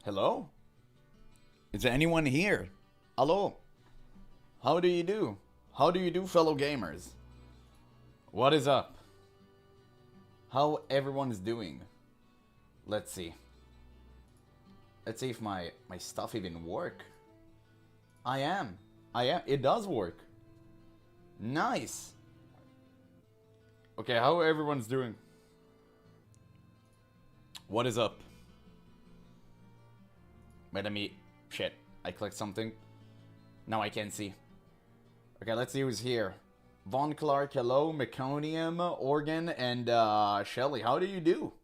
Hello? Is there anyone here? Hello? How do you do? How do you do, fellow gamers? What is up? How everyone's doing? Let's see. Let's see if my stuff even work. I am. It does work. Nice. Okay, how everyone's doing? What is up? Wait, let me... Shit. I clicked something. Now I can't see. Okay, let's see who's here. Von Clark, hello. Meconium, Organ, and Shelly. How do you do?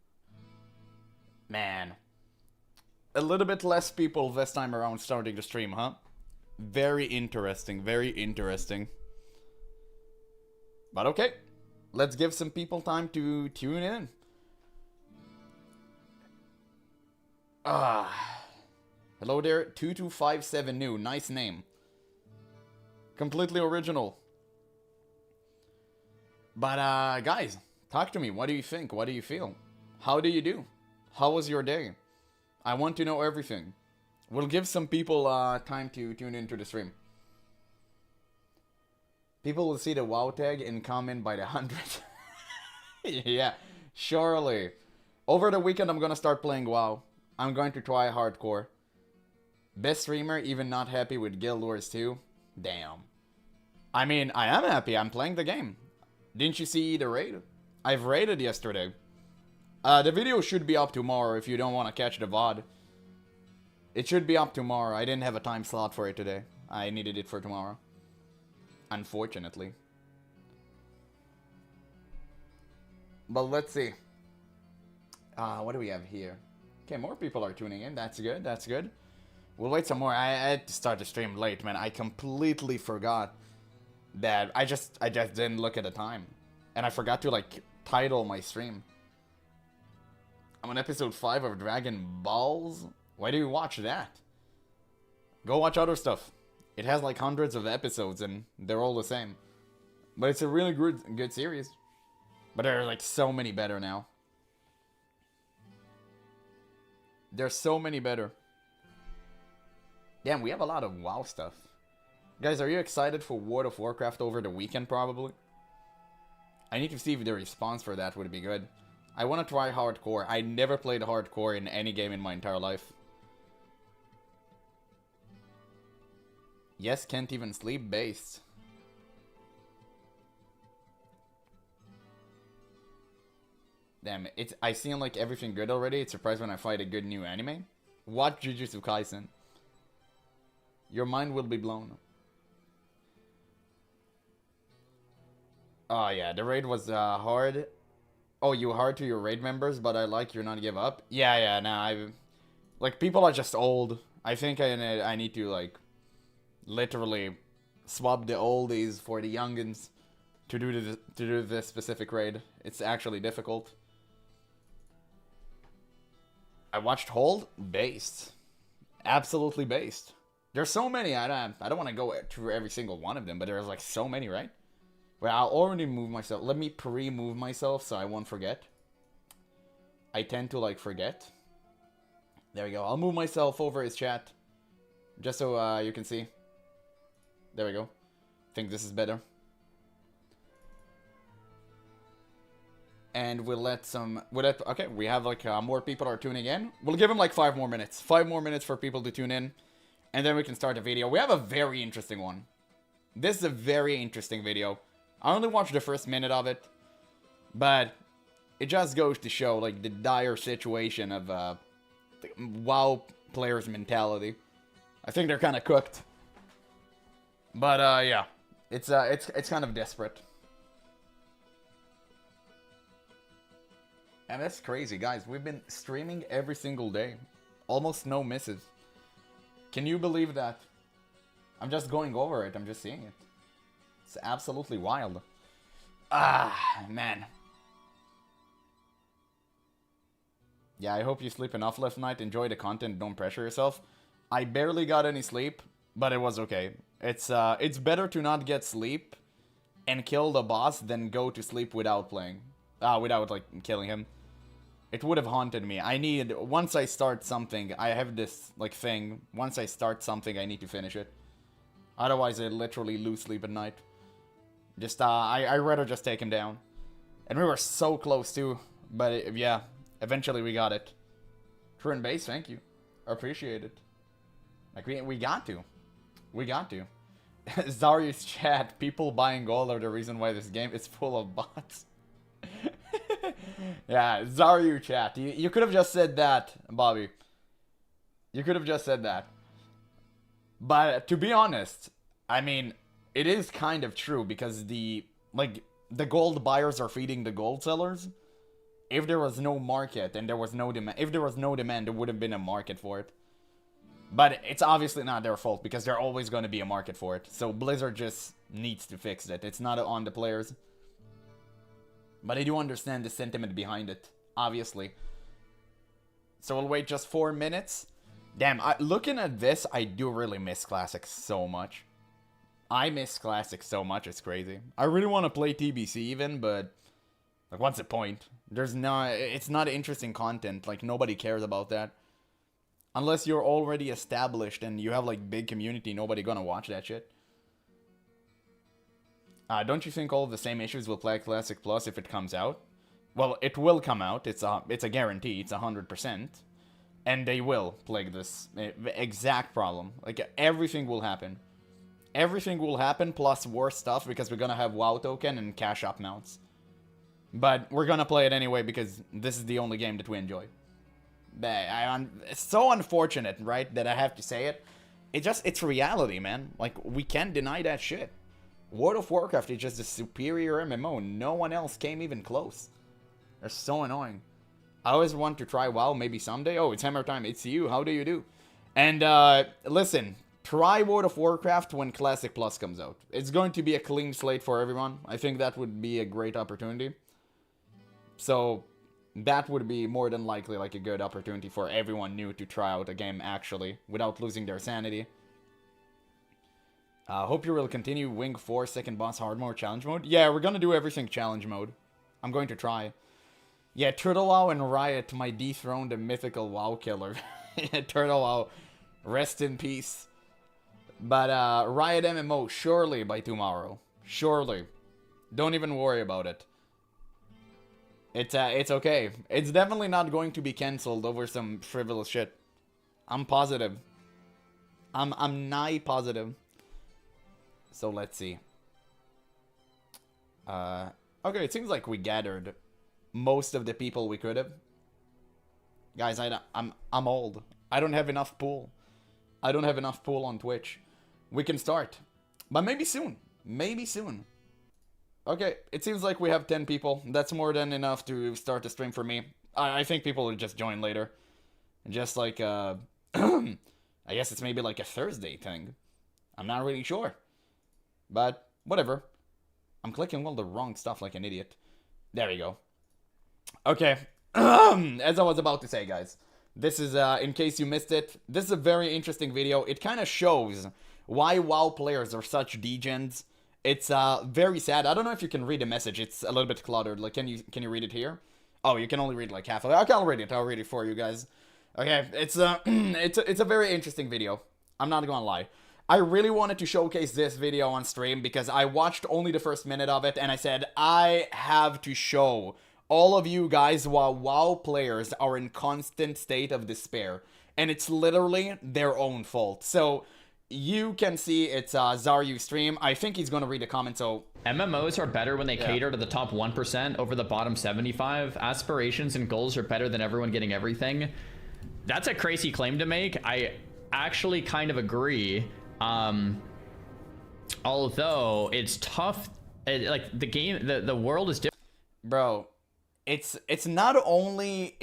Man. A little bit less people this time around starting to stream, huh? Very interesting, very interesting. But okay. Let's give some people time to tune in. Hello there, 2257 new. Nice name. Completely original. But, guys, talk to me. What do you think? What do you feel? How do you do? How was your day? I want to know everything. We'll give some people, time to tune into the stream. People will see the WoW tag and comment by the 100. Yeah, surely. Over the weekend, I'm gonna start playing WoW. I'm going to try hardcore. Best streamer, even not happy with Guild Wars 2? Damn. I mean, I am happy. I'm playing the game. Didn't you see the raid? I've raided yesterday. The video should be up tomorrow if you don't want to catch the VOD. It should be up tomorrow. I didn't have a time slot for it today. I needed it for tomorrow. Unfortunately. But let's see. What do we have here? Okay, more people are tuning in. That's good. That's good. We'll wait some more. I had to start the stream late, man. I completely forgot that I just didn't look at the time. And I forgot to, like, title my stream. I'm on episode 5 of Dragon Balls. Why do you watch that? Go watch other stuff. It has, like, hundreds of episodes, and they're all the same. But it's a really good series. But there are, like, so many better now. There's so many better. Damn, we have a lot of WoW stuff. Guys, are you excited for World of Warcraft over the weekend, probably? I need to see if the response for that would be good. I want to try hardcore. I never played hardcore in any game in my entire life. Yes, can't even sleep based. Damn, I seen like everything good already. It's surprised when I find a good new anime. Watch Jujutsu Kaisen. Your mind will be blown. Oh yeah, the raid was hard. Oh, you hard to your raid members, but I like you're not give up. Yeah, nah, like people are just old. I think I need to like literally swap the oldies for the youngins to do this specific raid. It's actually difficult. I watched Hold based, absolutely based. There's so many. I don't want to go through every single one of them, but there's like so many, right? Well, I'll already move myself. Let me pre-move myself so I won't forget. I tend to like forget. There we go. I'll move myself over his chat, just so you can see. There we go. I think this is better. And we'll let some... okay, we have like more people are tuning in. We'll give them like 5 more minutes. 5 more minutes for people to tune in. And then we can start the video. We have a very interesting one. This is a very interesting video. I only watched the first minute of it. But it just goes to show like the dire situation of the WoW players' mentality. I think they're kind of cooked. But yeah. It's kind of desperate. And that's crazy, guys. We've been streaming every single day. Almost no misses. Can you believe that? I'm just going over it. I'm just seeing it. It's absolutely wild. Man. Yeah, I hope you sleep enough last night. Enjoy the content. Don't pressure yourself. I barely got any sleep, but it was okay. It's better to not get sleep and kill the boss than go to sleep without playing. Without, like, killing him. It would have haunted me. Once I start something, I have this, like, thing. Once I start something, I need to finish it. Otherwise, I literally lose sleep at night. Just, I'd rather just take him down. And we were so close, too. But, yeah, eventually we got it. Turn base, thank you. I appreciate it. Like, we got to. We got to. Zaryu's chat, people buying gold are the reason why this game is full of bots. Yeah, Zaryu chat. You could have just said that, Bobby. You could have just said that. But to be honest, I mean, it is kind of true because the gold buyers are feeding the gold sellers. If there was no market and there was no demand, if there was no demand, there would have been a market for it. But it's obviously not their fault because there's always going to be a market for it. So Blizzard just needs to fix it. It's not on the players. But I do understand the sentiment behind it, obviously. So we'll wait just 4 minutes. Damn, looking at this, I do really miss Classic so much. I miss Classic so much, it's crazy. I really want to play TBC even, but like, what's the point? It's not interesting content. Like, nobody cares about that. Unless you're already established and you have like big community, nobody gonna watch that shit. Don't you think all of the same issues will play Classic Plus if it comes out? Well, it will come out. It's a guarantee. It's 100%. And they will plague this exact problem. Like, everything will happen. Everything will happen plus worse stuff because we're gonna have WoW token and cash up mounts. But we're gonna play it anyway because this is the only game that we enjoy. It's so unfortunate, right, that I have to say it. It's reality, man. Like, we can't deny that shit. World of Warcraft is just a superior MMO. No one else came even close. They're so annoying. I always want to try WoW, maybe someday. Oh, it's Hammer time. It's you. How do you do? And, listen. Try World of Warcraft when Classic Plus comes out. It's going to be a clean slate for everyone. I think that would be a great opportunity. So, that would be more than likely like a good opportunity for everyone new to try out a game actually, without losing their sanity. Hope you will continue Wing 4 second boss hard mode challenge mode. Yeah, we're gonna do everything challenge mode. I'm going to try. Yeah, Turtle WoW and Riot might dethrone the mythical WoW killer. Turtle WoW, rest in peace. But Riot MMO, surely by tomorrow. Surely. Don't even worry about it. It's okay. It's definitely not going to be cancelled over some frivolous shit. I'm positive. I'm nigh positive. So let's see. Okay, it seems like we gathered most of the people we could have. Guys, I'm old. I don't have enough pool. I don't have enough pool on Twitch. We can start. But maybe soon. Maybe soon. Okay, it seems like we have 10 people. That's more than enough to start the stream for me. I think people will just join later. Just like, I guess it's maybe like a Thursday thing. I'm not really sure. But, whatever. I'm clicking all the wrong stuff like an idiot. There we go. Okay. As I was about to say, guys. This is, in case you missed it, this is a very interesting video. It kind of shows why WoW players are such degens. It's very sad. I don't know if you can read the message. It's a little bit cluttered. Like, can you read it here? Oh, you can only read like half of it. Okay, I'll read it. I'll read it for you guys. Okay, it's a very interesting video. I'm not gonna lie. I really wanted to showcase this video on stream because I watched only the first minute of it and I said I have to show all of you guys why WoW players are in constant state of despair, and it's literally their own fault. So you can see it's Zaryu stream. I think he's going to read a comment, so... MMOs are better when they cater to the top 1% over the bottom 75. Aspirations and goals are better than everyone getting everything. That's a crazy claim to make. I actually kind of agree. Although it's tough. Like, the game, the world is different. Bro, it's not only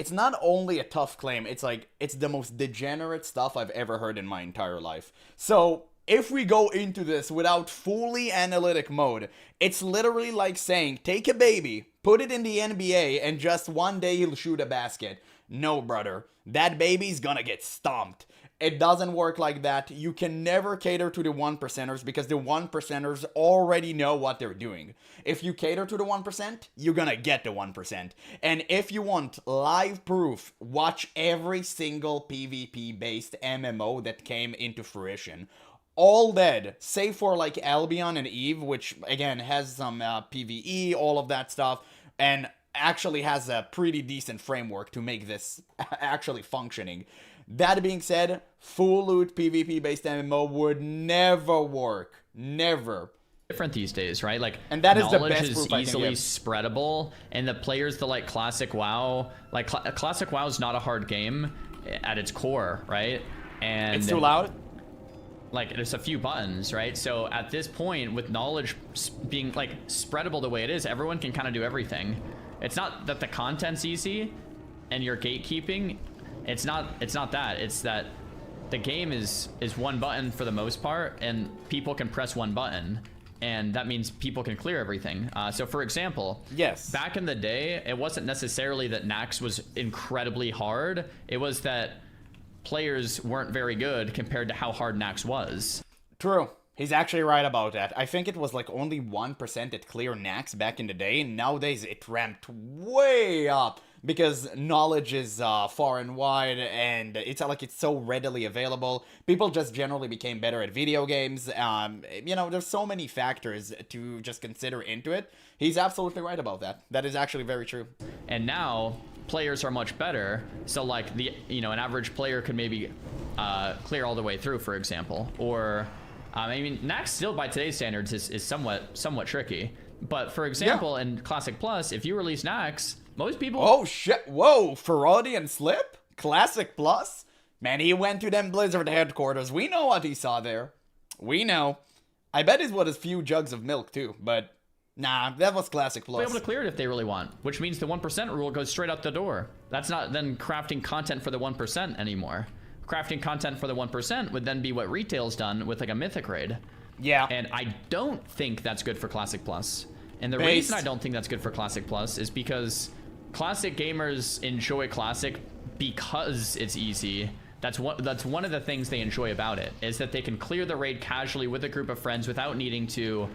a tough claim, it's like it's the most degenerate stuff I've ever heard in my entire life. So if we go into this without fully analytic mode, it's literally like saying take a baby, Put it in the NBA and just one day he'll shoot a basket. No, brother. That baby's gonna get stomped. It doesn't work like that. You can never cater to the 1%ers because the 1%ers already know what they're doing. If you cater to the 1%, you're gonna get the 1%. And if you want live proof, watch every single PvP-based MMO that came into fruition. All dead, save for like Albion and Eve, which again has some PvE, all of that stuff, and actually has a pretty decent framework to make this actually functioning. That being said, full loot PvP based MMO would never work. Never. Different these days, right? Like, and that is the knowledge best is proof I can easily give. spreadable, and the players that like classic WoW, like classic WoW is not a hard game at its core, right? And it's too loud. Like, there's a few buttons, right? So at this point, with knowledge being like spreadable the way it is, everyone can kind of do everything. It's not that the content's easy and you're gatekeeping. It's not that. It's that the game is one button for the most part, and people can press one button, and that means people can clear everything. So for example, yes, back in the day, it wasn't necessarily that Nax was incredibly hard. It was that players weren't very good compared to how hard Nax was. True. He's actually right about that. I think it was like only 1% that cleared Nax back in the day. Nowadays, it ramped way up because knowledge is far and wide, and it's like it's so readily available. People just generally became better at video games. You know, there's so many factors to just consider into it. He's absolutely right about that. That is actually very true. And now players are much better. So like an average player could maybe clear all the way through, for example, or I mean, Nax still by today's standards is somewhat tricky. But for example, in Classic Plus, if you release Nax, most people... Oh shit, whoa, Freudian slip? Classic Plus? Man, he went to them Blizzard headquarters. We know what he saw there. We know. I bet it was a few jugs of milk too, but nah, that was Classic Plus. They'll be able to clear it if they really want, which means the 1% rule goes straight out the door. That's not then crafting content for the 1% anymore. Crafting content for the 1% would then be what retail's done with like a mythic raid. Yeah. And I don't think that's good for Classic Plus. And the reason I don't think that's good for Classic Plus is because Classic gamers enjoy Classic because it's easy. That's one of the things they enjoy about it, is that they can clear the raid casually with a group of friends without needing to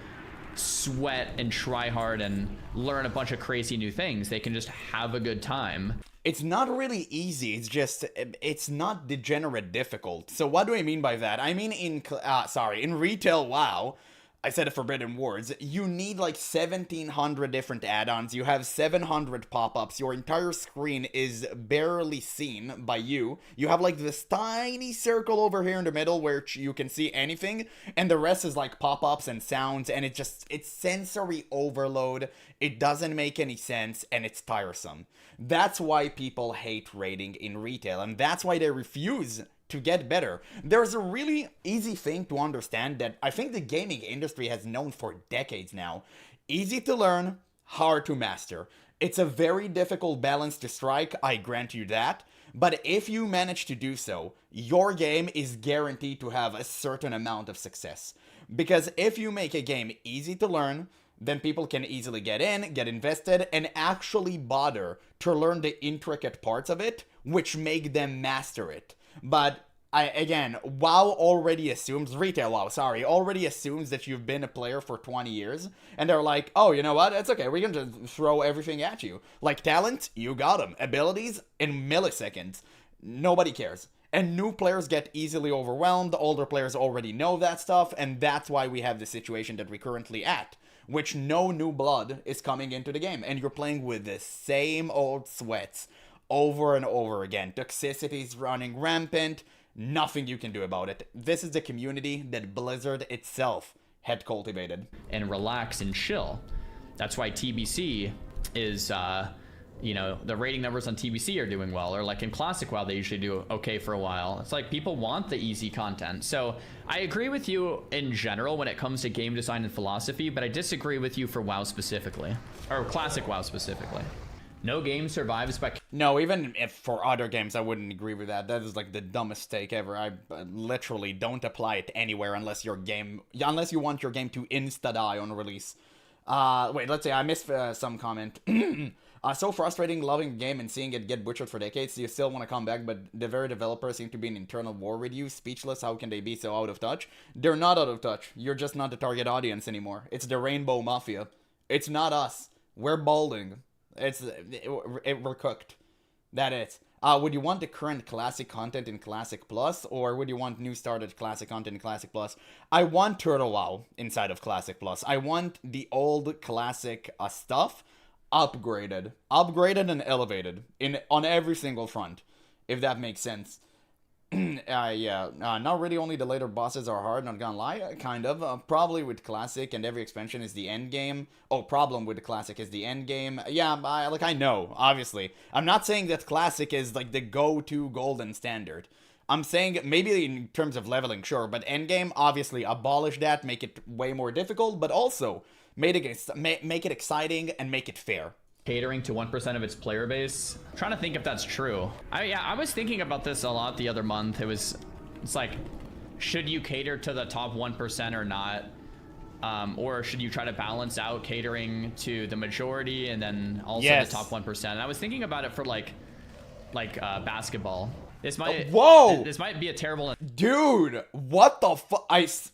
sweat and try hard and learn a bunch of crazy new things. They can just have a good time. It's not really easy, it's not degenerate difficult. So what do I mean by that? I mean in retail WoW, I said a forbidden words, you need like 1,700 different add-ons, you have 700 pop-ups, your entire screen is barely seen by you. You have like this tiny circle over here in the middle where you can see anything, and the rest is like pop-ups and sounds, and it's sensory overload. It doesn't make any sense, and it's tiresome. That's why people hate raiding in retail, and that's why they refuse to get better. There's a really easy thing to understand that I think the gaming industry has known for decades now. Easy to learn, hard to master. It's a very difficult balance to strike, I grant you that, but if you manage to do so, your game is guaranteed to have a certain amount of success. Because if you make a game easy to learn, then people can easily get in, get invested, and actually bother to learn the intricate parts of it, which make them master it. But WoW already assumes, retail WoW, already assumes that you've been a player for 20 years, and they're like, oh, you know what, it's okay, we can just throw everything at you. Like talent, you got them. Abilities, in milliseconds. Nobody cares. And new players get easily overwhelmed, older players already know that stuff, and that's why we have the situation that we're currently at, which no new blood is coming into the game, and you're playing with the same old sweats over and over again. Toxicity's running rampant, nothing you can do about it. This is the community that Blizzard itself had cultivated. And relax and chill. That's why TBC is, the rating numbers on TBC are doing well, or like in Classic WoW, they usually do okay for a while. It's like people want the easy content. So I agree with you in general when it comes to game design and philosophy, but I disagree with you for WoW specifically, or Classic WoW specifically. No game survives by... No, even if for other games, I wouldn't agree with that. That is like the dumbest take ever. I literally don't apply it anywhere unless you want your game to insta-die on release. Wait, let's see. I missed some comment. So frustrating loving a game and seeing it get butchered for decades. You still want to come back, but the very developers seem to be in internal war with you. Speechless. How can they be so out of touch? They're not out of touch. You're just not the target audience anymore. It's the Rainbow Mafia. It's not us. We're balding. We're cooked. That it. Would you want the current classic content in Classic Plus, or would you want new started classic content in Classic Plus? I want Turtle WoW inside of Classic Plus. I want the old classic stuff upgraded and elevated on every single front, if that makes sense. Not really. Only the later bosses are hard, not gonna lie. Kind of. Probably with Classic and every expansion is the end game. Oh, problem with the Classic is the end game. Yeah, I know, obviously. I'm not saying that Classic is like the go-to golden standard. I'm saying maybe in terms of leveling, sure, but endgame, obviously, abolish that, make it way more difficult, but also make it exciting and make it fair. Catering to 1% of its player base. I'm trying to think if that's true. I was thinking about this a lot the other month. It's like, should you cater to the top 1% or not? Or should you try to balance out catering to the majority and then also the top 1%? And I was thinking about it for like basketball. This might This might be a terrible. Dude, what the fuck?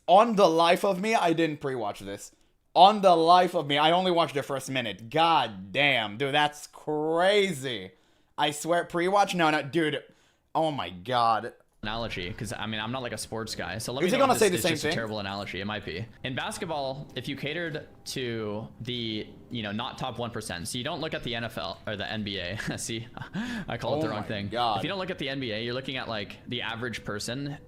On the life of me, I didn't pre-watch this. On the life of me, I only watched the first minute. God damn, dude, that's crazy. I swear, pre-watch? No, dude. Oh my god. Analogy, because I mean, I'm not like a sports guy, so let me know. Is he gonna say the same thing? A terrible analogy. It might be. In basketball, if you catered to the, not top 1%, so you don't look at the NFL or the NBA. See, I call it the wrong thing. God. If you don't look at the NBA, you're looking at like the average person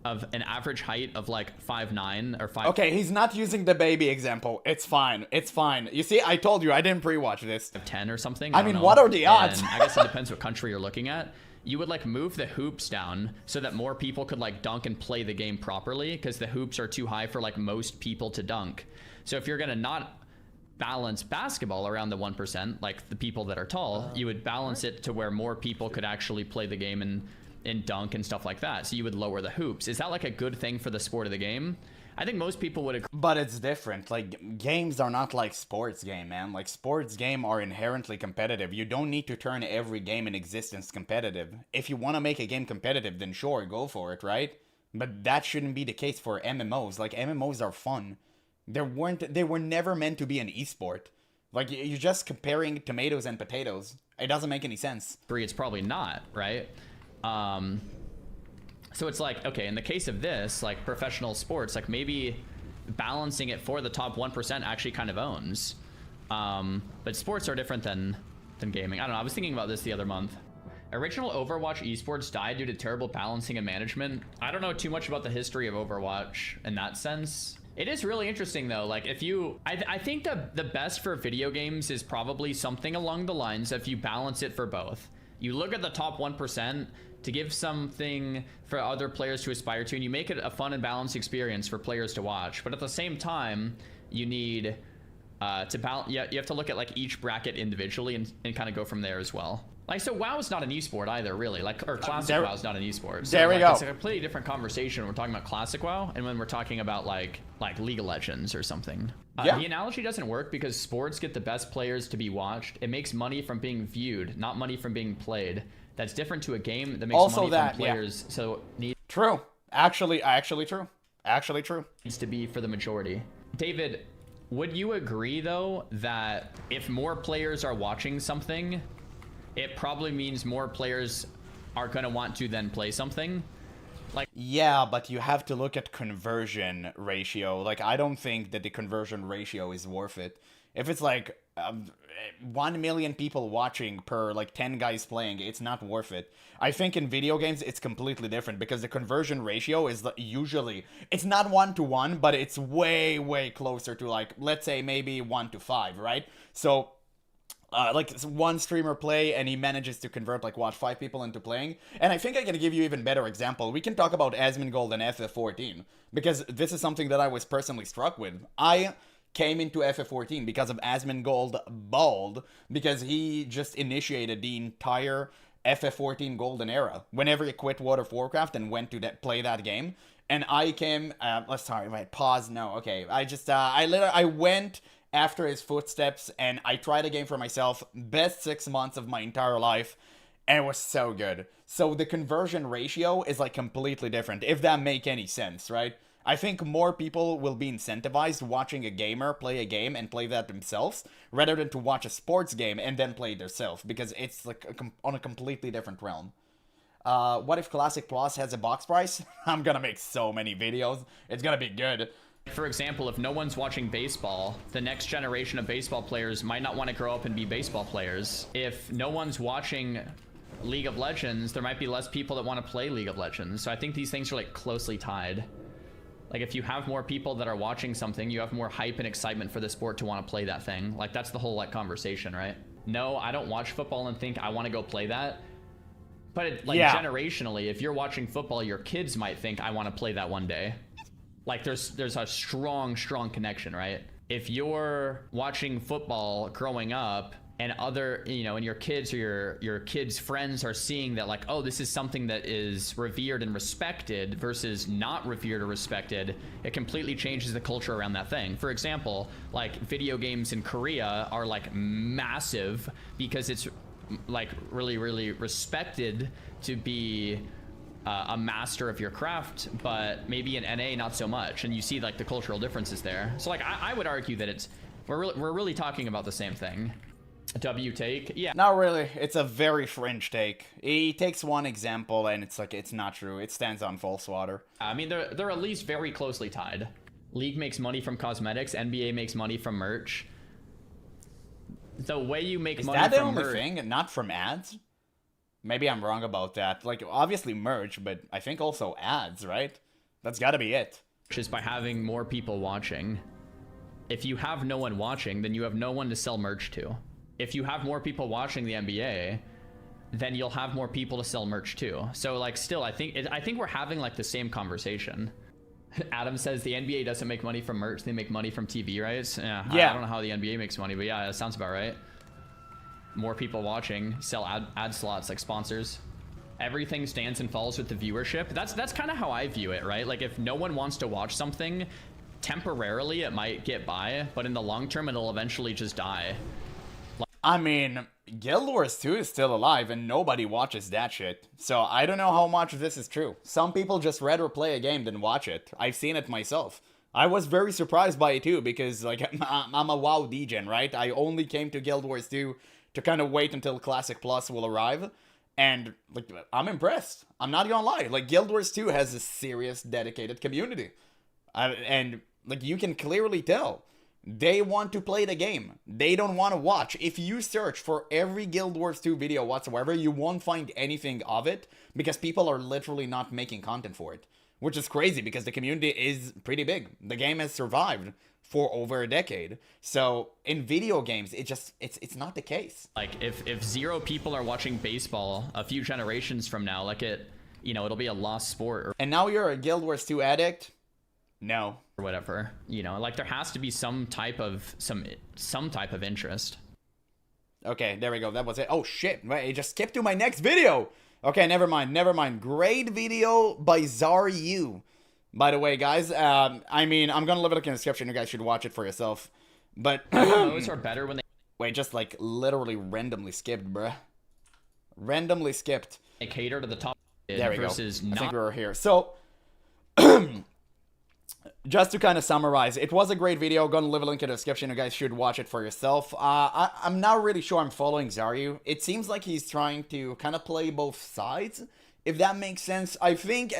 of an average height of like 5'9" or 5. Okay, he's not using the baby example. It's fine. It's fine. You see, I told you I didn't pre-watch this. 10 or something. I mean, what are the odds? And I guess it depends what country you're looking at. You would like move the hoops down so that more people could like dunk and play the game properly, because the hoops are too high for like most people to dunk. So if you're gonna not balance basketball around the 1%, like the people that are tall, you would balance it to where more people could actually play the game and dunk and stuff like that. So you would lower the hoops. Is that like a good thing for the sport of the game? I think most people would agree. But it's different. Like, games are not like sports game, man. Like, sports game are inherently competitive. You don't need to turn every game in existence competitive. If you want to make a game competitive, then sure, go for it, right? But that shouldn't be the case for MMOs. Like, MMOs are fun. They were never meant to be an esport. Like, you're just comparing tomatoes and potatoes. It doesn't make any sense. It's probably not, right? So it's like, okay, in the case of this, like professional sports, like maybe balancing it for the top 1% actually kind of owns. But sports are different than gaming. I don't know. I was thinking about this the other month. Original Overwatch esports died due to terrible balancing and management. I don't know too much about the history of Overwatch in that sense. It is really interesting though. Like if you, I think the best for video games is probably something along the lines of you balance it for both. You look at the top 1% to give something for other players to aspire to, and you make it a fun and balanced experience for players to watch. But at the same time, you need to balance. Yeah, you have to look at like each bracket individually and kind of go from there as well. Like, so WoW is not an esport either, really. Like, or classic WoW is not an esport. So, there we like, go. It's a completely different conversation when we're talking about classic WoW and when we're talking about like League of Legends or something. Yeah. The analogy doesn't work because sports get the best players to be watched. It makes money from being viewed, not money from being played. That's different to a game that makes also money that, from players. Yeah. So true. Actually true. Needs to be for the majority. David, would you agree though that if more players are watching something, it probably means more players are going to want to then play something? Like, yeah, but you have to look at conversion ratio. Like, I don't think that the conversion ratio is worth it. If it's like 1 million people watching per like 10 guys playing, it's not worth it. I think in video games it's completely different because the conversion ratio is usually, it's not 1-to-1, but it's way closer to like, let's say maybe 1-to-5, right? So like one streamer play and he manages to convert like 5 people into playing. And I think I can give you even better example. We can talk about Asmongold and FF14 because this is something that I was personally struck with. I came into FF14 because of Asmongold Bald, because he just initiated the entire FF14 golden era whenever he quit World of Warcraft and went to play that game. And I came, let's sorry, wait, pause, no, okay. I went after his footsteps, and I tried a game for myself, best 6 months of my entire life, and it was so good. So the conversion ratio is like completely different, if that make any sense, right? I think more people will be incentivized watching a gamer play a game and play that themselves, rather than to watch a sports game and then play it themselves, because it's like on a completely different realm. What if Classic Plus has a box price? I'm gonna make so many videos. It's gonna be good. For example, if no one's watching baseball, the next generation of baseball players might not want to grow up and be baseball players. If no one's watching League of Legends, there might be less people that want to play League of Legends. So I think these things are like closely tied. Like if you have more people that are watching something, you have more hype and excitement for the sport to want to play that thing. Like that's the whole like conversation, right? No, I don't watch football and think I want to go play that. But it, like generationally, if you're watching football, your kids might think I want to play that one day. Like there's a strong connection, right? If you're watching football growing up and other, you know, and your kids or your kids' friends are seeing that like, oh, this is something that is revered and respected versus not revered or respected, it completely changes the culture around that thing. For example, like video games in Korea are like massive because it's like really respected to be a master of your craft, but maybe in NA not so much, and you see like the cultural differences there. So like I would argue that we're really talking about the same thing. W take, yeah. Not really. It's a very fringe take. He takes one example and it's like it's not true. It stands on false water. I mean they're at least very closely tied. League makes money from cosmetics, NBA makes money from merch. The way you make money from merch... Is that the only thing? Not from ads? Maybe I'm wrong about that. Like, obviously merch, but I think also ads, right? That's gotta be it. Is by having more people watching. If you have no one watching, then you have no one to sell merch to. If you have more people watching the NBA, then you'll have more people to sell merch to. So, like, still, I think we're having, like, the same conversation. Adam says the NBA doesn't make money from merch, they make money from TV rights. Yeah. I don't know how the NBA makes money, but yeah, that sounds about right. More people watching, sell ad slots like sponsors. Everything stands and falls with the viewership. That's kind of how I view it, right? Like if no one wants to watch something, temporarily it might get by, but in the long term it'll eventually just die. I mean, Guild Wars 2 is still alive and nobody watches that shit. So I don't know how much of this is true. Some people just rather play a game than watch it. I've seen it myself. I was very surprised by it too because like I'm a WoW degen, right? I only came to Guild Wars 2 to kind of wait until Classic Plus will arrive. And like I'm impressed. I'm not gonna lie. Like Guild Wars 2 has a serious dedicated community. And like you can clearly tell. They want to play the game. They don't want to watch. If you search for every Guild Wars 2 video whatsoever, you won't find anything of it because people are literally not making content for it. Which is crazy because the community is pretty big. The game has survived for over a decade. So in video games, it's not the case. Like if 0 people are watching baseball a few generations from now, like it'll be a lost sport. And now you're a Guild Wars 2 addict? No. Or whatever, like there has to be some type of interest. Okay, there we go. That was it. Oh shit! Wait, it just skipped to my next video. Okay, never mind. Great video by Zaryu. By the way, guys, I mean I'm gonna leave it in the description. You guys should watch it for yourself. But MMOs are better when they wait, just like literally randomly skipped, bruh. Randomly skipped. They cater to the top. There we go. I think we were here. So. Just to kind of summarize, it was a great video. Gonna leave a link in the description. You guys should watch it for yourself. I'm not really sure I'm following Zaryu. It seems like he's trying to kind of play both sides, if that makes sense. I think,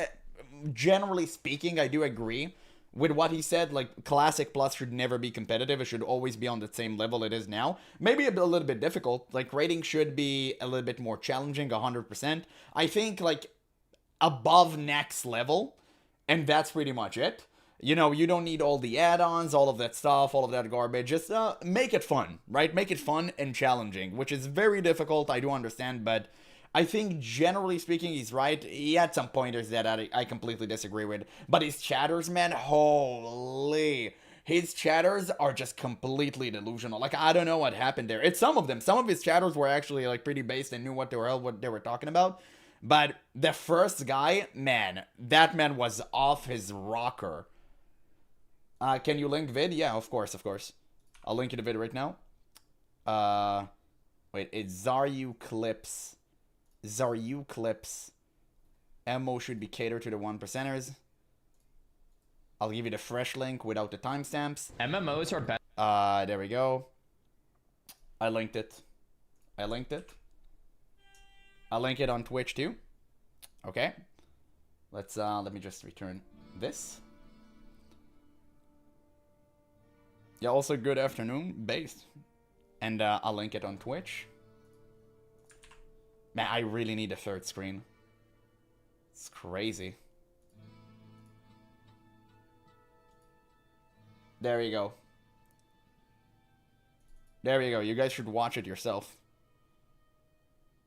generally speaking, I do agree with what he said. Like, Classic Plus should never be competitive. It should always be on the same level it is now. Maybe a little bit difficult. Like, rating should be a little bit more challenging, 100%. I think, like, above next level, and that's pretty much it. You know, you don't need all the add-ons, all of that stuff, all of that garbage. Just make it fun, right? Make it fun and challenging, which is very difficult, I do understand, but I think generally speaking, he's right. He had some pointers that I completely disagree with. But his chatters, man, holy. His chatters are just completely delusional. Like, I don't know what happened there. It's some of them. Some of his chatters were actually, like, pretty based and knew what they were talking about. But the first guy, man, that man was off his rocker. Can you link vid? Yeah, of course. I'll link you the video right now. Wait, it's Zaryu Clips. Zaryu Clips. MMO should be catered to the 1%ers. I'll give you the fresh link without the timestamps. MMOs are better. There we go. I linked it. I'll link it on Twitch too. Okay. Let me just return this. Yeah, also good afternoon, based. And I'll link it on Twitch. Man, I really need a third screen. It's crazy. There you go. There you go. You guys should watch it yourself.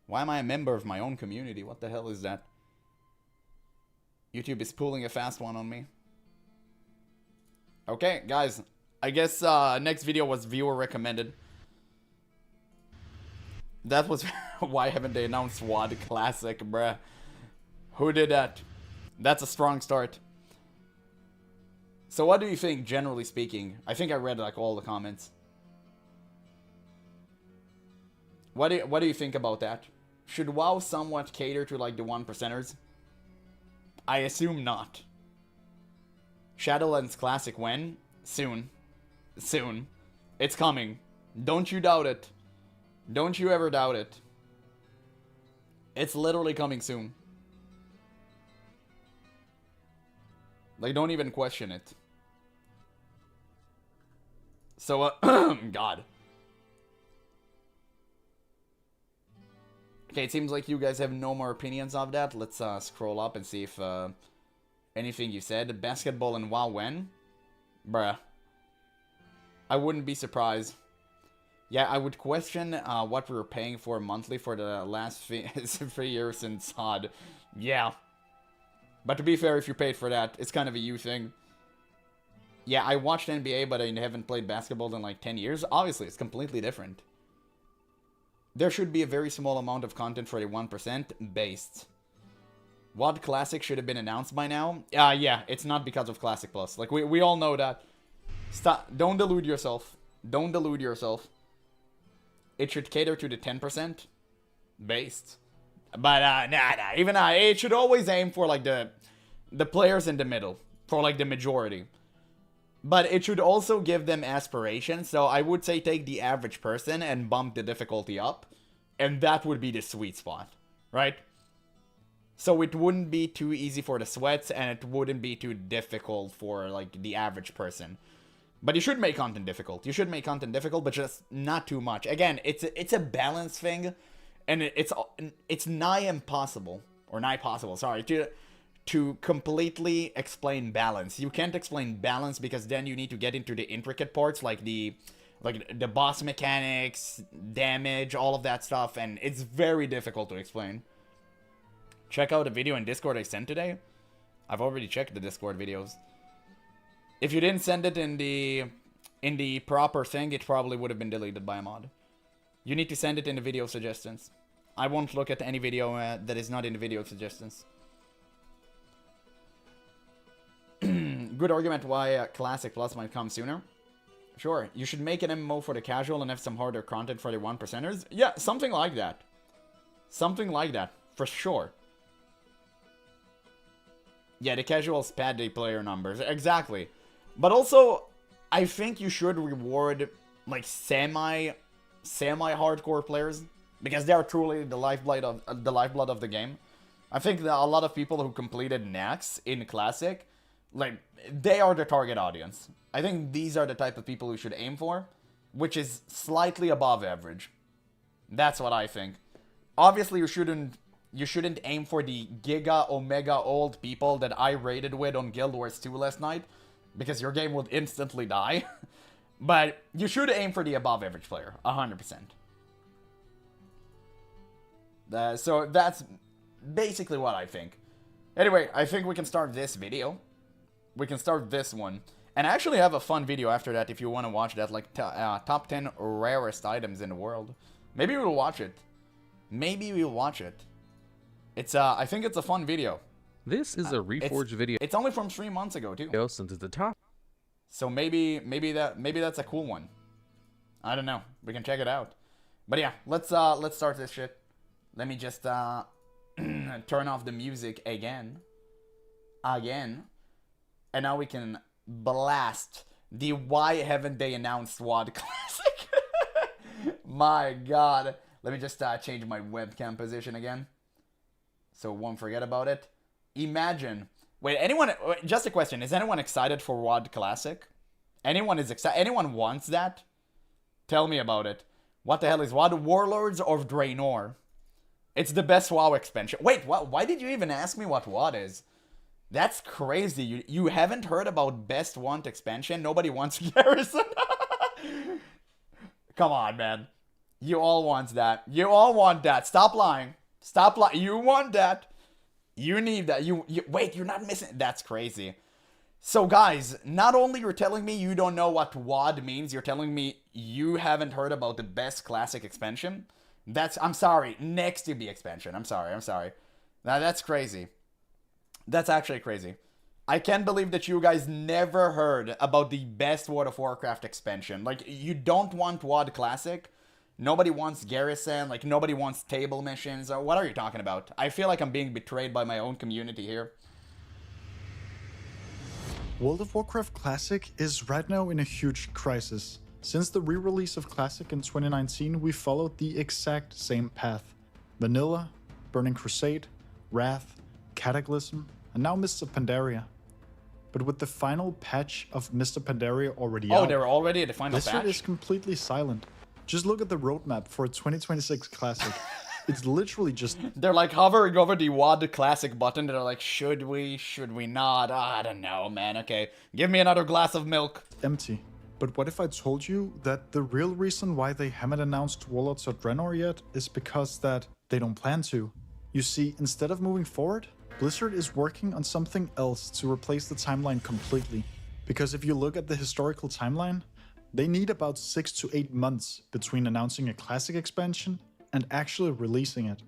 Why am I a member of my own community? What the hell is that? YouTube is pulling a fast one on me. Okay, guys. I guess next video was viewer recommended. That was why haven't they announced WoW Classic, bruh? Who did that? That's a strong start. So what do you think, generally speaking? I think I read like all the comments. What do you think about that? Should WoW somewhat cater to like the 1%ers? I assume not. Shadowlands Classic when? Soon. Soon. It's coming. Don't you doubt it. Don't you ever doubt it. It's literally coming soon. Like, don't even question it. So, God. Okay, it seems like you guys have no more opinions of that. Let's scroll up and see if anything you said. Basketball and WoW when? Bruh. I wouldn't be surprised. Yeah, I would question what we were paying for monthly for the last 3 years since COD. Yeah. But to be fair, if you paid for that, it's kind of a you thing. Yeah, I watched NBA, but I haven't played basketball in like 10 years. Obviously, it's completely different. There should be a very small amount of content for the 1% based. WoD Classic should have been announced by now. Yeah, it's not because of Classic Plus. Like, we all know that. Stop. Don't delude yourself. Don't delude yourself. It should cater to the 10% based. But, nah. Even it should always aim for, like, the players in the middle. For, like, the majority. But it should also give them aspirations. So I would say take the average person and bump the difficulty up. And that would be the sweet spot. Right? So it wouldn't be too easy for the sweats. And it wouldn't be too difficult for, like, the average person. But you should make content difficult. You should make content difficult, but just not too much. Again, it's a balance thing. And it's nigh impossible. Or nigh possible, sorry. To completely explain balance. You can't explain balance because then you need to get into the intricate parts like the boss mechanics, damage, all of that stuff, and it's very difficult to explain. Check out the video in Discord I sent today. I've already checked the Discord videos. If you didn't send it in the proper thing, it probably would have been deleted by a mod. You need to send it in the video suggestions. I won't look at any video that is not in the video suggestions. Good argument why Classic Plus might come sooner. Sure, you should make an MMO for the casual and have some harder content for the 1%ers. Yeah, something like that. Something like that, for sure. Yeah, the casuals pad the player numbers, exactly. But also, I think you should reward, like, semi-hardcore players. Because they are truly the lifeblood of the game. I think that a lot of people who completed Nax in Classic, like, they are the target audience. I think these are the type of people you should aim for, which is slightly above average. That's what I think. Obviously, you shouldn't aim for the giga omega old people that I raided with on Guild Wars 2 last night, because your game would instantly die. But you should aim for the above average player, 100%. So that's basically what I think. Anyway, I think we can start this video. We can start this one. And I actually have a fun video after that if you want to watch that. Like, top 10 rarest items in the world. Maybe we'll watch it. Maybe we'll watch it. It's, I think it's a fun video. This is a Reforged video. It's only from 3 months ago, too. Since it's the top. So maybe that's a cool one. I don't know. We can check it out. But yeah, let's start this shit. Let me just turn off the music again. And now we can blast the why haven't they announced WoD Classic? My god. Let me just change my webcam position again, so won't forget about it. Imagine. Wait, just a question. Is anyone excited for WoD Classic? Anyone is excited? Anyone wants that? Tell me about it. What the hell is WoD? Warlords of Draenor. It's the best WoW expansion. Wait, what? Why did you even ask me what WoD is? That's crazy. You haven't heard about Best Want expansion? Nobody wants Garrison. Come on, man. You all want that. You all want that. Stop lying. Stop lying. You want that. You need that. Wait, you're not missing. That's crazy. So guys, not only you're telling me you don't know what WoD means, you're telling me you haven't heard about the best classic expansion. I'm sorry, next to the expansion. I'm sorry. Now that's crazy. That's actually crazy. I can't believe that you guys never heard about the best World of Warcraft expansion. Like, you don't want WoD Classic. Nobody wants Garrison. Like, nobody wants table missions. What are you talking about? I feel like I'm being betrayed by my own community here. World of Warcraft Classic is right now in a huge crisis. Since the re-release of Classic in 2019, we followed the exact same path. Vanilla, Burning Crusade, Wrath, Cataclysm, and now Mists of Pandaria. But with the final patch of Mr. Pandaria already out, they're already at the final Blizzard patch? is completely silent. Just look at the roadmap for 2026 Classic. It's literally just... They're like hovering over the WoD Classic button. They're like, should we not? I don't know, man. Okay, give me another glass of milk. empty. But what if I told you that the real reason why they haven't announced Warlords of Draenor yet is because that they don't plan to? You see, instead of moving forward, Blizzard is working on something else to replace the timeline completely. Because if you look at the historical timeline, they need about 6 to 8 months between announcing a classic expansion and actually releasing it.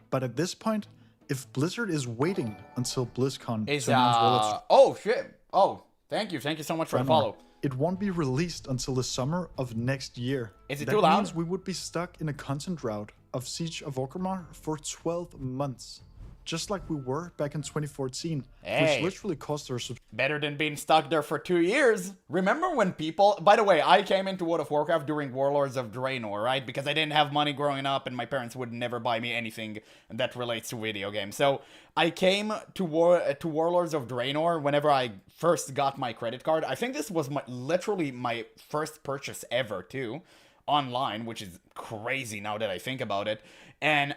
But at this point, if Blizzard is waiting until BlizzCon to announce Warlords... Oh, shit. Oh, thank you. Thank you so much for the follow. It won't be released until the summer of next year. Is it that too loud? means we would be stuck in a content drought of Siege of Orgrimmar for 12 months. Just like we were back in 2014, Hey. which literally cost our Better than being stuck there for 2 years. Remember when people... By the way, I came into World of Warcraft during Warlords of Draenor, right? Because I didn't have money growing up and my parents would never buy me anything that relates to video games. So I came to Warlords of Draenor whenever I first got my credit card. I think this was literally my first purchase ever, too. Online, which is crazy now that I think about it. And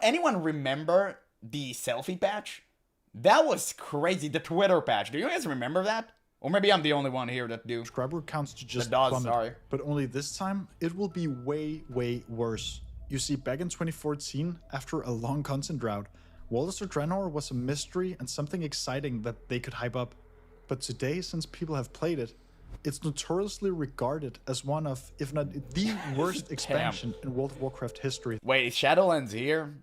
anyone remember the selfie patch? That was crazy. The Twitter patch. Do you guys remember that? Or maybe I'm the only one here that do. subscriber counts to just plummet. plummet. But only this time, it will be way, way worse. You see, back in 2014, after a long content drought, Warlords of Draenor was a mystery and something exciting that they could hype up. But today, since people have played it, it's notoriously regarded as one of, if not the worst expansion in World of Warcraft history. Wait, Shadowlands here?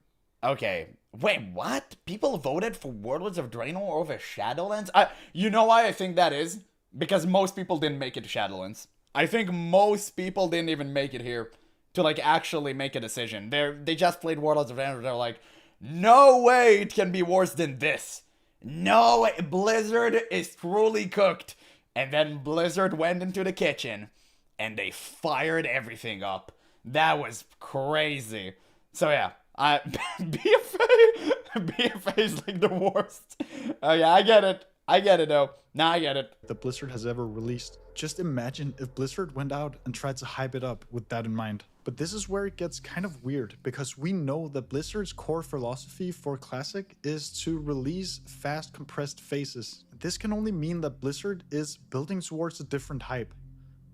Okay. Wait, what? People voted for Warlords of Draenor over Shadowlands? You know why I think that is? Because most people didn't make it to Shadowlands. I think most people didn't even make it here to, like, actually make a decision. They just played Warlords of Draenor. They're like, no way it can be worse than this. No way. Blizzard is truly cooked. And then Blizzard went into the kitchen and they fired everything up. That was crazy. So yeah, BFA is like the worst. Oh yeah, I get it. I get it though. Nah, I get it. That Blizzard has ever released. Just imagine if Blizzard went out and tried to hype it up with that in mind. But this is where it gets kind of weird, because we know that Blizzard's core philosophy for Classic is to release fast compressed phases. This can only mean that Blizzard is building towards a different hype.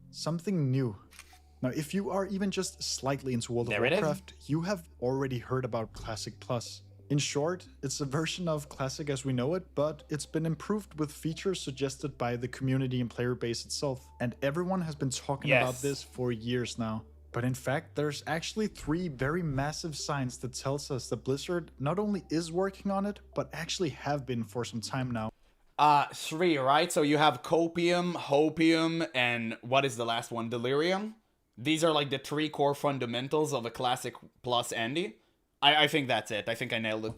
Something new. Now, if you are even just slightly into World of Warcraft, you have already heard about Classic Plus. In short, it's a version of Classic as we know it, but it's been improved with features suggested by the community and player base itself. And everyone has been talking about this for years now. But in fact, there's actually 3 very massive signs that tells us that Blizzard not only is working on it, but actually have been for some time now. Three, right? So you have Copium, Hopium, and what is the last one? Delirium. These are like the three core fundamentals of a Classic Plus Andy. I think that's it. I think I nailed it.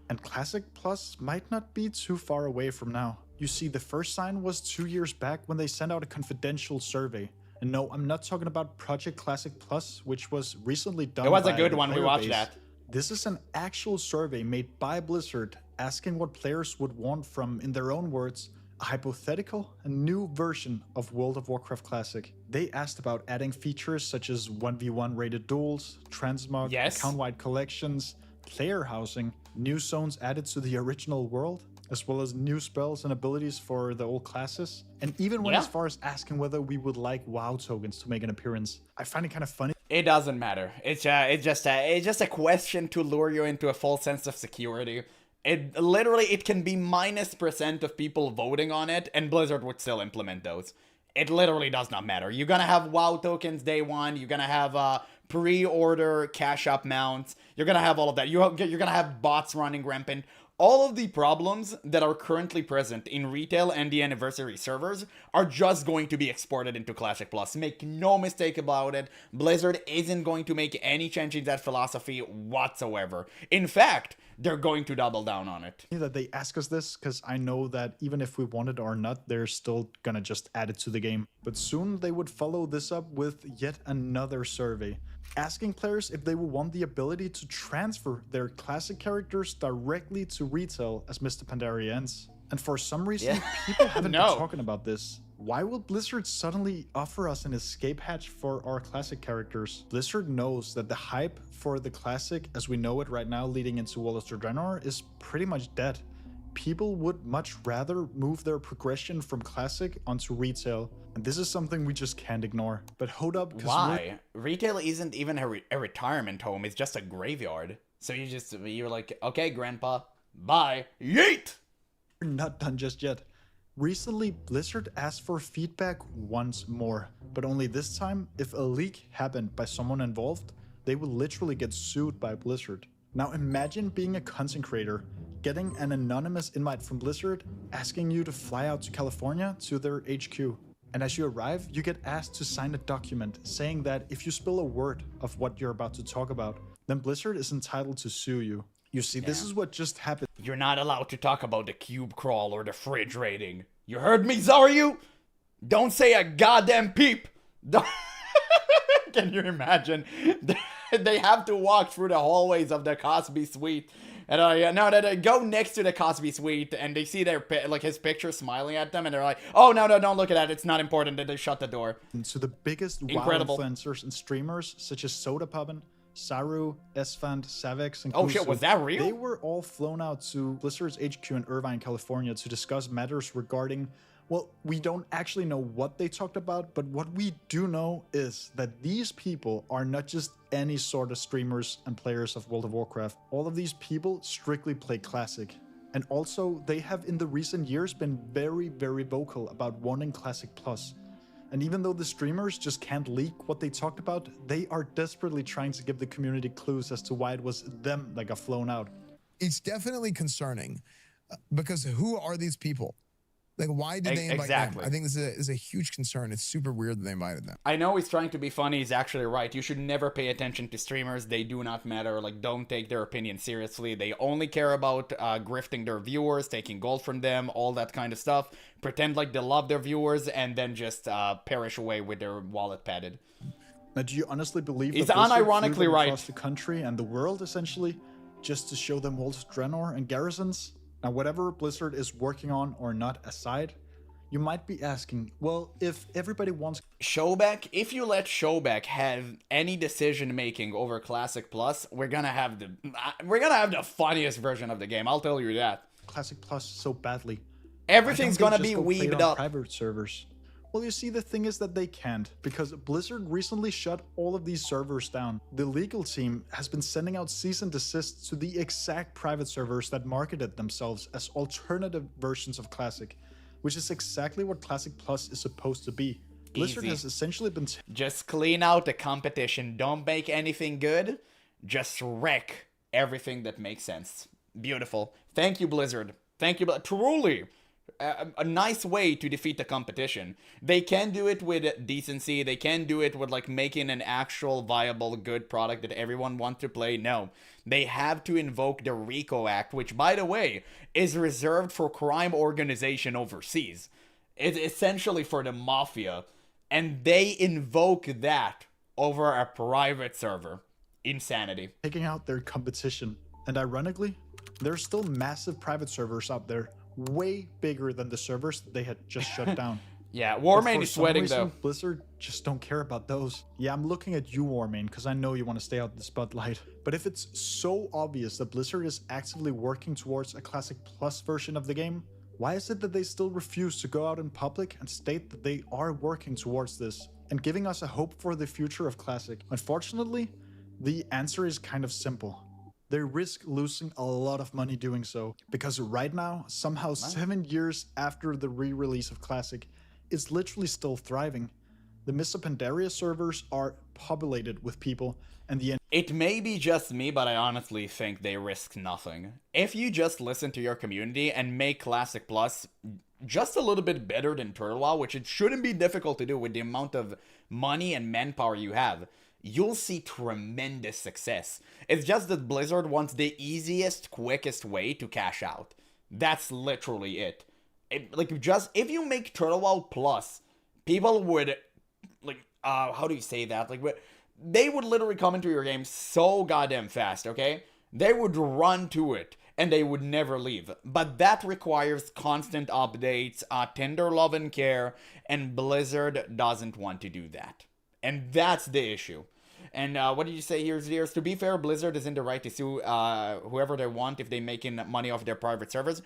And Classic Plus might not be too far away from now. You see, the first sign was 2 years back when they sent out a confidential survey. And no, I'm not talking about Project Classic Plus, which was recently done. It was by a good the one. We player watched base. that. This is an actual survey made by Blizzard asking what players would want from, in their own words, a hypothetical and new version of World of Warcraft Classic. They asked about adding features such as 1v1 rated duels, transmog, Yes. account-wide collections, player housing, new zones added to the original world, as well as new spells and abilities for the old classes, and even went Yeah. as far as asking whether we would like WoW tokens to make an appearance. I find it kind of funny. It doesn't matter. It's just a question to lure you into a false sense of security. It can be -% of people voting on it, and Blizzard would still implement those. It literally does not matter. You're gonna have WoW tokens day one. You're gonna have pre-order cash up mounts. You're gonna have all of that. You're gonna have bots running rampant. All of the problems that are currently present in retail and the anniversary servers are just going to be exported into Classic Plus. Make no mistake about it. Blizzard isn't going to make any change in that philosophy whatsoever. In fact, they're going to double down on it. That they ask us this, because I know that even if we want it or not, they're still gonna just add it to the game. But soon they would follow this up with yet another survey, asking players if they will want the ability to transfer their classic characters directly to retail as Mr. Pandaria ends. And for some reason, people haven't No. been talking about this. Why will Blizzard suddenly offer us an escape hatch for our classic characters? Blizzard knows that the hype for the classic as we know it right now leading into World of Draenor is pretty much dead. People would much rather move their progression from classic onto retail. And this is something we just can't ignore. But hold up, 'cause Why? Retail isn't even a retirement home. It's just a graveyard. So you're like, okay, grandpa, bye. Yeet! we're not done just yet. Recently, Blizzard asked for feedback once more, but only this time, if a leak happened by someone involved, they would literally get sued by Blizzard. Now imagine being a content creator, getting an anonymous invite from Blizzard, asking you to fly out to California to their HQ. And as you arrive, you get asked to sign a document saying that if you spill a word of what you're about to talk about, then Blizzard is entitled to sue you. You see, this is what just happened. You're not allowed to talk about the cube crawl or the fridge raiding. You heard me, Zaryu? Don't say a goddamn peep. Don't- Can you imagine? They have to walk through the hallways of the Cosby Suite. And they go next to the Cosby Suite and they see his picture smiling at them and they're like, oh, no, don't look at that. It's not important. And they shut the door. So the biggest Incredible. WoW influencers and streamers such as SodaPubbin, Saru, Esfand, Savix, and Oh shit, Kusu, was that real? they were all flown out to Blizzard's HQ in Irvine, California to discuss matters regarding, well, we don't actually know what they talked about, but what we do know is that these people are not just any sort of streamers and players of World of Warcraft. All of these people strictly play Classic. And also, they have in the recent years been very, very vocal about wanting Classic Plus. And even though the streamers just can't leak what they talked about, they are desperately trying to give the community clues as to why it was them that got flown out. It's definitely concerning because who are these people? Like, why did they invite them? I think this is a huge concern. It's super weird that they invited them. I know he's trying to be funny. He's actually right. You should never pay attention to streamers. They do not matter. Like, don't take their opinion seriously. They only care about grifting their viewers, taking gold from them, all that kind of stuff. Pretend like they love their viewers and then just perish away with their wallet padded. Now, do you honestly believe He's that Blizzard unironically flew them right. across the country and the world, essentially, just to show them World of Draenor and garrisons? Now, whatever Blizzard is working on or not aside, you might be asking, well, if everybody wants Showback, if you let Showback have any decision making over Classic Plus, we're gonna have the funniest version of the game. I'll tell you that. Classic Plus so badly, Everything's why don't gonna they be just go play it weaved on up. private servers? Well, you see, the thing is that they can't, because Blizzard recently shut all of these servers down. The legal team has been sending out cease and desist to the exact private servers that marketed themselves as alternative versions of Classic, which is exactly what Classic Plus is supposed to be. Blizzard Easy. has essentially been Just clean out the competition. Don't make anything good. Just wreck everything that makes sense. Beautiful. Thank you, Blizzard. Thank you, truly. a nice way to defeat the competition. They can do it with decency. They can do it with like making an actual viable good product that everyone wants to play. No, they have to invoke the RICO Act, which by the way is reserved for crime organization overseas. It's essentially for the mafia, and they invoke that over a private server. Insanity. Taking out their competition. And ironically, there's still massive private servers out there, way bigger than the servers they had just shut down. Yeah, Warmane is sweating though. Blizzard just don't care about those. Yeah, I'm looking at you, Warmane, because I know you want to stay out of the spotlight. But if it's so obvious that Blizzard is actively working towards a Classic Plus version of the game, why is it that they still refuse to go out in public and state that they are working towards this and giving us a hope for the future of Classic? Unfortunately, the answer is kind of simple. They risk losing a lot of money doing so, because right now, somehow 7 years after the re-release of Classic, it's literally still thriving. The Mr. Pandaria servers are populated with people, and the It may be just me, but I honestly think they risk nothing. If you just listen to your community and make Classic Plus just a little bit better than TurtleWow, which it shouldn't be difficult to do with the amount of money and manpower you have, you'll see tremendous success. It's just that Blizzard wants the easiest, quickest way to cash out. That's literally it. If you make TurtleWow Plus, people would, how do you say that? They would literally come into your game so goddamn fast, okay? They would run to it, and they would never leave. But that requires constant updates, tender love and care, and Blizzard doesn't want to do that. And that's the issue. And what did you say here, Zeers? To be fair, Blizzard is in the right to sue whoever they want if they're making money off their private servers,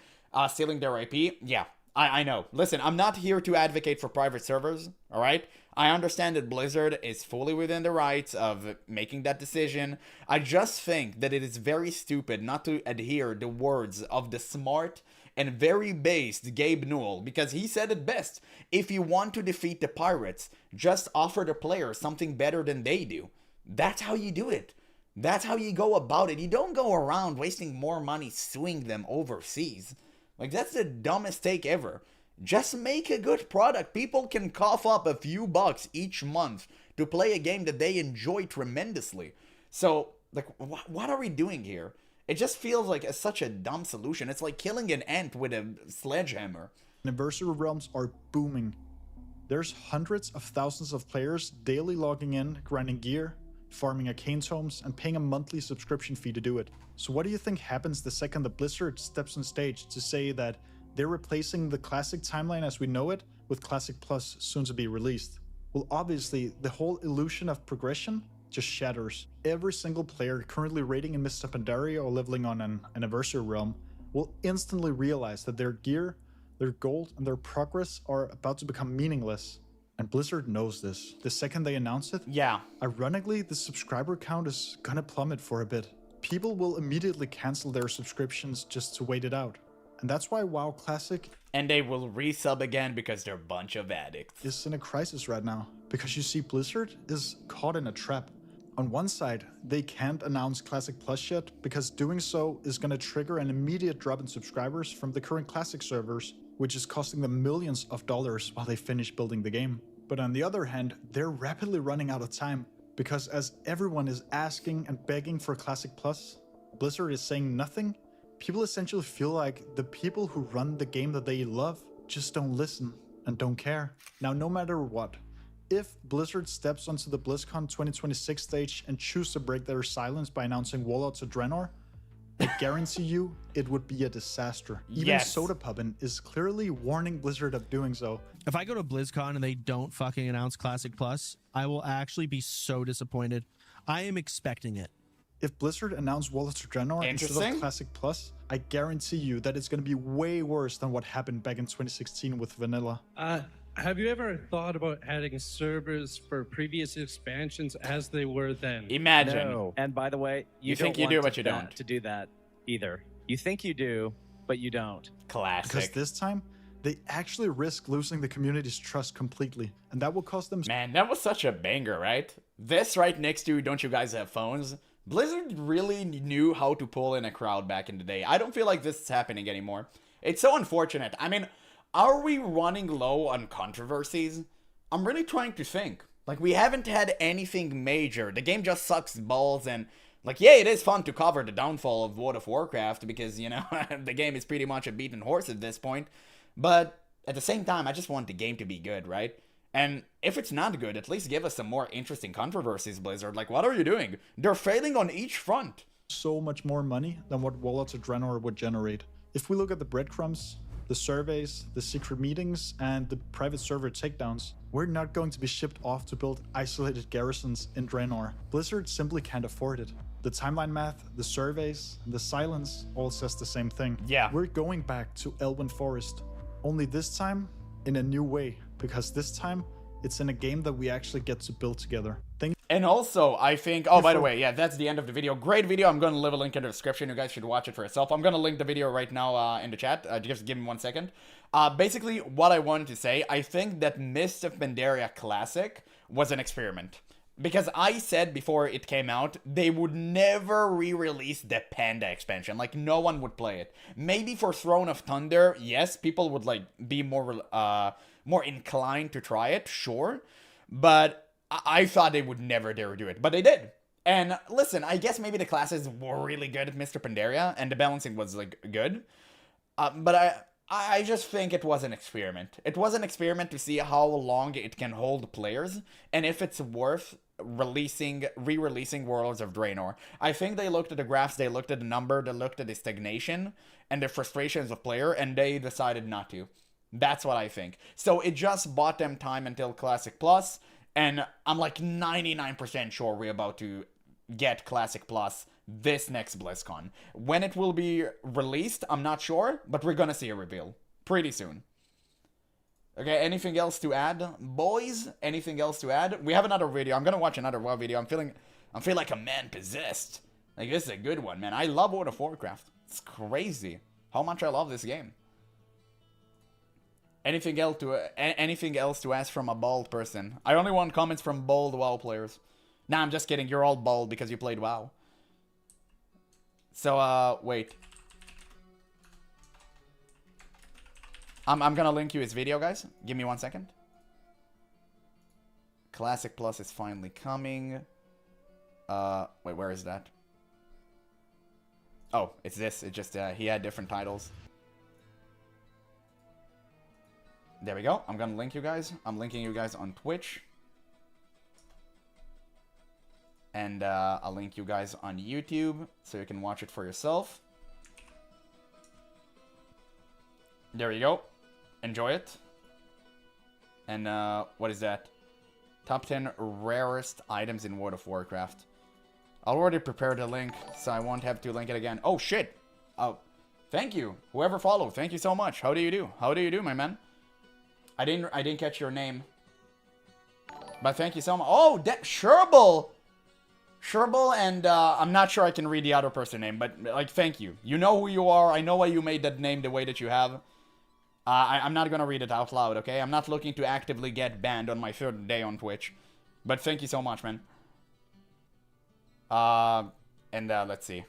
stealing their IP. Yeah, I know. Listen, I'm not here to advocate for private servers, all right? I understand that Blizzard is fully within the rights of making that decision. I just think that it is very stupid not to adhere the words of the smart and very based Gabe Newell, because he said it best. If you want to defeat the pirates, just offer the players something better than they do. That's how you do it. That's how you go about it. You don't go around wasting more money suing them overseas. That's the dumbest take ever. Just make a good product. People can cough up a few bucks each month to play a game that they enjoy tremendously. So, what are we doing here? It just feels like such a dumb solution. It's like killing an ant with a sledgehammer. Anniversary realms are booming. There's hundreds of thousands of players daily logging in, grinding gear, farming arcane tomes, and paying a monthly subscription fee to do it. So what do you think happens the second the Blizzard steps on stage to say that they're replacing the Classic timeline as we know it with Classic Plus soon to be released? Well, obviously, the whole illusion of progression just shatters. Every single player currently raiding in Mr. Pandaria or leveling on an Anniversary realm will instantly realize that their gear, their gold, and their progress are about to become meaningless. And Blizzard knows this. The second they announce it, yeah. Ironically, the subscriber count is gonna plummet for a bit. People will immediately cancel their subscriptions just to wait it out. And that's why WoW Classic... And they will resub again because they're a bunch of addicts. ...is in a crisis right now. Because you see, Blizzard is caught in a trap. On one side, they can't announce Classic Plus yet, because doing so is gonna trigger an immediate drop in subscribers from the current Classic servers, which is costing them millions of dollars while they finish building the game. But on the other hand, they're rapidly running out of time, because as everyone is asking and begging for Classic Plus, Blizzard is saying nothing. People essentially feel like the people who run the game that they love just don't listen and don't care. Now, no matter what, if Blizzard steps onto the BlizzCon 2026 stage and choose to break their silence by announcing Warlords of Draenor, I guarantee you it would be a disaster. Even SodaPubbin is clearly warning Blizzard of doing so. If I go to BlizzCon and they don't fucking announce Classic Plus, I will actually be so disappointed. I am expecting it. If Blizzard announced Warlords of Draenor instead of Classic Plus, I guarantee you that it's going to be way worse than what happened back in 2016 with Vanilla. Have you ever thought about adding servers for previous expansions as they were then? Imagine. No. And by the way, you think you do, but you don't. To do that either. You think you do, but you don't. Classic. Because this time, they actually risk losing the community's trust completely, and that will cost them... Man, that was such a banger, right? This right next to Don't You Guys Have Phones? Blizzard really knew how to pull in a crowd back in the day. I don't feel like this is happening anymore. It's so unfortunate. I mean, are we running low on controversies? I'm really trying to think. Like, we haven't had anything major. The game just sucks balls, and, like, yeah, it is fun to cover the downfall of World of Warcraft because, you know, the game is pretty much a beaten horse at this point. But at the same time, I just want the game to be good, right? And if it's not good, at least give us some more interesting controversies, Blizzard. Like, what are you doing? They're failing on each front. So much more money than what Warlords of Draenor would generate. If we look at the breadcrumbs, the surveys, the secret meetings, and the private server takedowns, we're not going to be shipped off to build isolated garrisons in Draenor. Blizzard simply can't afford it. The timeline math, the surveys, and the silence all says the same thing. Yeah. We're going back to Elven Forest, only this time in a new way, because this time it's in a game that we actually get to build together. And also, I think... Oh, by the way, yeah, that's the end of the video. Great video. I'm going to leave a link in the description. You guys should watch it for yourself. I'm going to link the video right now in the chat. Just give me 1 second. Basically, what I wanted to say, I think that Mists of Pandaria Classic was an experiment. Because I said before it came out, they would never re-release the Panda expansion. Like, no one would play it. Maybe for Throne of Thunder, yes, people would, like, be more inclined to try it, sure. But I thought they would never dare do it, but they did. And listen, I guess maybe the classes were really good at Mr. Pandaria, and the balancing was, like, good. But I just think it was an experiment. It was an experiment to see how long it can hold players, and if it's worth re-releasing Warlords of Draenor. I think they looked at the graphs, they looked at the number, they looked at the stagnation, and the frustrations of player, and they decided not to. That's what I think. So it just bought them time until Classic Plus, and I'm like 99% sure we're about to get Classic Plus this next BlizzCon. When it will be released, I'm not sure, but we're gonna see a reveal pretty soon. Okay, anything else to add, boys? Anything else to add? We have another video. I'm gonna watch another WoW video. I'm feeling like a man possessed. Like, this is a good one, man. I love World of Warcraft. It's crazy how much I love this game. Anything else to ask from a bald person? I only want comments from bald WoW players. Nah, I'm just kidding. You're all bald because you played WoW. So, wait. I'm gonna link you his video, guys. Give me 1 second. Classic Plus is finally coming. Wait, where is that? Oh, it's this. It just, he had different titles. There we go. I'm gonna link you guys. I'm linking you guys on Twitch. And I'll link you guys on YouTube so you can watch it for yourself. There you go. Enjoy it. And what is that? Top 10 rarest items in World of Warcraft. I already prepared a link, so I won't have to link it again. Oh, shit. Oh, thank you. Whoever followed, thank you so much. How do you do? How do you do, my man? I didn't catch your name. But thank you so much. Oh, Sherble! Sherble, and I'm not sure I can read the other person's name, but, like, thank you. You know who you are. I know why you made that name the way that you have. I'm not gonna read it out loud, okay? I'm not looking to actively get banned on my 3rd day on Twitch. But thank you so much, man. Let's see.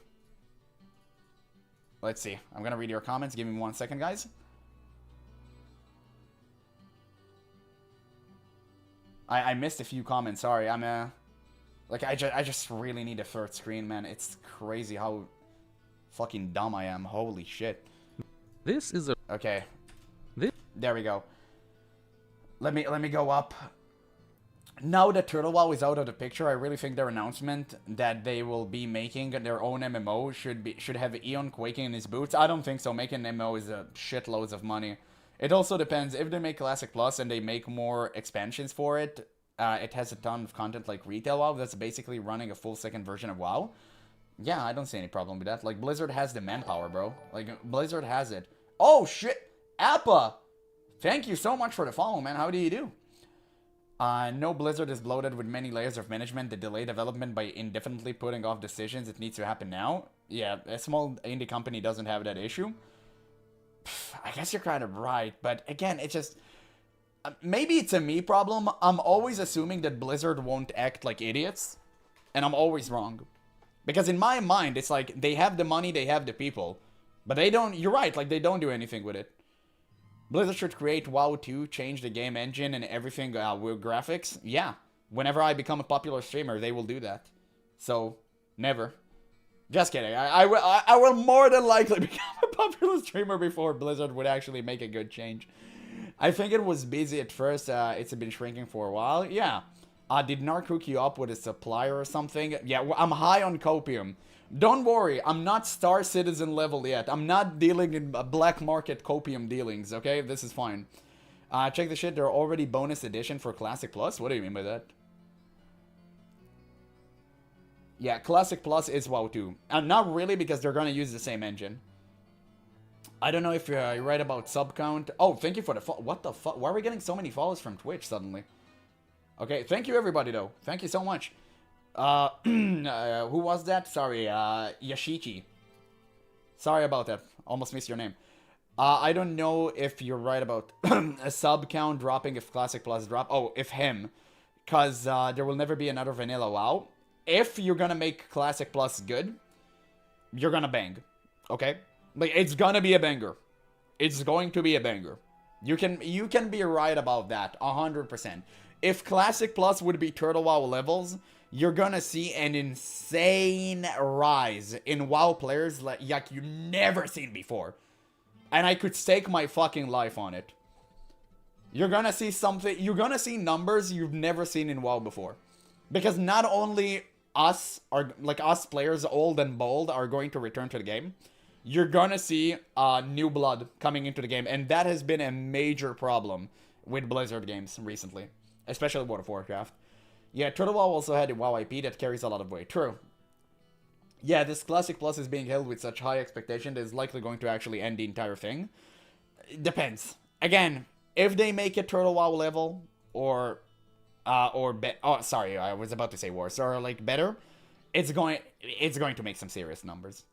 Let's see. I'm gonna read your comments. Give me 1 second, guys. I missed a few comments. Sorry, I'm like, I just really need a 3rd screen, man. It's crazy how fucking dumb I am. Holy shit. This is a... Okay. There we go. Let me go up. Now that Turtle WoW is out of the picture, I really think their announcement that they will be making their own MMO should have Eon quaking in his boots. I don't think so. Making an MMO is a shitloads of money. It also depends. If they make Classic Plus and they make more expansions for it, it has a ton of content like Retail WoW that's basically running a full 2nd version of WoW. Yeah, I don't see any problem with that. Like, Blizzard has the manpower, bro. Like, Blizzard has it. Oh, shit! Appa! Thank you so much for the follow, man. How do you do? No, Blizzard is bloated with many layers of management that delay development by indefinitely putting off decisions that needs to happen now. Yeah, a small indie company doesn't have that issue. I guess you're kind of right, but again, it's just... maybe it's a me problem. I'm always assuming that Blizzard won't act like idiots, and I'm always wrong. Because in my mind, it's like, they have the money, they have the people, but they don't... You're right, like, they don't do anything with it. Blizzard should create WoW 2, change the game engine and everything with graphics. Yeah, whenever I become a popular streamer, they will do that. So, never. Just kidding. I will more than likely become a popular streamer before Blizzard would actually make a good change. I think it was busy at first. It's been shrinking for a while. Yeah. Did Narc hook you up with a supplier or something? Yeah, I'm high on Copium. Don't worry, I'm not Star Citizen level yet. I'm not dealing in black market Copium dealings, okay? This is fine. Check the shit, they're already bonus edition for Classic Plus? What do you mean by that? Yeah, Classic Plus is WoW 2. Not really, because they're gonna use the same engine. I don't know if you're right about sub count. Oh, thank you for the what the fuck? Why are we getting so many follows from Twitch suddenly? Okay, thank you everybody though. Thank you so much. Who was that? Sorry, Yashichi. Sorry about that. Almost missed your name. I don't know if you're right about a sub count dropping if Classic Plus drop. Oh, if him. Because there will never be another vanilla WoW. If you're gonna make Classic Plus good, you're gonna bang. Okay? Like, it's gonna be a banger. It's going to be a banger. You can be right about that, 100%. If Classic Plus would be Turtle WoW levels, you're gonna see an insane rise in WoW players like you've never seen before. And I could stake my fucking life on it. You're gonna see something, you're gonna see numbers you've never seen in WoW before. Because not only us players, old and bold, are going to return to the game, you're gonna see new blood coming into the game. And that has been a major problem with Blizzard games recently. Especially World of Warcraft. Yeah, Turtle WoW also had a WoW IP that carries a lot of weight. True. Yeah, this Classic Plus is being held with such high expectation that it's likely going to actually end the entire thing. It depends. Again, if they make it Turtle WoW level, or sorry, I was about to say worse, or like better, it's going to make some serious numbers.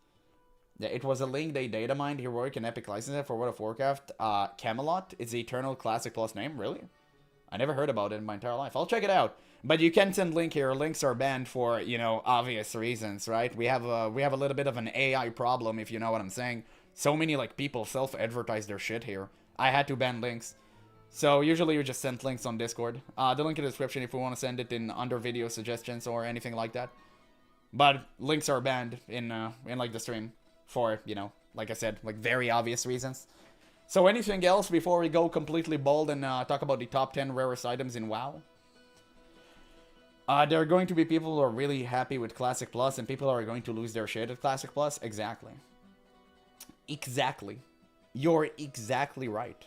Yeah, it was a link they data mined heroic and epic license for World of Warcraft. Camelot is the Eternal Classic Plus name, really? I never heard about it in my entire life. I'll check it out. But you can't send link here. Links are banned for, you know, obvious reasons, right? We have a little bit of an AI problem, if you know what I'm saying. So many, like, people self-advertise their shit here. I had to ban links. So usually you just send links on Discord. The link in the description if you want to send it in under video suggestions or anything like that. But links are banned in like the stream for, you know, like I said, like very obvious reasons. So anything else before we go completely bold and talk about the top 10 rarest items in WoW? There are going to be people who are really happy with Classic Plus and people are going to lose their shit at Classic Plus. Exactly. Exactly. You're exactly right.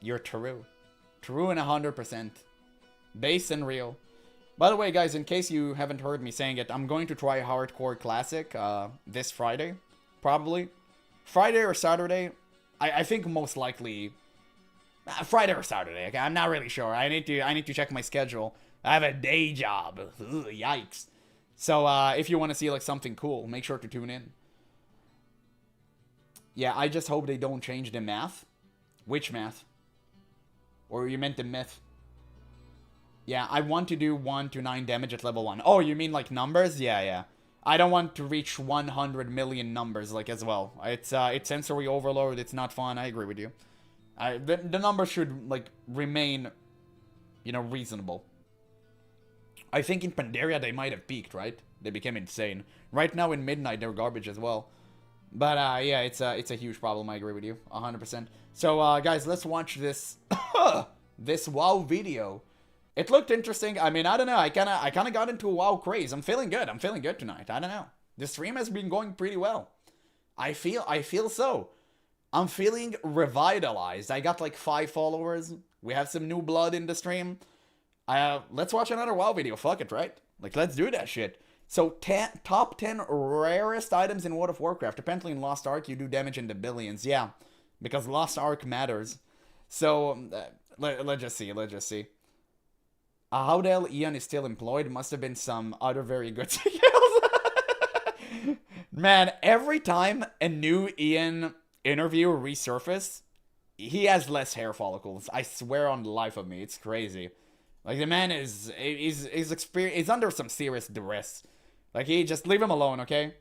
You're true. True and 100%. Base and real. By the way, guys, in case you haven't heard me saying it, I'm going to try Hardcore Classic this Friday. Probably. Friday or Saturday. I think most likely Friday or Saturday. Okay, I'm not really sure. I need to check my schedule. I have a day job. Ugh, yikes. So if you want to see like something cool, make sure to tune in. Yeah, I just hope they don't change the math. Which math? Or you meant the myth? Yeah, I want to do 1 to 9 damage at level 1. Oh, you mean like numbers? Yeah. I don't want to reach 100 million numbers like as well. It's sensory overload. It's not fun. I agree with you. The numbers should like remain, you know, reasonable. I think in Pandaria they might have peaked, right? They became insane. Right now in Midnight they're garbage as well. But yeah, it's a huge problem. I agree with you 100%. So guys, let's watch this this WoW video. It looked interesting. I mean, I don't know. I kind of got into a WoW craze. I'm feeling good. I'm feeling good tonight. I don't know. The stream has been going pretty well. I feel so. I'm feeling revitalized. I got like 5 followers. We have some new blood in the stream. Let's watch another WoW video. Fuck it, right? Like, let's do that shit. So, top 10 rarest items in World of Warcraft. Apparently in Lost Ark, you do damage in the billions. Yeah, because Lost Ark matters. So, let's just see. How the hell Ian is still employed? Must have been some other very good skills. Man, every time a new Ian interview resurfaces, he has less hair follicles. I swear on the life of me, it's crazy. Like, the man is under some serious duress. Like, just leave him alone, okay?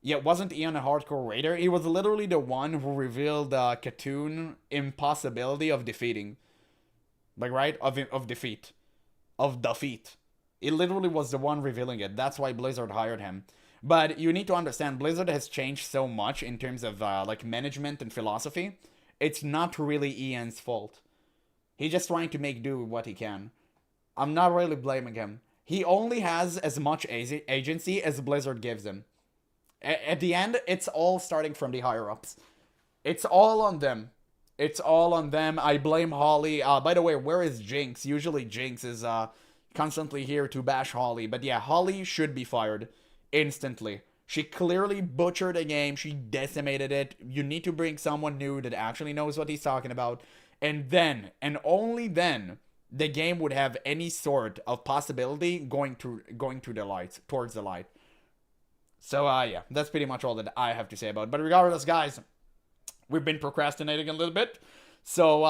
Yeah, wasn't Ian a hardcore raider? He was literally the one who revealed Katoon impossibility of defeating. Like, right? Of defeat. Of defeat. He literally was the one revealing it. That's why Blizzard hired him. But you need to understand, Blizzard has changed so much in terms of like management and philosophy. It's not really Ian's fault. He's just trying to make do with what he can. I'm not really blaming him. He only has as much agency as Blizzard gives him. At the end, it's all starting from the higher-ups. It's all on them. It's all on them. I blame Holly. By the way, where is Jinx? Usually Jinx is constantly here to bash Holly. But yeah, Holly should be fired instantly. She clearly butchered the game. She decimated it. You need to bring someone new that actually knows what he's talking about. And then, and only then, the game would have any sort of possibility going to the light, towards the light. So, yeah, that's pretty much all that I have to say about it. But regardless, guys, we've been procrastinating a little bit. So,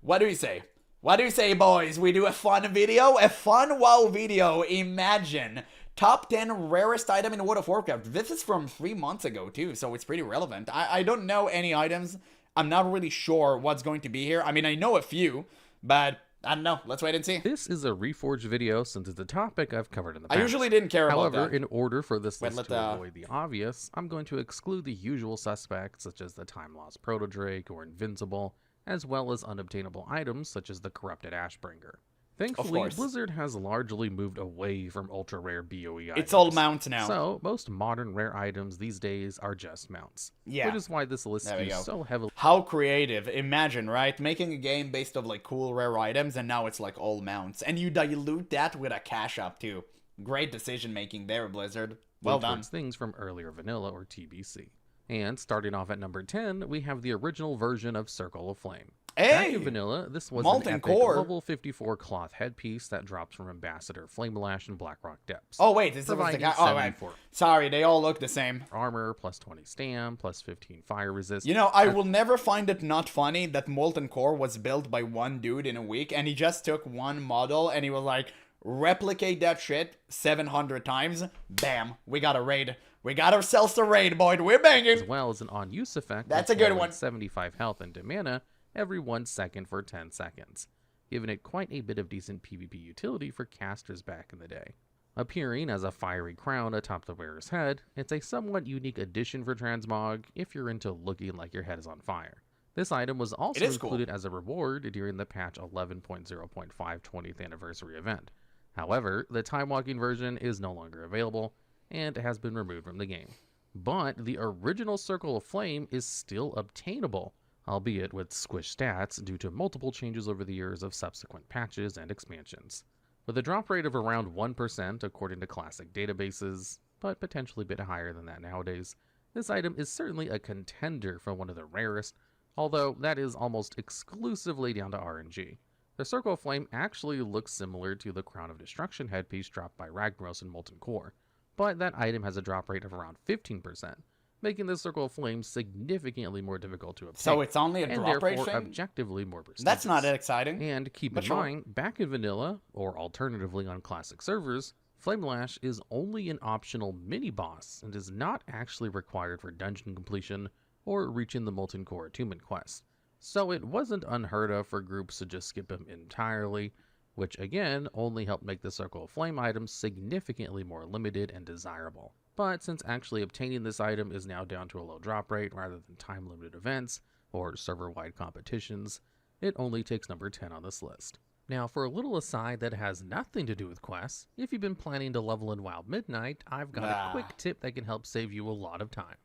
what do we say? What do you say, boys? We do a fun video? A fun WoW video. Imagine. Top 10 rarest item in World of Warcraft. This is from 3 months ago, too, so it's pretty relevant. I don't know any items. I'm not really sure what's going to be here. I mean, I know a few, but I don't know. Let's wait and see. This is a Reforged video since it's a topic I've covered in the past. I usually didn't care about that. However, in order for this list to avoid the obvious, I'm going to exclude the usual suspects such as the Time Lost Proto-Drake or Invincible, as well as unobtainable items such as the Corrupted Ashbringer. Thankfully, Blizzard has largely moved away from ultra-rare BOE items. It's all mounts now. So, most modern rare items these days are just mounts. Yeah. Which is why this list is so heavily... How creative. Imagine, right? Making a game based of, like, cool rare items, and now it's, like, all mounts. And you dilute that with a cash up, too. Great decision-making there, Blizzard. Well done. Things from earlier vanilla or TBC. And starting off at number 10, we have the original version of Circle of Flame. Hey! Back in vanilla, this was an epic level 54 cloth headpiece that drops from Ambassador Flamelash and Blackrock Depths. Oh wait, this was the guy. Oh right. Sorry, they all look the same. Armor, plus 20 stam, plus 15 fire resist. You know, I will never find it not funny that Molten Core was built by one dude in a week, and he just took one model and he was like, replicate that shit 700 times. Bam, we got a raid. We got ourselves a raid, boy. We're banging. As well as an on-use effect. That's a good one. 75 health and mana every 1 second for 10 seconds, giving it quite a bit of decent PvP utility for casters back in the day. Appearing as a fiery crown atop the wearer's head, it's a somewhat unique addition for Transmog if you're into looking like your head is on fire. This item was also included as a reward during the patch 11.0.5 20th anniversary event. However, the time-walking version is no longer available, and has been removed from the game. But the original Circle of Flame is still obtainable, albeit with squished stats due to multiple changes over the years of subsequent patches and expansions. With a drop rate of around 1% according to classic databases, but potentially a bit higher than that nowadays, this item is certainly a contender for one of the rarest, although that is almost exclusively down to RNG. The Circle of Flame actually looks similar to the Crown of Destruction headpiece dropped by Ragnaros in Molten Core, but that item has a drop rate of around 15%, making the Circle of Flame significantly more difficult to obtain. So it's only a drop rate thing? Objectively more prestigious. That's not exciting. And keep in mind, back in vanilla, or alternatively on classic servers, Flamelash is only an optional mini-boss and is not actually required for dungeon completion or reaching the Molten Core attunement quest. So it wasn't unheard of for groups to just skip him entirely, which again only helped make the Circle of Flame items significantly more limited and desirable. But since actually obtaining this item is now down to a low drop rate rather than time-limited events or server-wide competitions, it only takes number 10 on this list. Now for a little aside that has nothing to do with quests, if you've been planning to level in WoW Midnight, I've got a quick tip that can help save you a lot of time.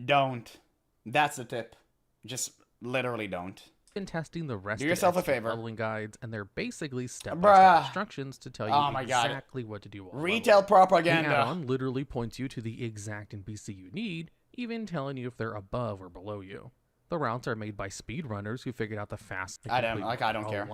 Don't. That's the tip. Just literally don't. Been testing the rest of the leveling guides, and they're basically step-by-step instructions to tell you exactly what to do. Retail propaganda. The add-on literally points you to the exact NPC you need, even telling you if they're above or below you. The routes are made by speedrunners who figured out the fast. I don't care.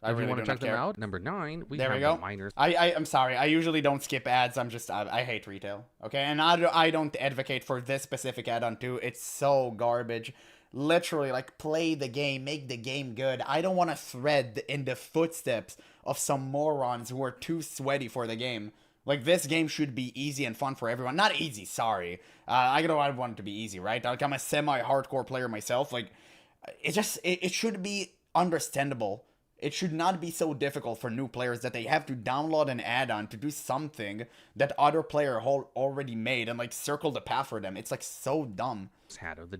I really want to check them out. Number 9, we have the miners. I'm sorry. I usually don't skip ads. I hate retail. Okay, and I don't advocate for this specific add-on too. It's so garbage. Literally, like, play the game, make the game good. I don't want to thread in the footsteps of some morons who are too sweaty for the game. Like, this game should be easy and fun for everyone. Not easy, sorry. I don't want it to be easy, right? Like, I'm a semi-hardcore player myself. Like, it should be understandable. It should not be so difficult for new players that they have to download an add-on to do something that other player already made and, like, circle the path for them. It's, like, so dumb.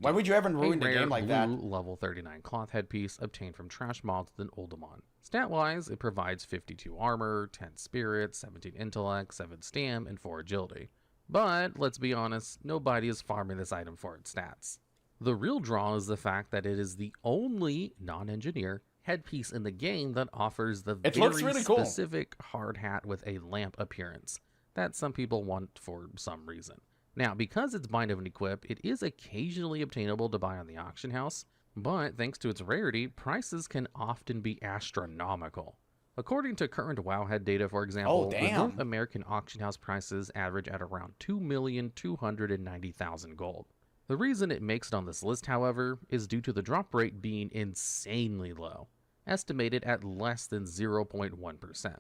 Why would you ever ruin the game like that? Level 39 cloth headpiece obtained from trash mods than Oldemon. Stat-wise, it provides 52 armor, 10 spirit, 17 intellect, 7 stam, and 4 agility. But, let's be honest, nobody is farming this item for its stats. The real draw is the fact that it is the only non-engineer headpiece in the game that offers the very specific hard hat with a lamp appearance that some people want for some reason. Now, because it's bind of an equip, it is occasionally obtainable to buy on the auction house, but thanks to its rarity, prices can often be astronomical. According to current WoWhead data, for example, the North American auction house prices average at around 2,290,000 gold. The reason it makes it on this list, however, is due to the drop rate being insanely low, estimated at less than 0.1%.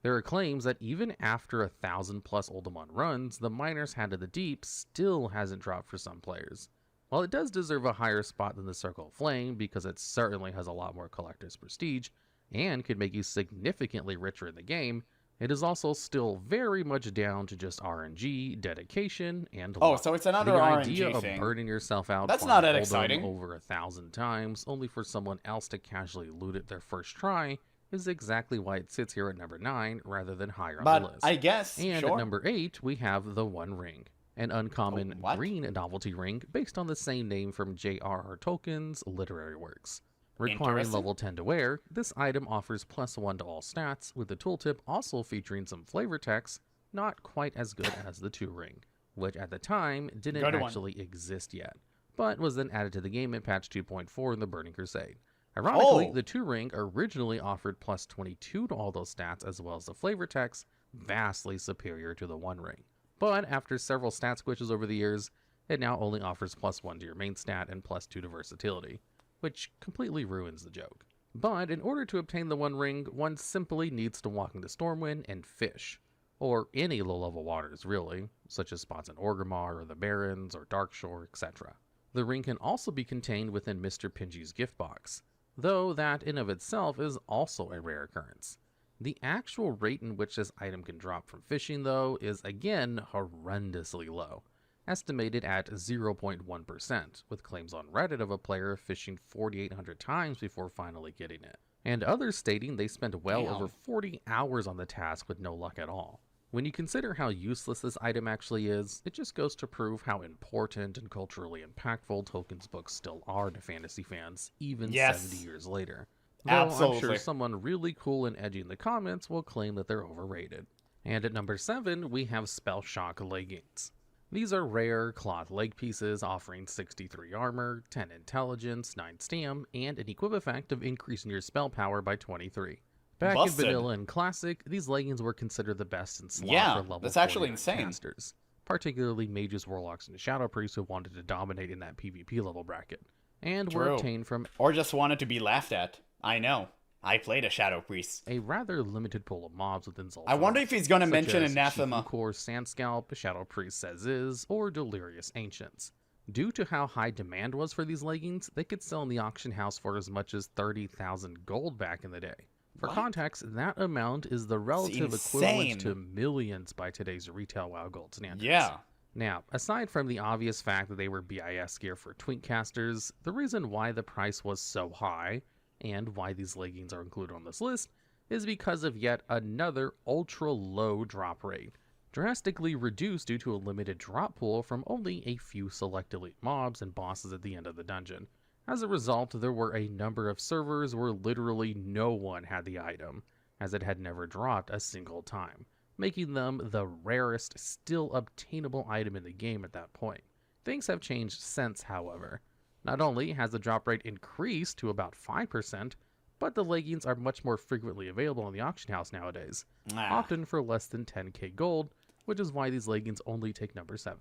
There are claims that even after 1,000+ Oldemon runs, the Miner's Hat of the Deep still hasn't dropped for some players. While it does deserve a higher spot than the Circle of Flame because it certainly has a lot more collector's prestige and could make you significantly richer in the game, it is also still very much down to just RNG, dedication, and luck. Oh, so it's another RNG thing. The idea of burning yourself out That's not that exciting. over 1,000 times, only for someone else to casually loot it their first try, is exactly why it sits here at number 9 rather than higher on the list. But I guess, and at number 8, we have the One Ring, an uncommon green novelty ring based on the same name from J.R.R. Tolkien's literary works. Requiring level 10 to wear, this item offers +1 to all stats, with the tooltip also featuring some flavor text, not quite as good as the 2 ring, which at the time didn't actually exist yet, but was then added to the game in patch 2.4 in the Burning Crusade. Ironically, the 2 ring originally offered +22 to all those stats as well as the flavor text, vastly superior to the 1 ring. But after several stat squishes over the years, it now only offers +1 to your main stat and +2 to versatility, which completely ruins the joke. But in order to obtain the One Ring, one simply needs to walk into Stormwind and fish, or any low-level waters really, such as spots in Orgrimmar or the Barrens or Darkshore, etc. The ring can also be contained within Mr. Pingy's gift box, though that in of itself is also a rare occurrence. The actual rate in which this item can drop from fishing, though, is again horrendously low, estimated at 0.1%, with claims on Reddit of a player fishing 4,800 times before finally getting it, and others stating they spent well over 40 hours on the task with no luck at all. When you consider how useless this item actually is, it just goes to prove how important and culturally impactful Tolkien's books still are to fantasy fans, even 70 years later. Though I'm sure someone really cool and edgy in the comments will claim that they're overrated. And at number 7, we have Spell Shock leggings. These are rare cloth leg pieces offering 63 armor, 10 intelligence, 9 stam, and an equip effect of increasing your spell power by 23. Back in Vanilla and Classic, these leggings were considered the best in slot for level 49 casters, particularly mages, warlocks, and shadow priests who wanted to dominate in that PvP level bracket, and were obtained from... or just wanted to be laughed at. I know. I played a Shadow Priest. A rather limited pool of mobs within Zul'Farth. I wonder if he's going to mention Anathema. Core Sandscalp, Shadow Priest Says Is, or Delirious Ancients. Due to how high demand was for these leggings, they could sell in the auction house for as much as 30,000 gold back in the day. For context, that amount is the relative equivalent to millions by today's retail WoW gold standards. Yeah. Now, aside from the obvious fact that they were BIS gear for twink casters, the reason why the price was so high, and why these leggings are included on this list, is because of yet another ultra-low drop rate, drastically reduced due to a limited drop pool from only a few select elite mobs and bosses at the end of the dungeon. As a result, there were a number of servers where literally no one had the item, as it had never dropped a single time, making them the rarest still obtainable item in the game at that point. Things have changed since, however. Not only has the drop rate increased to about 5%, but the leggings are much more frequently available in the auction house nowadays, often for less than 10k gold, which is why these leggings only take number 7.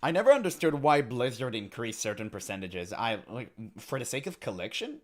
I never understood why Blizzard increased certain percentages. For the sake of collection?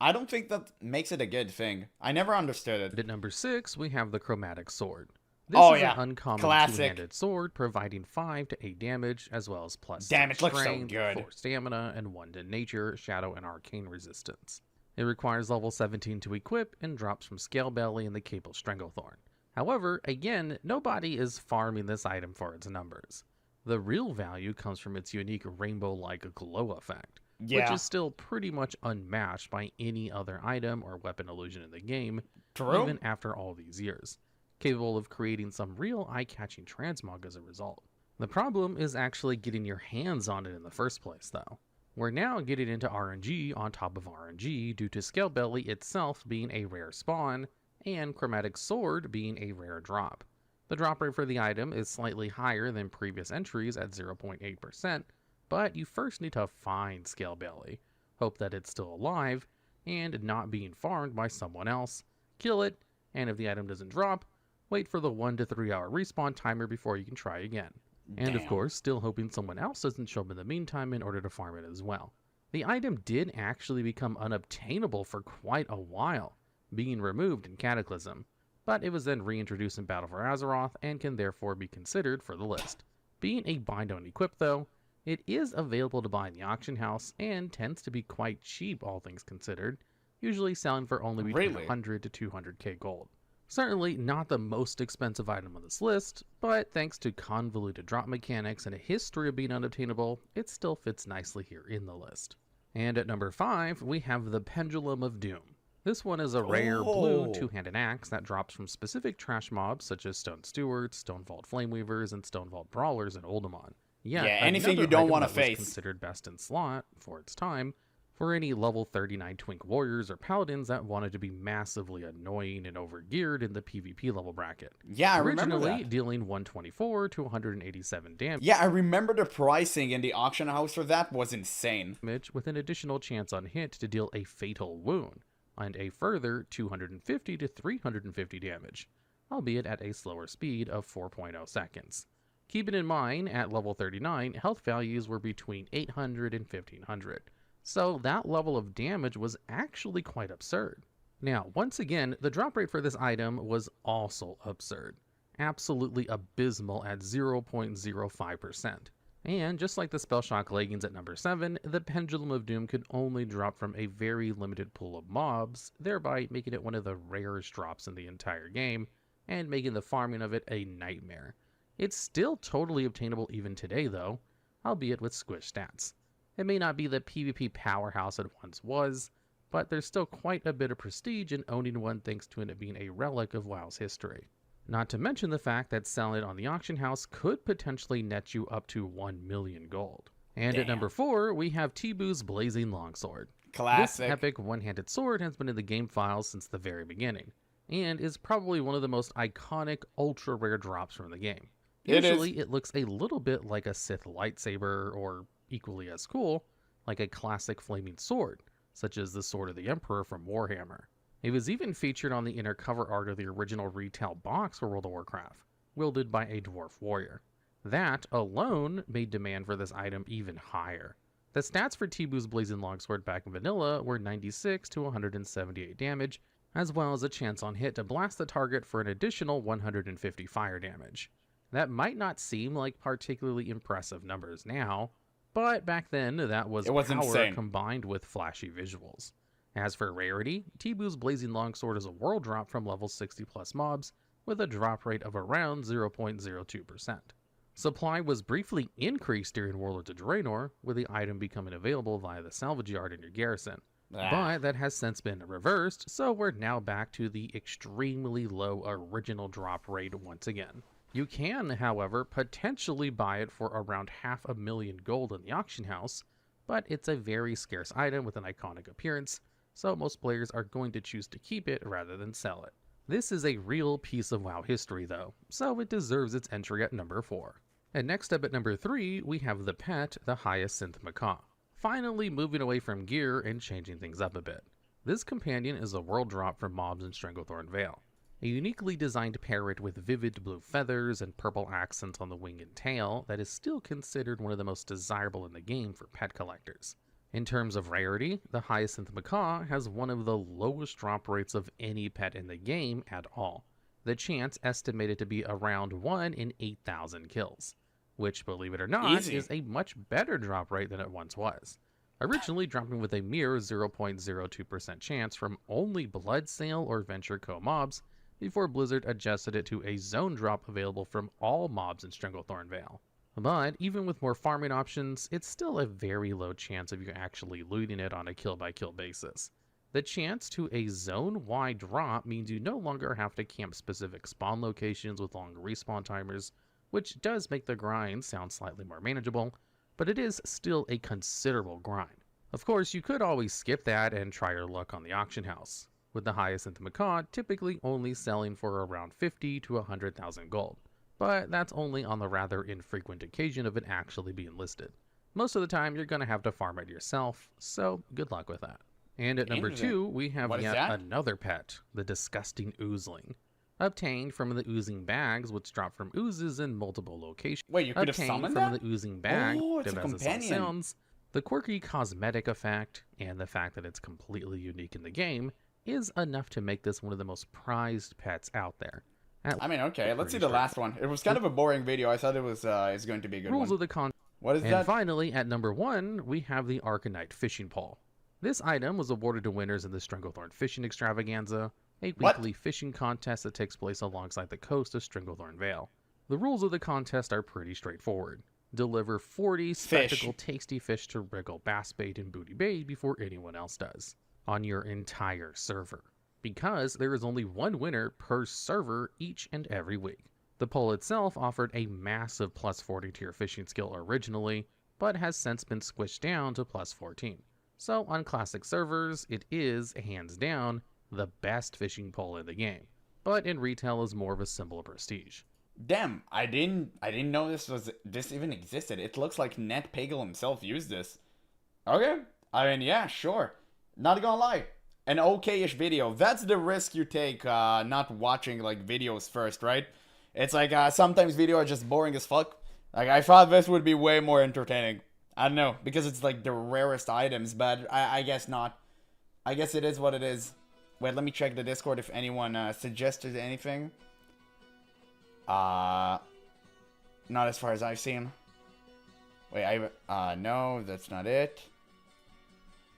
I don't think that makes it a good thing. I never understood it. At number 6, we have the Chromatic Sword. This Oh, is yeah. an uncommon Classic. two-handed sword, providing 5 to 8 damage, as well as plus Damn, 6 it looks so strength, good. 4 stamina, and 1 to nature, shadow, and arcane resistance. It requires level 17 to equip and drops from Scalebelly and the Cable Stranglethorn. However, again, nobody is farming this item for its numbers. The real value comes from its unique rainbow-like glow effect, which is still pretty much unmatched by any other item or weapon illusion in the game, True. even after all these years, capable of creating some real eye-catching transmog as a result. The problem is actually getting your hands on it in the first place, though. We're now getting into RNG on top of RNG due to Scalebelly itself being a rare spawn, and Chromatic Sword being a rare drop. The drop rate for the item is slightly higher than previous entries at 0.8%, but you first need to find Scalebelly, hope that it's still alive, and not being farmed by someone else, kill it, and if the item doesn't drop, wait for the 1 to 3 hour respawn timer before you can try again. And of course, still hoping someone else doesn't show up in the meantime in order to farm it as well. The item did actually become unobtainable for quite a while, being removed in Cataclysm, but it was then reintroduced in Battle for Azeroth and can therefore be considered for the list. Being a bind-on equip though, it is available to buy in the auction house and tends to be quite cheap all things considered, usually selling for only between 100 to 200k gold. Certainly not the most expensive item on this list, but thanks to convoluted drop mechanics and a history of being unobtainable, it still fits nicely here in the list. And at number 5, we have the Pendulum of Doom. This one is a rare blue two-handed axe that drops from specific trash mobs such as Stone Stewards, Stone Vault Flameweavers, and Stone Vault Brawlers in Oldemon. Yeah, anything you don't want to face. Considered best in slot for its time, for any level 39 Twink Warriors or Paladins that wanted to be massively annoying and overgeared in the PvP level bracket. Yeah, I remember Originally that. dealing 124 to 187 damage. Yeah, I remember the pricing in the auction house for that was insane. With an additional chance on hit to deal a fatal wound, and a further 250 to 350 damage, albeit at a slower speed of 4.0 seconds. Keeping in mind, at level 39, health values were between 800 and 1500. So that level of damage was actually quite absurd. Now, once again, the drop rate for this item was also absurd. Absolutely abysmal at 0.05%. And just like the Spellshock leggings at number 7, the Pendulum of Doom could only drop from a very limited pool of mobs, thereby making it one of the rarest drops in the entire game, and making the farming of it a nightmare. It's still totally obtainable even today though, albeit with squish stats. It may not be the PvP powerhouse it once was, but there's still quite a bit of prestige in owning one thanks to it being a relic of WoW's history. Not to mention the fact that selling it on the auction house could potentially net you up to 1 million gold. And at number 4, we have Tibu's Blazing Longsword. Classic. This epic one-handed sword has been in the game files since the very beginning, and is probably one of the most iconic ultra-rare drops from the game. Usually it looks a little bit like a Sith lightsaber, or equally as cool, like a classic flaming sword, such as the Sword of the Emperor from Warhammer. It was even featured on the inner cover art of the original retail box for World of Warcraft, wielded by a dwarf warrior. That alone made demand for this item even higher. The stats for Tibu's Blazing Longsword back in vanilla were 96 to 178 damage, as well as a chance on hit to blast the target for an additional 150 fire damage. That might not seem like particularly impressive numbers now, but back then that was power insane. Combined with flashy visuals. As for rarity, Tibu's Blazing Longsword is a world drop from level 60 plus mobs, with a drop rate of around 0.02%. Supply was briefly increased during Warlords of Draenor, with the item becoming available via the salvage yard in your garrison. But that has since been reversed, so we're now back to the extremely low original drop rate once again. You can, however, potentially buy it for around 500,000 gold in the auction house, but it's a very scarce item with an iconic appearance, so most players are going to choose to keep it rather than sell it. This is a real piece of WoW history though, so it deserves its entry at number 4. And next up at number 3, we have the pet, the Hyacinth Macaw. Finally moving away from gear and changing things up a bit. This companion is a world drop from mobs in Stranglethorn Vale. A uniquely designed parrot with vivid blue feathers and purple accents on the wing and tail that is still considered one of the most desirable in the game for pet collectors. In terms of rarity, the Hyacinth Macaw has one of the lowest drop rates of any pet in the game at all, the chance estimated to be around 1 in 8,000 kills, which, believe it or not, is a much better drop rate than it once was. Originally dropping with a mere 0.02% chance from only Blood Sale or Venture Co mobs, before Blizzard adjusted it to a zone drop available from all mobs in Stranglethorn Vale. But even with more farming options, it's still a very low chance of you actually looting it on a kill-by-kill basis. The chance to a zone-wide drop means you no longer have to camp specific spawn locations with long respawn timers, which does make the grind sound slightly more manageable, but it is still a considerable grind. Of course, you could always skip that and try your luck on the auction house, with the highest in the Macaw typically only selling for around 50 to 100,000 gold, but that's only on the rather infrequent occasion of it actually being listed. Most of the time, you're going to have to farm it yourself, so good luck with that. And at number 2, we have yet another pet, the disgusting oozling. Obtained from the oozing bags, which drop from oozes in multiple locations. Wait, you could have summoned that? From the oozing bag, it's a as it sounds, the quirky cosmetic effect, and the fact that it's completely unique in the game, is enough to make this one of the most prized pets out there. I mean, okay, let's see the last one. It was kind of a boring video. I thought it was it's going to be a good one. Rules of the What is that? And finally, at number 1, we have the Arcanite fishing pole. This item was awarded to winners in the Stranglethorn Fishing Extravaganza, a weekly fishing contest that takes place alongside the coast of Stranglethorn Vale. The rules of the contest are pretty straightforward. Deliver 40 spectacle tasty fish to Wriggle Bass Bait and Booty Bait before anyone else does, on your entire server, because there is only one winner per server each and every week. The poll itself offered a massive plus 40 to your fishing skill originally, but has since been squished down to plus 14. So on classic servers, it is, hands down, the best fishing pole in the game, but in retail is more of a symbol of prestige. Damn, I didn't know this even existed. It looks like NetPagel himself used this. Okay, I mean, yeah, sure. Not gonna lie, an okay-ish video. That's the risk you take, not watching like videos first, right? It's like sometimes videos are just boring as fuck. Like I thought this would be way more entertaining. I don't know, because it's like the rarest items, but I guess not. I guess it is what it is. Wait, let me check the Discord if anyone suggested anything. Not as far as I've seen. Wait, no, that's not it.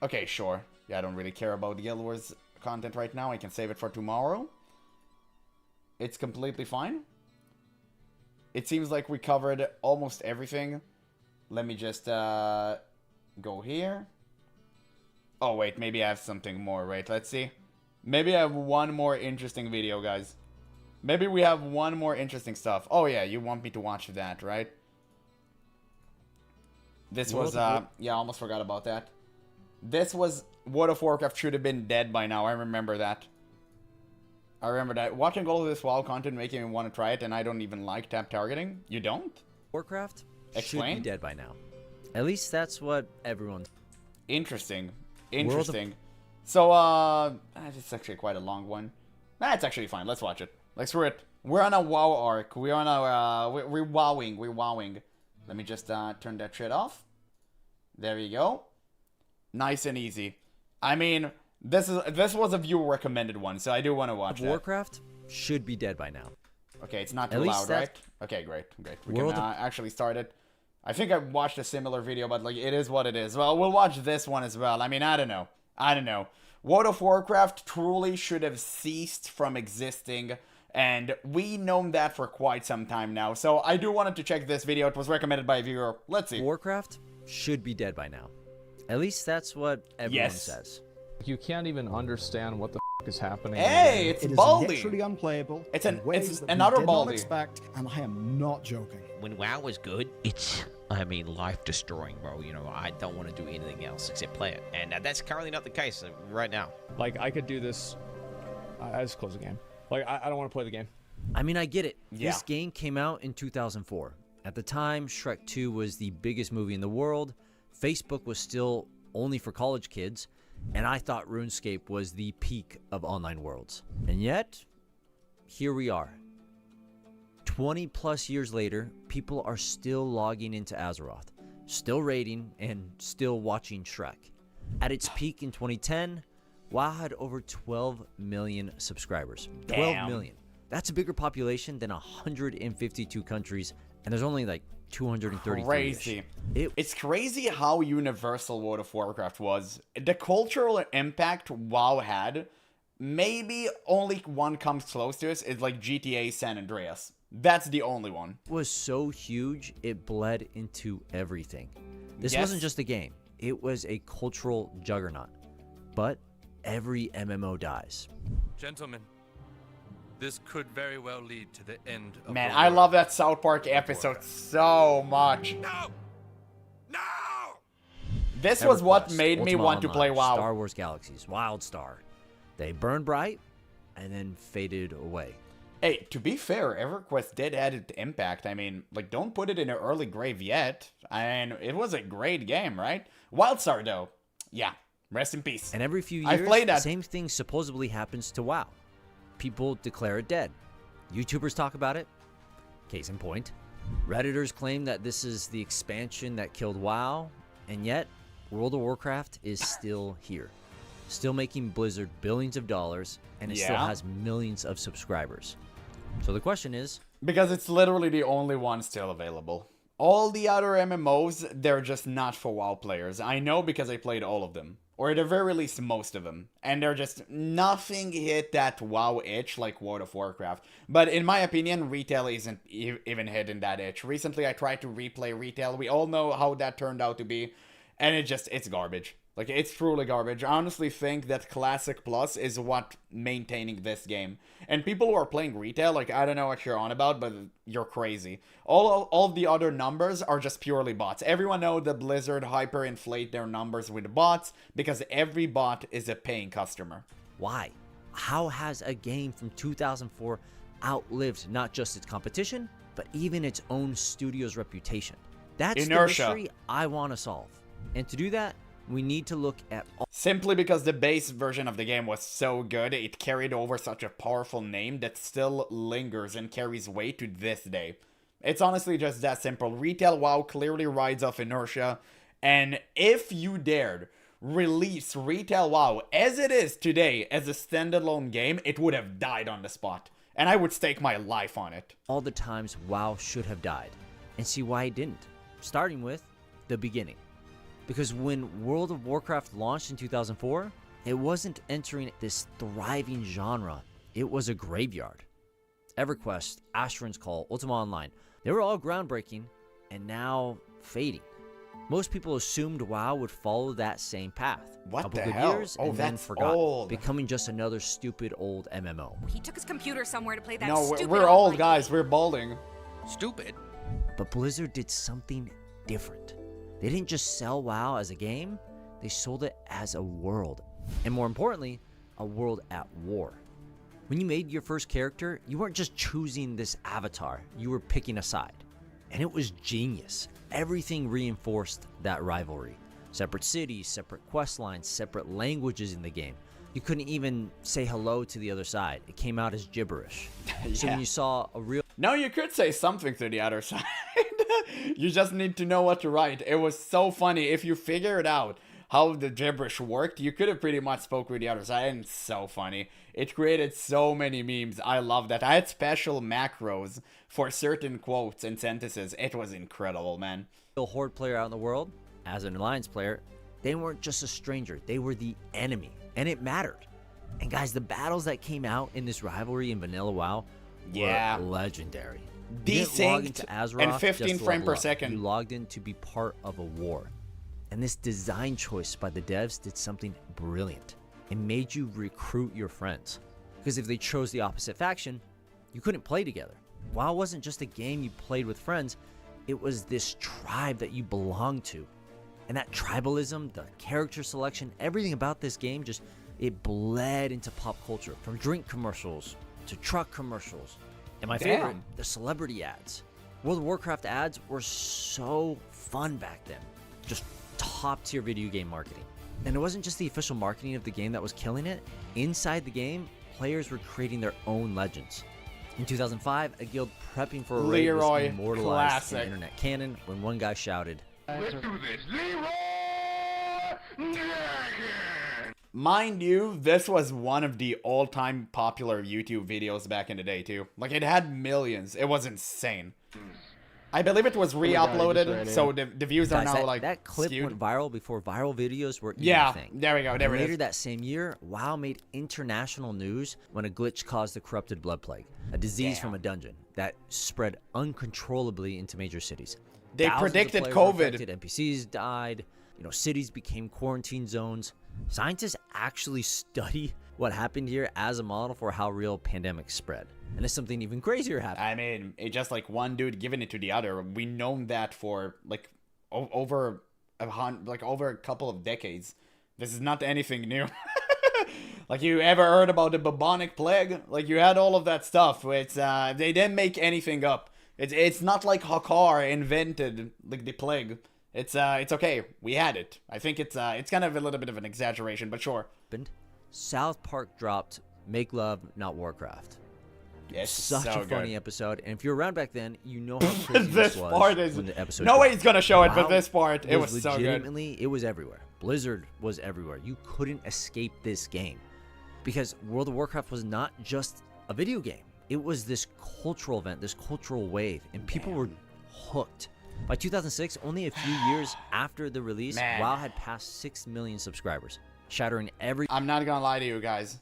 Okay, sure. Yeah, I don't really care about Guild Wars content right now. I can save it for tomorrow. It's completely fine. It seems like we covered almost everything. Let me just go here. Oh, wait, maybe I have something more. Wait, let's see. Maybe I have one more interesting video, guys. Maybe we have one more interesting stuff. Oh, yeah, you want me to watch that, right? This was, yeah, I almost forgot about that. This was World of Warcraft should have been dead by now. I remember that. I remember that. Watching all of this WoW content making me want to try it, and I don't even like tap targeting. You don't? Warcraft Explain? should be dead by now. At least that's what everyone's... Interesting. Interesting. So, it's actually quite a long one. Nah, it's actually fine. Let's watch it. Like, screw it. We're on a WoW arc. We're on a, we're wowing. We're wowing. Let me just, turn that shit off. There you go. Nice and easy. I mean, this was a viewer recommended one, so I do want to watch that. Warcraft should be dead by now. Okay, it's not too loud, right? Okay, great. We can actually start it. I think I watched a similar video, but like, it is what it is. Well, we'll watch this one as well. I mean, I don't know. World of Warcraft truly should have ceased from existing, and we known that for quite some time now. So I do wanted to check this video. It was recommended by a viewer. Let's see. Warcraft should be dead by now. At least that's what everyone says. You can't even understand what the is happening. Hey, it's Baldy. It is literally unplayable. It's another Baldy. Expect, and I am not joking. When WoW was good, it's, I mean, life-destroying, bro. You know, I don't want to do anything else except play it. And that's currently not the case right now. Like, I could do this. I just close the game. Like, I don't want to play the game. I mean, I get it. Yeah. This game came out in 2004. At the time, Shrek 2 was the biggest movie in the world. Facebook was still only for college kids. And I thought RuneScape was the peak of online worlds. And yet, here we are. 20 plus years later, people are still logging into Azeroth, still raiding, and still watching Shrek. At its peak in 2010, WoW had over 12 million subscribers. 12 million. That's a bigger population than 152 countries, and there's only like 233. Crazy. It's crazy how universal World of Warcraft was. The cultural impact WoW had, maybe only one comes close to us, is like GTA San Andreas. That's the only one. It was so huge, it bled into everything. This Yes. wasn't just a game. It was a cultural juggernaut. But every MMO dies. Gentlemen, this could very well lead to the end of Man, the I world. love that South Park episode so much. No! No! This was what EverQuest, made me Ultima want to play Online, WoW. Star Wars Galaxies, WildStar. They burned bright and then faded away. Hey, to be fair, EverQuest did add its impact. I mean, like, don't put it in an early grave yet. And it was a great game, right? WildStar, though, yeah, rest in peace. And every few I've years, played the that. same thing supposedly happens to WoW. People declare it dead. YouTubers talk about it. Case in point. Redditors claim that this is the expansion that killed WoW, and yet World of Warcraft is still here. Still making Blizzard billions of dollars, and it still Yeah. has millions of subscribers. So the question is, Because it's literally the only one still available. All the other MMOs, they're just not for WoW players. I know because I played all of them. Or at the very least, most of them. And they're just, nothing hit that WoW itch like World of Warcraft. But in my opinion, retail isn't even hitting that itch. Recently, I tried to replay retail. We all know how that turned out to be. And it's garbage. Like, it's truly garbage. I honestly think that Classic Plus is what maintaining this game. And people who are playing retail, like, I don't know what you're on about, but you're crazy. All the other numbers are just purely bots. Everyone knows that Blizzard hyperinflate their numbers with bots because every bot is a paying customer. why? How has a game from 2004 outlived not just its competition, but even its own studio's reputation? That's Inertia. the mystery I want to solve. And to do that, we need to look at all Simply because the base version of the game was so good, it carried over such a powerful name that still lingers and carries weight to this day. It's honestly just that simple. Retail WoW clearly rides off inertia, and if you dared release Retail WoW as it is today as a standalone game, it would have died on the spot. And I would stake my life on it. the times WoW should have died and see why it didn't. Starting with the beginning. Because when World of Warcraft launched in 2004, it wasn't entering this thriving genre. It was a graveyard. EverQuest, Asheron's Call, Ultima Online, they were all groundbreaking and now fading. Most people assumed WoW would follow that same path. What Couple the good hell? years Oh, and then that's forgotten, old. becoming just another stupid old MMO. He took his computer somewhere to play that No, stupid we're old online guys. game. We're balding. Stupid. But Blizzard did something different. They didn't just sell WoW as a game, they sold it as a world. And more importantly, a world at war. When you made your first character, you weren't just choosing this avatar, you were picking a side. And it was genius. Everything reinforced that rivalry. Separate cities, separate quest lines, separate languages in the game. You couldn't even say hello to the other side. It came out as gibberish. So when you saw a real No, you could say something to the other side. You just need to know what to write. It was so funny. If you figured out how the gibberish worked, you could have pretty much spoke with the other side, and it's so funny. It created so many memes. I love that. I had special macros for certain quotes and sentences. It was incredible, man. Horde player out in the world, as an Alliance player, they weren't just a stranger. They were the enemy, and it mattered. And guys, the battles that came out in this rivalry in Vanilla WoW were legendary. You didn't log into Desynced Azeroth and just 15 to frame level per up. second. You logged in to be part of a war. And this design choice by the devs did something brilliant. It made you recruit your friends. Because if they chose the opposite faction, you couldn't play together. WoW wasn't just a game you played with friends, it was this tribe that you belonged to. And that tribalism, the character selection, everything about this game just, it bled into pop culture. From drink commercials to truck commercials. And my favorite, the celebrity ads. World of Warcraft ads were so fun back then. Just top tier video game marketing. And it wasn't just the official marketing of the game that was killing it. Inside the game, players were creating their own legends. In 2005, a guild prepping for a raid was Leroy, immortalized in classic. internet canon when one guy shouted, Let's do this. Mind you, this was one of the all-time popular YouTube videos back in the day, too. Like, it had millions. It was insane. I believe it was re-uploaded, so the views are now, like, that clip skewed. went viral before viral videos were even Yeah, a thing. there we go, there it Later is. that same year, WoW made international news when a glitch caused the corrupted blood plague, a disease from a dungeon that spread uncontrollably into major cities. They Thousands of predicted players were COVID. affected, NPCs died, cities became quarantine zones. Scientists actually study what happened here as a model for how real pandemics spread. And it's something even crazier happened. I mean, it's just like one dude giving it to the other. We've known that for like over a couple of decades. This is not anything new. Like, you ever heard about the bubonic plague? Like, you had all of that stuff. It's they didn't make anything up. It's not like Hakar invented like the plague. It's okay. We had it. I think it's kind of a little bit of an exaggeration, but sure. South Park dropped Make Love, Not Warcraft. Yes, Such so a funny good. episode, and if you're around back then, you know how crazy This was part is when the episode no way he's dropped. gonna show it, but WoW this part it was so good. legitimately, it was everywhere. Blizzard was everywhere. You couldn't escape this game because World of Warcraft was not just a video game. It was this cultural event, this cultural wave, and people were hooked. By 2006, only a few years after the release, Man. WoW had passed 6 million subscribers, shattering every... I'm not gonna lie to you guys.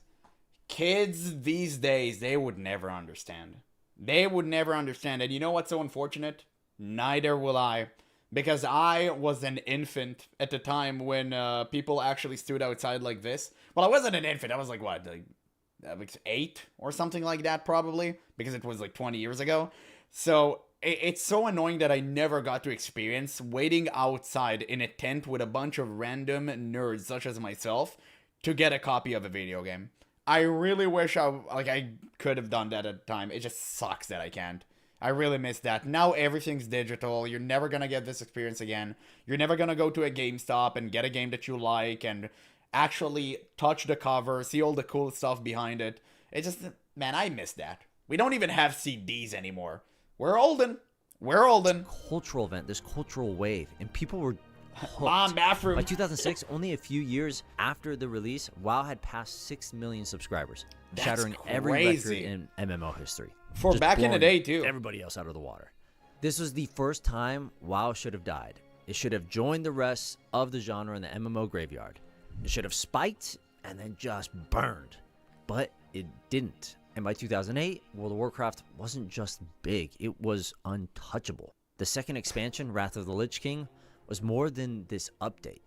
Kids these days, they would never understand. They would never understand. And you know what's so unfortunate? Neither will I. Because I was an infant at the time when people actually stood outside like this. Well, I wasn't an infant. I was like, what, like 8 or something like that, probably. Because it was like 20 years ago. So it's so annoying that I never got to experience waiting outside in a tent with a bunch of random nerds such as myself to get a copy of a video game. I really wish I could have done that at the time. It just sucks that I can't. I really miss that. Now everything's digital. You're never gonna get this experience again. You're never gonna go to a GameStop and get a game that you like and actually touch the cover, see all the cool stuff behind it. It just, man, I miss that. We don't even have CDs anymore. We're olden. We're olden. Cultural event, this cultural wave, and people were hooked. Mom, bathroom. By 2006, only a few years after the release, WoW had passed 6 million subscribers, That's shattering every crazy. record in MMO history. For Just back in the blowing day, too. Everybody else out of the water. This was the first time WoW should have died. It should have joined the rest of the genre in the MMO graveyard. It should have spiked and then just burned. But it didn't. And by 2008, World of Warcraft wasn't just big, it was untouchable. The second expansion, Wrath of the Lich King, was more than this update.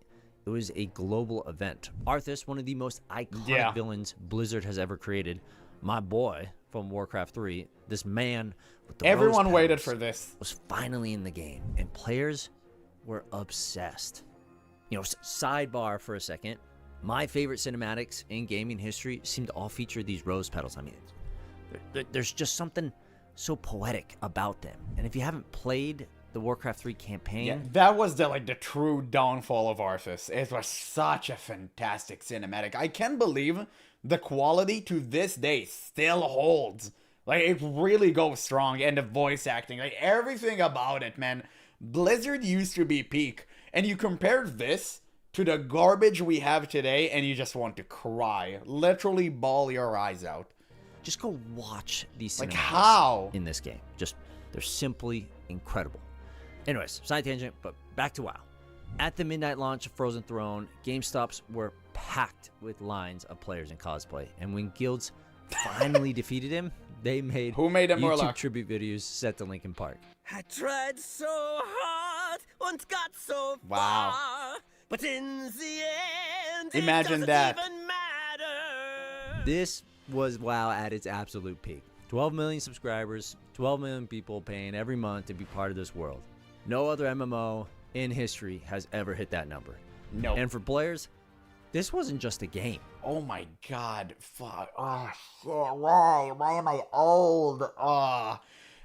It was a global event. Arthas, one of the most iconic villains Blizzard has ever created, my boy from Warcraft 3, this man with the Everyone rose waited petals, for this. was finally in the game, and players were obsessed. Sidebar for a second, my favorite cinematics in gaming history seem to all feature these rose petals. I mean, there's just something so poetic about them. And if you haven't played the Warcraft 3 campaign... Yeah, that was the true downfall of Arthas. It was such a fantastic cinematic. I can't believe the quality to this day still holds. Like, it really goes strong. And the voice acting, like, everything about it, man. Blizzard used to be peak. And you compare this to the garbage we have today, and you just want to cry. Literally bawl your eyes out. Just go watch these cinematics Like, how? in this game. They're simply incredible. Anyways, side tangent, but back to WoW. At the midnight launch of Frozen Throne, GameStops were packed with lines of players in cosplay. And when guilds finally defeated him, they made Who made him YouTube Murloc? tribute videos set to Linkin Park. I tried so hard, once got so Wow. far, but in the end, Imagine it that. doesn't even matter. This was WoW at its absolute peak. 12 million subscribers, 12 million people paying every month to be part of this world. No other MMO in history has ever hit that number. No. And for players, this wasn't just a game. Oh my god. Fuck. Oh, shit. Why? Why am I old?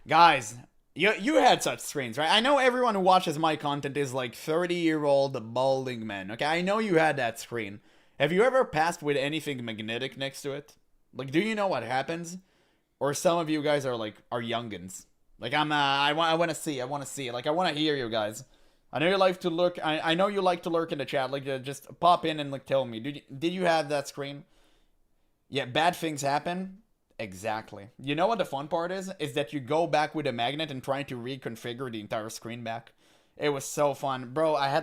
Guys, you had such screens, right? I know everyone who watches my content is like 30-year-old balding men, okay? I know you had that screen. Have you ever passed with anything magnetic next to it? Like, do you know what happens? Or some of you guys are youngins. Like, I want to see. Like, I want to hear you guys. I know you like to lurk. I know you like to lurk in the chat. Like, just pop in and like tell me. Did you have that screen? Yeah, bad things happen. Exactly. You know what the fun part is? Is that you go back with a magnet and trying to reconfigure the entire screen back. It was so fun, bro. I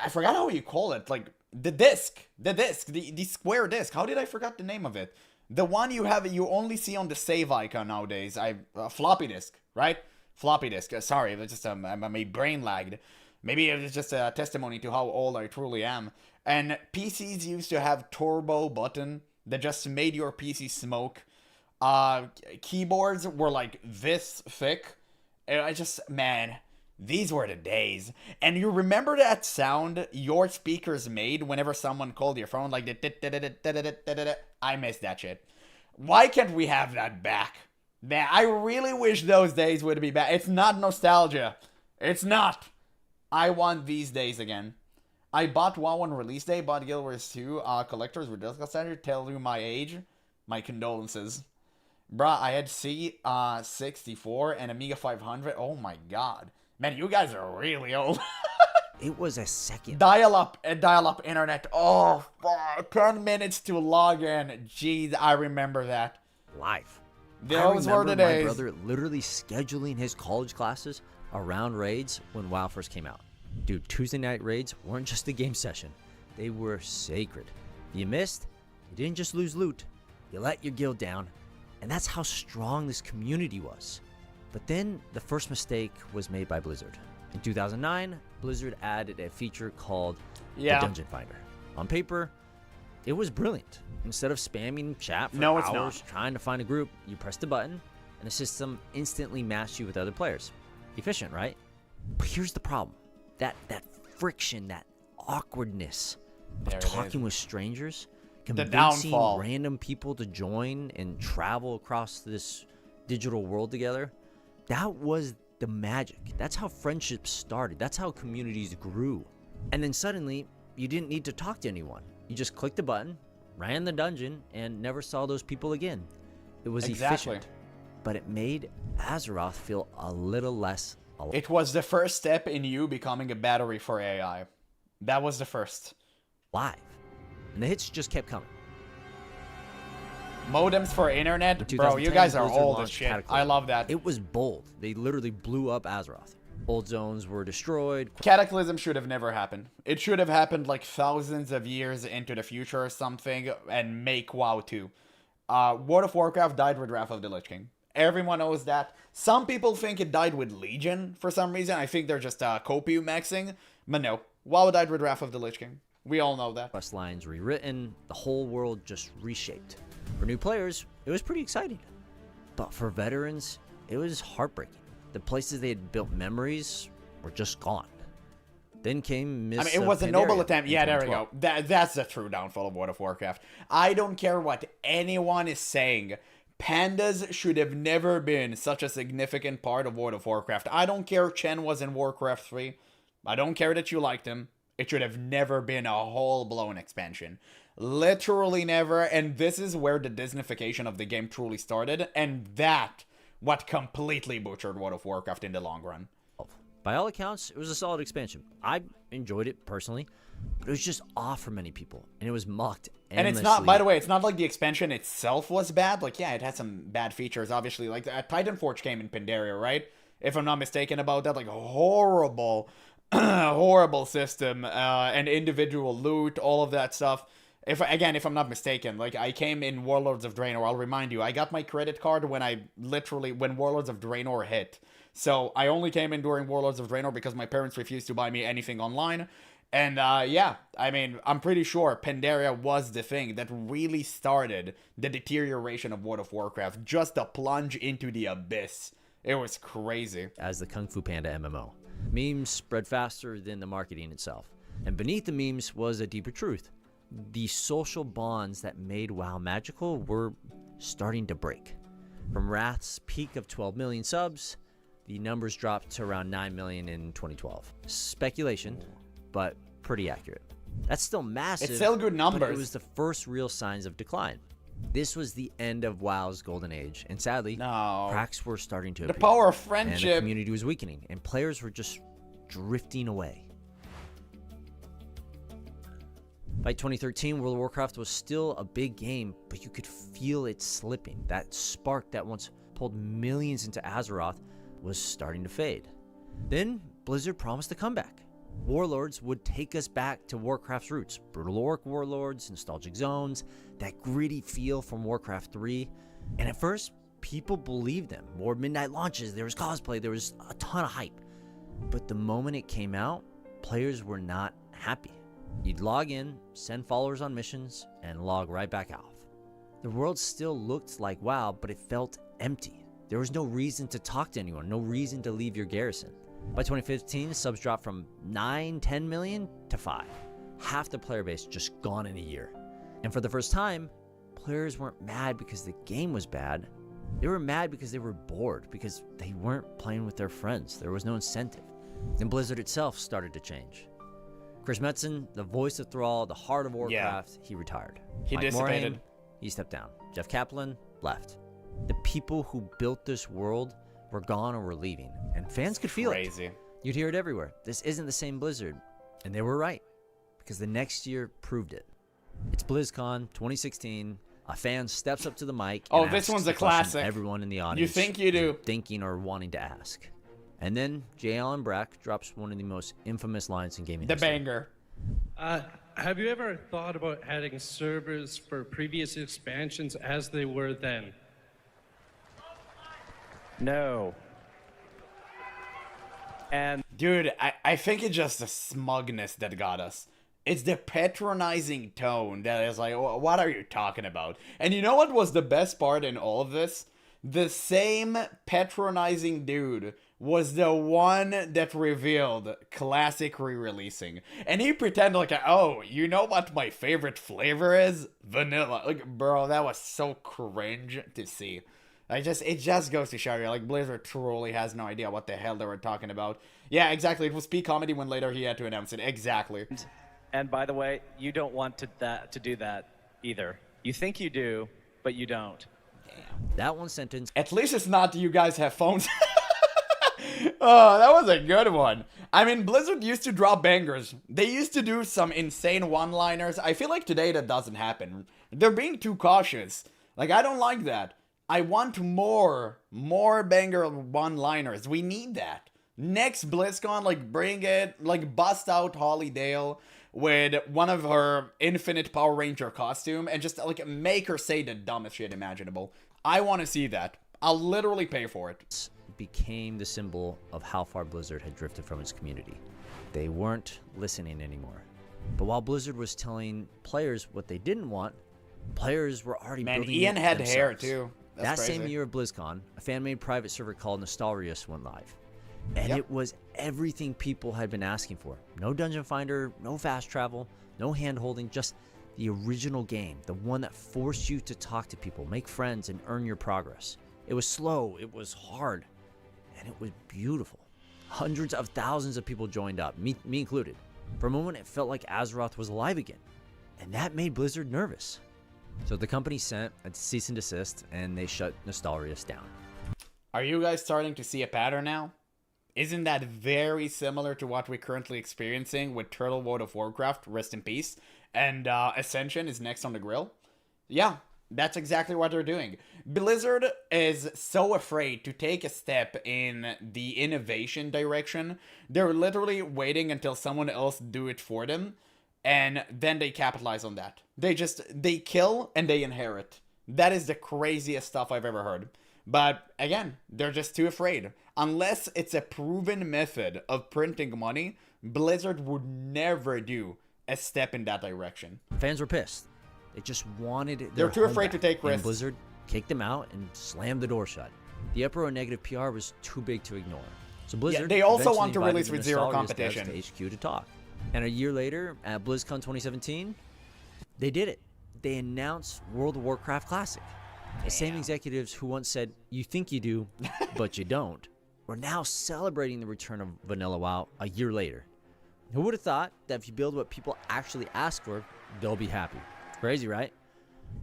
forgot how you call it. Like the disc, the square disc. How did I forget the name of it? The one you only see on the save icon nowadays. Floppy disk, right? Floppy disk. Sorry, it's just my brain lagged. Maybe it's just a testimony to how old I truly am. And PCs used to have turbo button that just made your PC smoke. Keyboards were like this thick. And man, these were the days. And you remember that sound your speakers made whenever someone called your phone? Like the I miss that shit. Why can't we have that back? Man, I really wish those days would be back. It's not nostalgia. It's not. I want these days again. I bought WoW on release day, bought Guild Wars 2 collectors with Discord Center. Tell you my age. My condolences. Bruh, I had C64 and Amiga 500. Oh my god. Man, you guys are really old. It was a second. Dial-up internet. Oh, fuck. 10 minutes to log in. Jeez, I remember that. Life. Those were the days. My brother literally scheduling his college classes around raids when WoW first came out. Dude, Tuesday night raids weren't just a game session. They were sacred. If you missed, you didn't just lose loot. You let your guild down. And that's how strong this community was. But then the first mistake was made by Blizzard. In 2009, Blizzard added a feature called the Dungeon Finder. On paper, it was brilliant. Instead of spamming chat for hours trying to find a group, you pressed a button and the system instantly matched you with other players. Efficient, right? But here's the problem. That friction, that awkwardness of talking with strangers, convincing random people to join and travel across this digital world together, that was the magic. That's how friendships started. That's how communities grew. And then suddenly, you didn't need to talk to anyone. You just clicked a button, ran the dungeon, and never saw those people again. It was efficient, but it made Azeroth feel a little less alive. It was the first step in you becoming a battery for AI. That was the first. Live. And the hits just kept coming. Modems for internet? Bro, you guys are old as shit. I love that. It was bold. They literally blew up Azeroth. Old zones were destroyed. Cataclysm should have never happened. It should have happened like thousands of years into the future or something and make WoW 2. World of Warcraft died with Wrath of the Lich King. Everyone knows that. Some people think it died with Legion for some reason. I think they're just Copium maxing. But no, WoW died with Wrath of the Lich King. We all know that. Quest lines rewritten, the whole world just reshaped. For new players, it was pretty exciting. But for veterans, it was heartbreaking. The places they had built memories were just gone. Then came Miss it was a noble attempt. Yeah, there we go. That's the true downfall of World of Warcraft. I don't care what anyone is saying. Pandas should have never been such a significant part of World of Warcraft. I don't care Chen was in Warcraft 3. I don't care that you liked him. It should have never been a whole-blown expansion. Literally never, and this is where the Disneyfication of the game truly started, and that what completely butchered World of Warcraft in the long run. By all accounts, it was a solid expansion. I enjoyed it personally, but it was just off for many people, and it was mocked endlessly. And it's not, by the way, it's not like the expansion itself was bad. Like, yeah, it had some bad features, obviously. Like, Titanforge came in Pandaria, right? If I'm not mistaken about that, like, horrible, horrible system, and individual loot, all of that stuff. If I'm not mistaken, like, I came in Warlords of Draenor. I'll remind you, I got my credit card when Warlords of Draenor hit. So I only came in during Warlords of Draenor because my parents refused to buy me anything online. And yeah, I mean, I'm pretty sure Pandaria was the thing that really started the deterioration of World of Warcraft. Just a plunge into the abyss. It was crazy. As the Kung Fu Panda MMO. Memes spread faster than the marketing itself. And beneath the memes was a deeper truth. The social bonds that made WoW magical were starting to break. From Wrath's peak of 12 million subs, the numbers dropped to around 9 million in 2012. Speculation, but pretty accurate. That's still massive. It's still good numbers. But it was the first real signs of decline. This was the end of WoW's golden age, and sadly, cracks were starting to appear. The power of friendship. And the community was weakening, and players were just drifting away. By 2013, World of Warcraft was still a big game, but you could feel it slipping. That spark that once pulled millions into Azeroth was starting to fade. Then Blizzard promised a comeback. Warlords would take us back to Warcraft's roots. Brutal Orc Warlords, nostalgic zones, that gritty feel from Warcraft 3. And at first, people believed them. More midnight launches, there was cosplay, there was a ton of hype. But the moment it came out, players were not happy. You'd log in, send followers on missions, and log right back out. The world still looked like WoW, but it felt empty. There was no reason to talk to anyone, no reason to leave your garrison. By 2015, subs dropped from 9-10 million to 5. Half the player base just gone in a year. And for the first time, players weren't mad because the game was bad. They were mad because they were bored, because they weren't playing with their friends. There was no incentive. Then Blizzard itself started to change. Chris Metzen, the voice of Thrall, the heart of Warcraft, he retired. He Mike dissipated. Moraine, he stepped down. Jeff Kaplan left. The people who built this world were gone or were leaving, and fans could feel it. You'd hear it everywhere. This isn't the same Blizzard, and they were right, because the next year proved it. It's BlizzCon 2016. A fan steps up to the mic. And this asks one's the a question classic. Everyone in the audience. You think you do? Thinking or wanting to ask. And then J. Allen Brack drops one of the most infamous lines in gaming The history. banger. Have you ever thought about adding servers for previous expansions as they were then? No. And dude, I think it's just the smugness that got us. It's the patronizing tone that is like, what are you talking about? And you know what was the best part in all of this? The same patronizing dude was the one that revealed Classic re-releasing. And he pretended like, oh, you know what my favorite flavor is? Vanilla. Like, bro, that was so cringe to see. It just goes to show you, like, Blizzard truly has no idea what the hell they were talking about. Yeah, exactly. It was peak comedy when later he had to announce it. Exactly. And by the way, you don't want to do that either. You think you do, but you don't. Damn. That one sentence. At least it's not you guys have phones. Oh, that was a good one. I mean, Blizzard used to drop bangers. They used to do some insane one-liners. I feel like today that doesn't happen. They're being too cautious. Like, I don't like that. I want more banger one-liners. We need that. Next BlizzCon, like, bring it, like, bust out Holly Dale with one of her Infinite Power Ranger costume and just, like, make her say the dumbest shit imaginable. I want to see that. I'll literally pay for it. Became the symbol of how far Blizzard had drifted from its community. They weren't listening anymore. But while Blizzard was telling players what they didn't want, players were already building Ian it had themselves. hair too. That's that crazy. same year of BlizzCon, a fan-made private server called Nostalrius went live. And it was everything people had been asking for. No dungeon finder, no fast travel, no hand-holding, just the original game, the one that forced you to talk to people, make friends, and earn your progress. It was slow, it was hard, and it was beautiful. Hundreds of thousands of people joined up, me included. For a moment, it felt like Azeroth was alive again, and that made Blizzard nervous. So the company sent a cease and desist, and they shut Nostalrius down. Are you guys starting to see a pattern now? Isn't that very similar to what we're currently experiencing with Turtle World of Warcraft, rest in peace, and Ascension is next on the grill? Yeah, that's exactly what they're doing. Blizzard is so afraid to take a step in the innovation direction. They're literally waiting until someone else do it for them, and then they capitalize on that. They kill and they inherit. That is the craziest stuff I've ever heard. But again, they're just too afraid. Unless it's a proven method of printing money, Blizzard would never do a step in that direction. Fans were pissed. They just wanted They're too afraid to take risks. And Blizzard kicked them out and slammed the door shut. The uproar and negative PR was too big to ignore. So Blizzard they also eventually want to invited release the with zero Nostalrius competition. devs to HQ to talk. And a year later, at BlizzCon 2017, they did it. They announced World of Warcraft Classic. The same executives who once said, you think you do, but you don't, were now celebrating the return of Vanilla WoW a year later. Who would have thought that if you build what people actually ask for, they'll be happy? Crazy, right?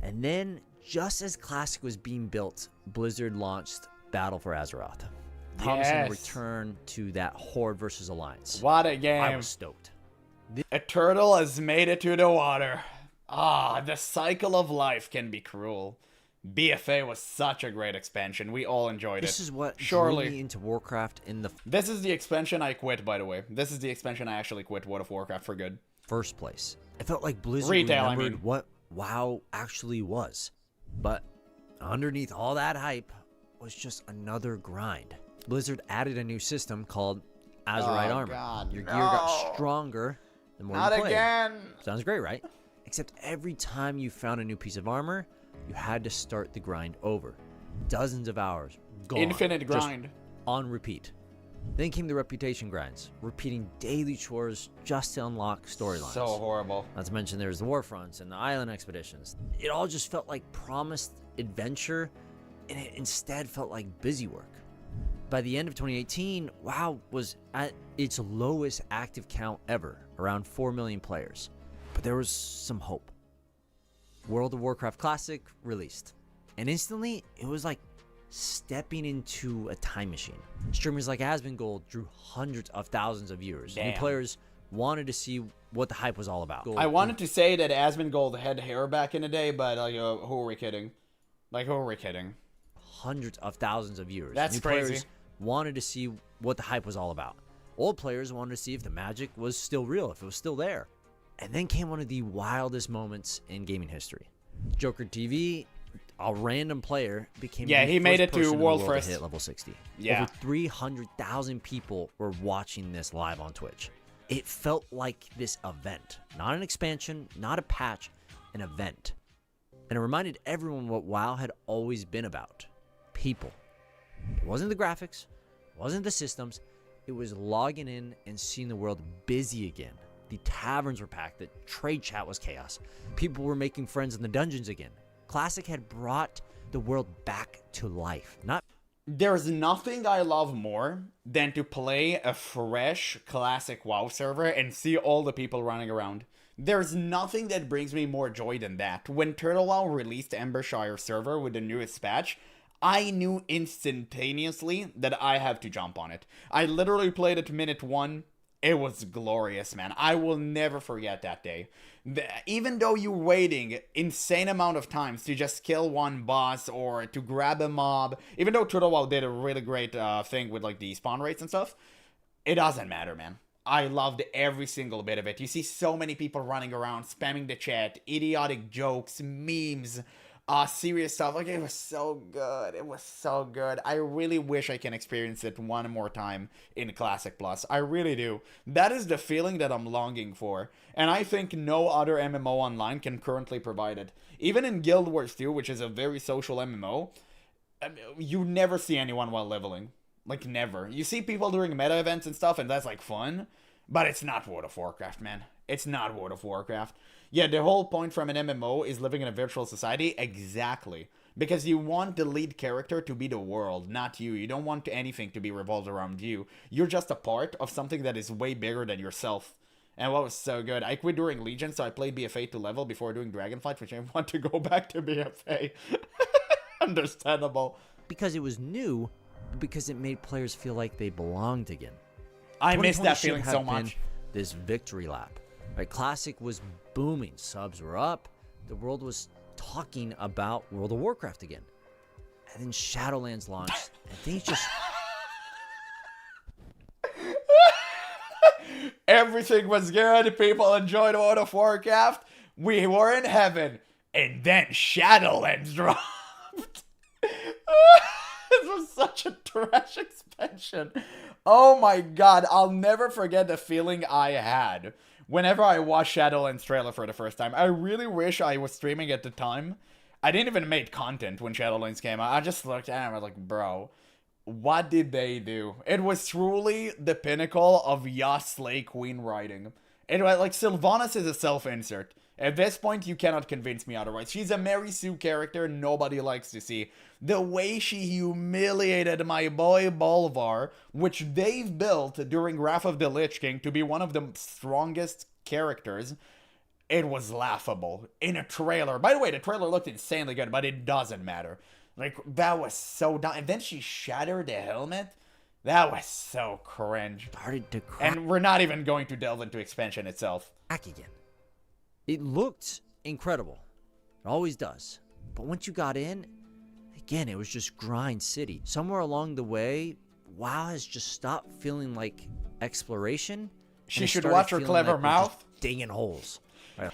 And then, just as Classic was being built, Blizzard launched Battle for Azeroth, promising a return to that Horde versus Alliance. What a game. I was stoked. A turtle has made it to the water. Ah, the cycle of life can be cruel. BFA was such a great expansion. We all enjoyed it. This is what Surely drew me into Warcraft in the This is the expansion I quit, by the way. This is the expansion I actually quit World of Warcraft for good. first place. It felt like Blizzard Retail, remembered what WoW actually was. But underneath all that hype was just another grind. Blizzard added a new system called Azerite Armor. God, Your gear got stronger the more Not you played. again. Sounds great, right? Except every time you found a new piece of armor, you had to start the grind over. Dozens of hours. Gone. Infinite Just grind. on repeat. Then came the reputation grinds, repeating daily chores just to unlock storylines. So horrible. Not to mention there's the war fronts and the island expeditions. It all just felt like promised adventure, and it instead felt like busy work. By the end of 2018, WoW was at its lowest active count ever, around 4 million players. But there was some hope. World of Warcraft Classic released, and instantly it was like stepping into a time machine. Streamers like Asmongold drew hundreds of thousands of viewers. New players wanted to see what the hype was all about. I wanted to say that Asmongold had hair back in the day, but like, who are we kidding? Like, who are we kidding? Hundreds of thousands of viewers. That's New crazy. Players wanted to see what the hype was all about. Old players wanted to see if the magic was still real, if it was still there. And then came one of the wildest moments in gaming history. Joker TV, a random player, became the he made first it to person in the world world first. to hit level 60. Yeah. Over 300,000 people were watching this live on Twitch. It felt like this event, not an expansion, not a patch, an event. And it reminded everyone what WoW had always been about. People. It wasn't the graphics, it wasn't the systems, it was logging in and seeing the world busy again. The taverns were packed, the trade chat was chaos. People were making friends in the dungeons again. Classic had brought the world back to life. There's nothing I love more than to play a fresh classic WoW server and see all the people running around. There's nothing that brings me more joy than that. When Turtle WoW released Embershire server with the newest patch, I knew instantaneously that I have to jump on it. I literally played it minute 1. It was glorious, man. I will never forget that day. Even though you're waiting insane amount of times to just kill one boss or to grab a mob, even though Turtle WoW did a really great thing with like the spawn rates and stuff, it doesn't matter, man. I loved every single bit of it. You see so many people running around, spamming the chat, idiotic jokes, memes, serious stuff. Like, it was so good. It was so good. I really wish I can experience it one more time in Classic Plus. I really do. That is the feeling that I'm longing for. And I think no other MMO online can currently provide it. Even in Guild Wars 2, which is a very social MMO, you never see anyone while leveling. Like, never. You see people doing meta events and stuff, and that's like fun. But it's not World of Warcraft, man. It's not World of Warcraft. Yeah, the whole point from an MMO is living in a virtual society. Exactly. Because you want the lead character to be the world, not you. You don't want anything to be revolved around you. You're just a part of something that is way bigger than yourself. And what was so good, I quit during Legion, so I played BFA to level before doing Dragonflight, which I want to go back to BFA. Understandable. Because it was new, but because it made players feel like they belonged again. I miss that 2020 should feeling have so been much. This victory lap. Right, Classic was booming, subs were up, the world was talking about World of Warcraft again. And then Shadowlands launched, and things just... Everything was good, people enjoyed World of Warcraft, we were in heaven, and then Shadowlands dropped. This was such a trash expansion. Oh my god, I'll never forget the feeling I had whenever I watched Shadowlands trailer for the first time. I really wish I was streaming at the time. I didn't even make content when Shadowlands came out. I just looked at it and I was like, bro, what did they do? It was truly the pinnacle of Ya Slay Queen writing. It was like, Sylvanas is a self-insert. At this point, you cannot convince me otherwise. She's a Mary Sue character nobody likes to see. The way she humiliated my boy Bolvar, which they've built during Wrath of the Lich King to be one of the strongest characters, it was laughable. In a trailer. By the way, the trailer looked insanely good, but it doesn't matter. Like, that was so dumb. And then she shattered the helmet. That was so cringe. Started to crack. And we're not even going to delve into expansion itself. Again. It looked incredible. It always does. But once you got in, again, it was just grind city. Somewhere along the way, WoW has just stopped feeling like exploration. She should watch her clever mouth. Digging holes. Right.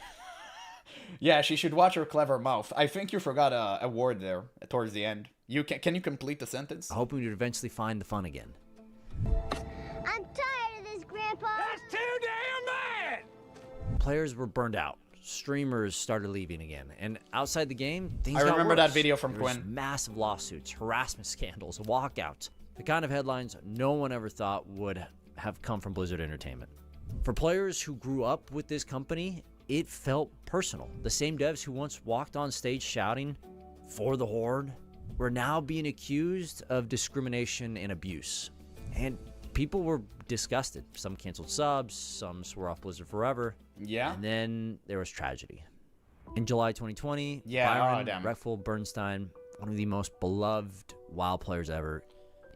Yeah, she should watch her clever mouth. I think you forgot a word there towards the end. Can you complete the sentence? I hope we would eventually find the fun again. I'm tired of this, Grandpa. That's too damn bad! Players were burned out. Streamers started leaving again. And outside the game, things I got remember worse. that video from There was Quinn. Massive lawsuits, harassment scandals, walkouts. The kind of headlines no one ever thought would have come from Blizzard Entertainment. For players who grew up with this company, it felt personal. The same devs who once walked on stage shouting, "For the Horde," were now being accused of discrimination and abuse. And people were disgusted. Some canceled subs, some swore off Blizzard forever. Yeah. And then there was tragedy. In July 2020, Yeah, Byron damn. Reckful Bernstein, one of the most beloved WoW players ever,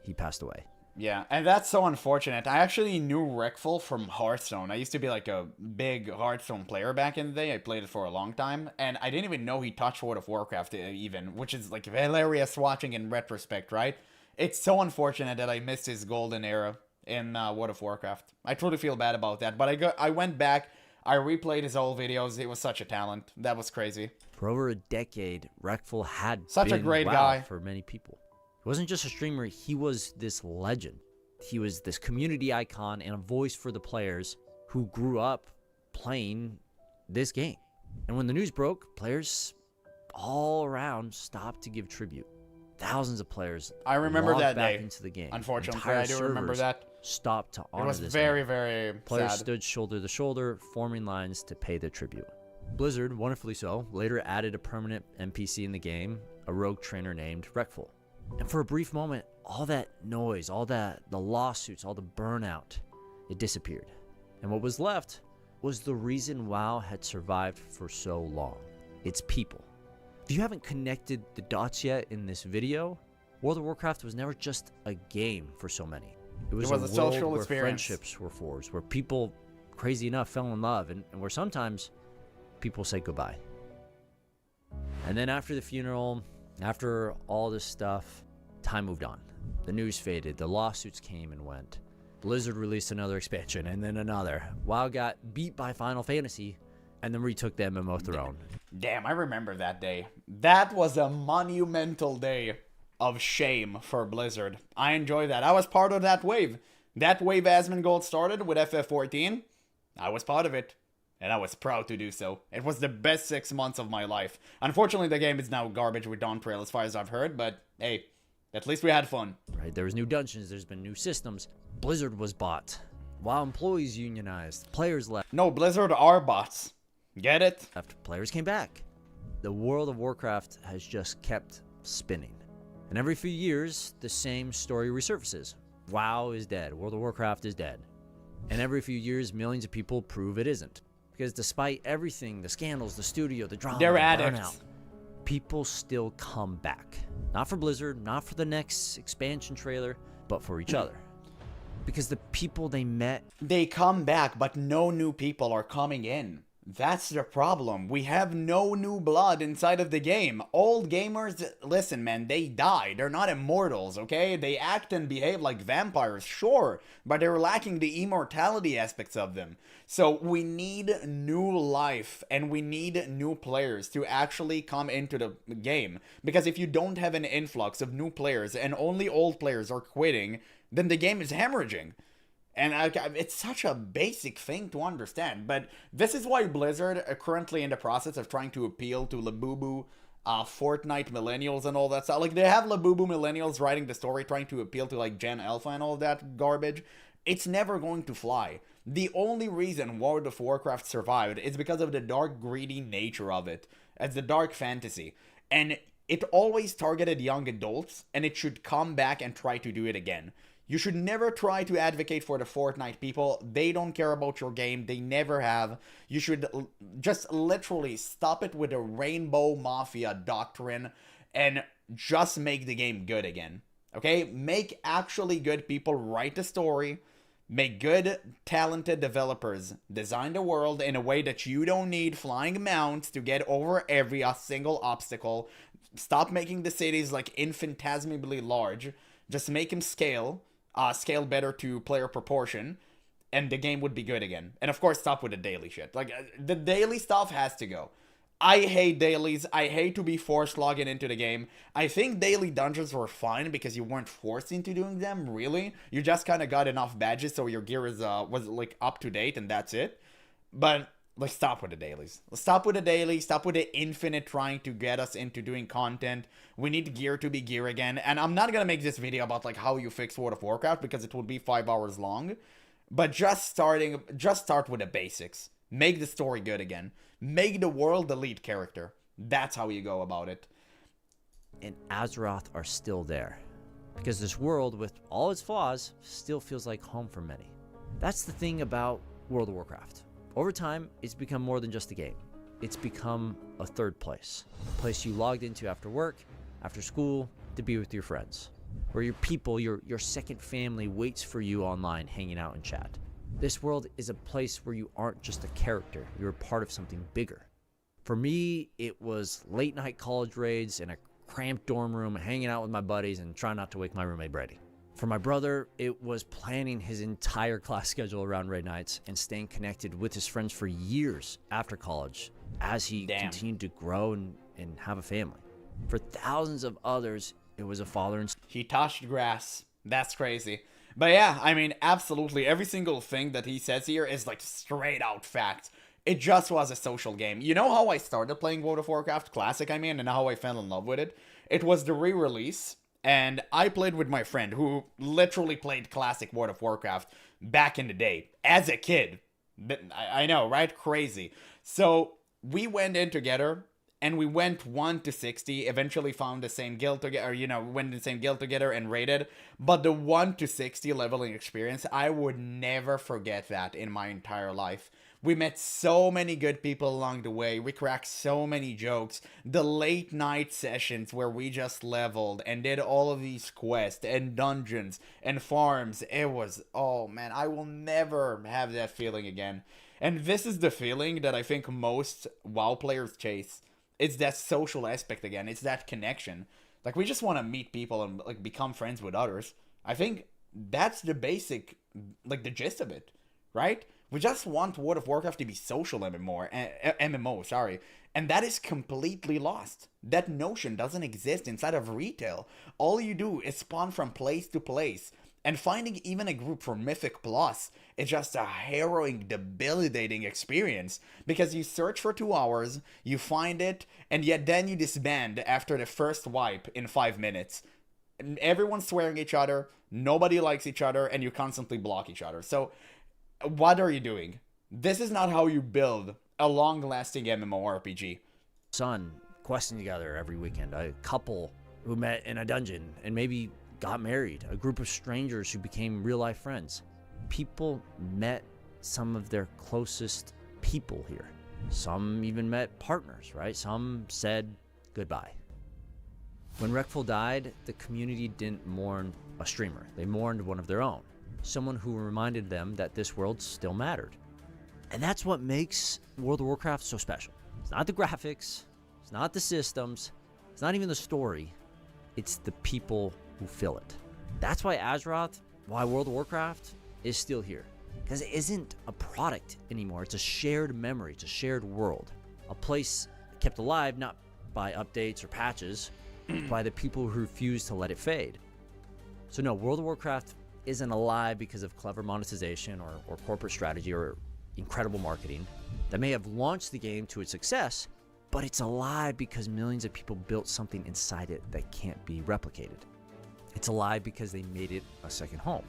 he passed away. Yeah, and that's so unfortunate. I actually knew Reckful from Hearthstone. I used to be like a big Hearthstone player back in the day. I played it for a long time, and I didn't even know he touched World of Warcraft even, which is like hilarious watching in retrospect, right? It's so unfortunate that I missed his golden era in World of Warcraft. I truly feel bad about that, but I went back, I replayed his old videos. It was such a talent. That was crazy. For over a decade, Reckful had Such a been great WoW guy. for many people. He wasn't just a streamer, he was this legend. He was this community icon and a voice for the players who grew up playing this game. And when the news broke, players all around stopped to give tribute. Thousands of players I remember logged that back day. into the game. Unfortunately, Entire I do remember servers that. Stopped to honor It was this very, man. very Players sad. stood shoulder to shoulder, forming lines to pay their tribute. Blizzard, wonderfully so, later added a permanent NPC in the game, a rogue trainer named Reckful. And for a brief moment, all that noise, the lawsuits, all the burnout, it disappeared. And what was left was the reason WoW had survived for so long. Its people. If you haven't connected the dots yet in this video, World of Warcraft was never just a game for so many. It was a social world where experience. friendships were forged, where people, crazy enough, fell in love, and where sometimes people said goodbye. And then after the funeral, after all this stuff, time moved on. The news faded, the lawsuits came and went. Blizzard released another expansion, and then another. WoW got beat by Final Fantasy, and then retook the MMO throne. Damn, I remember that day. That was a monumental day of shame for Blizzard. I enjoy that. I was part of that wave. That wave Asmongold started with FF14. I was part of it. And I was proud to do so. It was the best 6 months of my life. Unfortunately, the game is now garbage with Dawntrail as far as I've heard, but hey, at least we had fun. Right, there was new dungeons, there's been new systems. Blizzard was bought. WoW employees unionized. Players left. No, Blizzard are bots. Get it? After players came back. The World of Warcraft has just kept spinning. And every few years, the same story resurfaces. WoW is dead. World of Warcraft is dead. And every few years, millions of people prove it isn't. Because despite everything, the scandals, the studio, the drama, they're the addicts. burnout, people still come back. Not for Blizzard, not for the next expansion trailer, but for each other. Because the people they met... They come back, but no new people are coming in. That's the problem. We have no new blood inside of the game. Old gamers, listen man, they die. They're not immortals, okay? They act and behave like vampires, sure, but they're lacking the immortality aspects of them. So we need new life, and we need new players to actually come into the game. Because if you don't have an influx of new players, and only old players are quitting, then the game is hemorrhaging. And it's such a basic thing to understand. But this is why Blizzard are currently in the process of trying to appeal to Labubu, Fortnite millennials and all that stuff. Like, they have Labubu millennials writing the story, trying to appeal to, like, Gen Alpha and all that garbage. It's never going to fly. The only reason World of Warcraft survived is because of the dark, greedy nature of it. As the dark fantasy. And it always targeted young adults, and it should come back and try to do it again. You should never try to advocate for the Fortnite people. They don't care about your game. They never have. You should just literally stop it with the Rainbow Mafia doctrine and just make the game good again. Okay? Make actually good people write the story. Make good, talented developers design the world in a way that you don't need flying mounts to get over every single obstacle. Stop making the cities like infinitesimally large. Just make them scale better to player proportion, and the game would be good again. And of course, stop with the daily shit. Like, the daily stuff has to go. I hate dailies. I hate to be forced logging into the game. I think daily dungeons were fine because you weren't forced into doing them, really. You just kind of got enough badges so your gear was like up to date and that's it. But like, stop with the dailies. Stop with the dailies. Stop with the infinite trying to get us into doing content. We need gear to be gear again. And I'm not gonna make this video about like how you fix World of Warcraft because it would be 5 hours long. But just start with the basics. Make the story good again. Make the world the lead character. That's how you go about it. And Azeroth are still there. Because this world, with all its flaws, still feels like home for many. That's the thing about World of Warcraft. Over time, it's become more than just a game. It's become a third place. A place you logged into after work, after school, to be with your friends. Where your people, your second family waits for you online, hanging out in chat. This world is a place where you aren't just a character, you're a part of something bigger. For me, it was late night college raids in a cramped dorm room, hanging out with my buddies and trying not to wake my roommate Brady. For my brother, it was planning his entire class schedule around raid nights and staying connected with his friends for years after college as he continued to grow and have a family. For thousands of others, it was a father and... He touched grass. That's crazy. But yeah, I mean, absolutely. Every single thing that he says here is like straight out fact. It just was a social game. You know how I started playing World of Warcraft Classic, I mean, and how I fell in love with it? It was the re-release, and I played with my friend who literally played Classic World of Warcraft back in the day, as a kid. I know, right? Crazy. So we went in together, and we went 1 to 60, eventually found the same guild together, went in the same guild together and raided. But the 1 to 60 leveling experience, I would never forget that in my entire life. We met so many good people along the way. We cracked so many jokes. The late night sessions where we just leveled and did all of these quests and dungeons and farms. It was, oh man, I will never have that feeling again. And this is the feeling that I think most WoW players chase. It's that social aspect again. It's that connection. Like, we just want to meet people and like become friends with others. I think that's the basic, like the gist of it, right? We just want World of Warcraft to be social MMO, sorry. And that is completely lost. That notion doesn't exist inside of retail. All you do is spawn from place to place. And finding even a group for Mythic Plus is just a harrowing, debilitating experience. Because you search for 2 hours, you find it, and yet then you disband after the first wipe in 5 minutes. And everyone's swearing each other, nobody likes each other, and you constantly block each other. So, what are you doing? This is not how you build a long-lasting MMORPG. Son, questing together every weekend. A couple who met in a dungeon and maybe got married. A group of strangers who became real-life friends. People met some of their closest people here. Some even met partners, right? Some said goodbye. When Wreckful died, the community didn't mourn a streamer. They mourned one of their own. Someone who reminded them that this world still mattered. And that's what makes World of Warcraft so special. It's not the graphics, it's not the systems, it's not even the story, it's the people who fill it. That's why Azeroth, why World of Warcraft is still here. Because it isn't a product anymore, it's a shared memory, it's a shared world. A place kept alive not by updates or patches, but by the people who refuse to let it fade. So no, World of Warcraft isn't alive because of clever monetization or corporate strategy or incredible marketing that may have launched the game to its success, but it's alive because millions of people built something inside it that can't be replicated. It's alive because they made it a second home.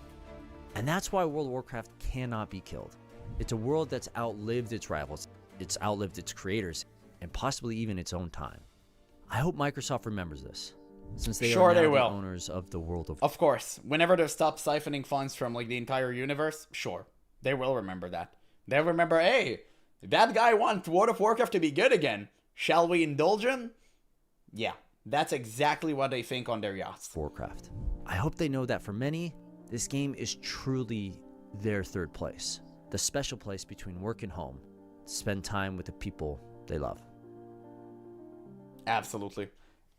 And that's why World of Warcraft cannot be killed. It's a world that's outlived its rivals, it's outlived its creators, and possibly even its own time. I hope Microsoft remembers this. since they Sure are now they the will. owners of the world of... Of course. Whenever they stop siphoning funds from like the entire universe, sure. They will remember that. They'll remember, hey, that guy wants World of Warcraft to be good again. Shall we indulge him? Yeah, that's exactly what they think on their yachts. Warcraft. I hope they know that for many, this game is truly their third place. The special place between work and home. To spend time with the people they love. Absolutely.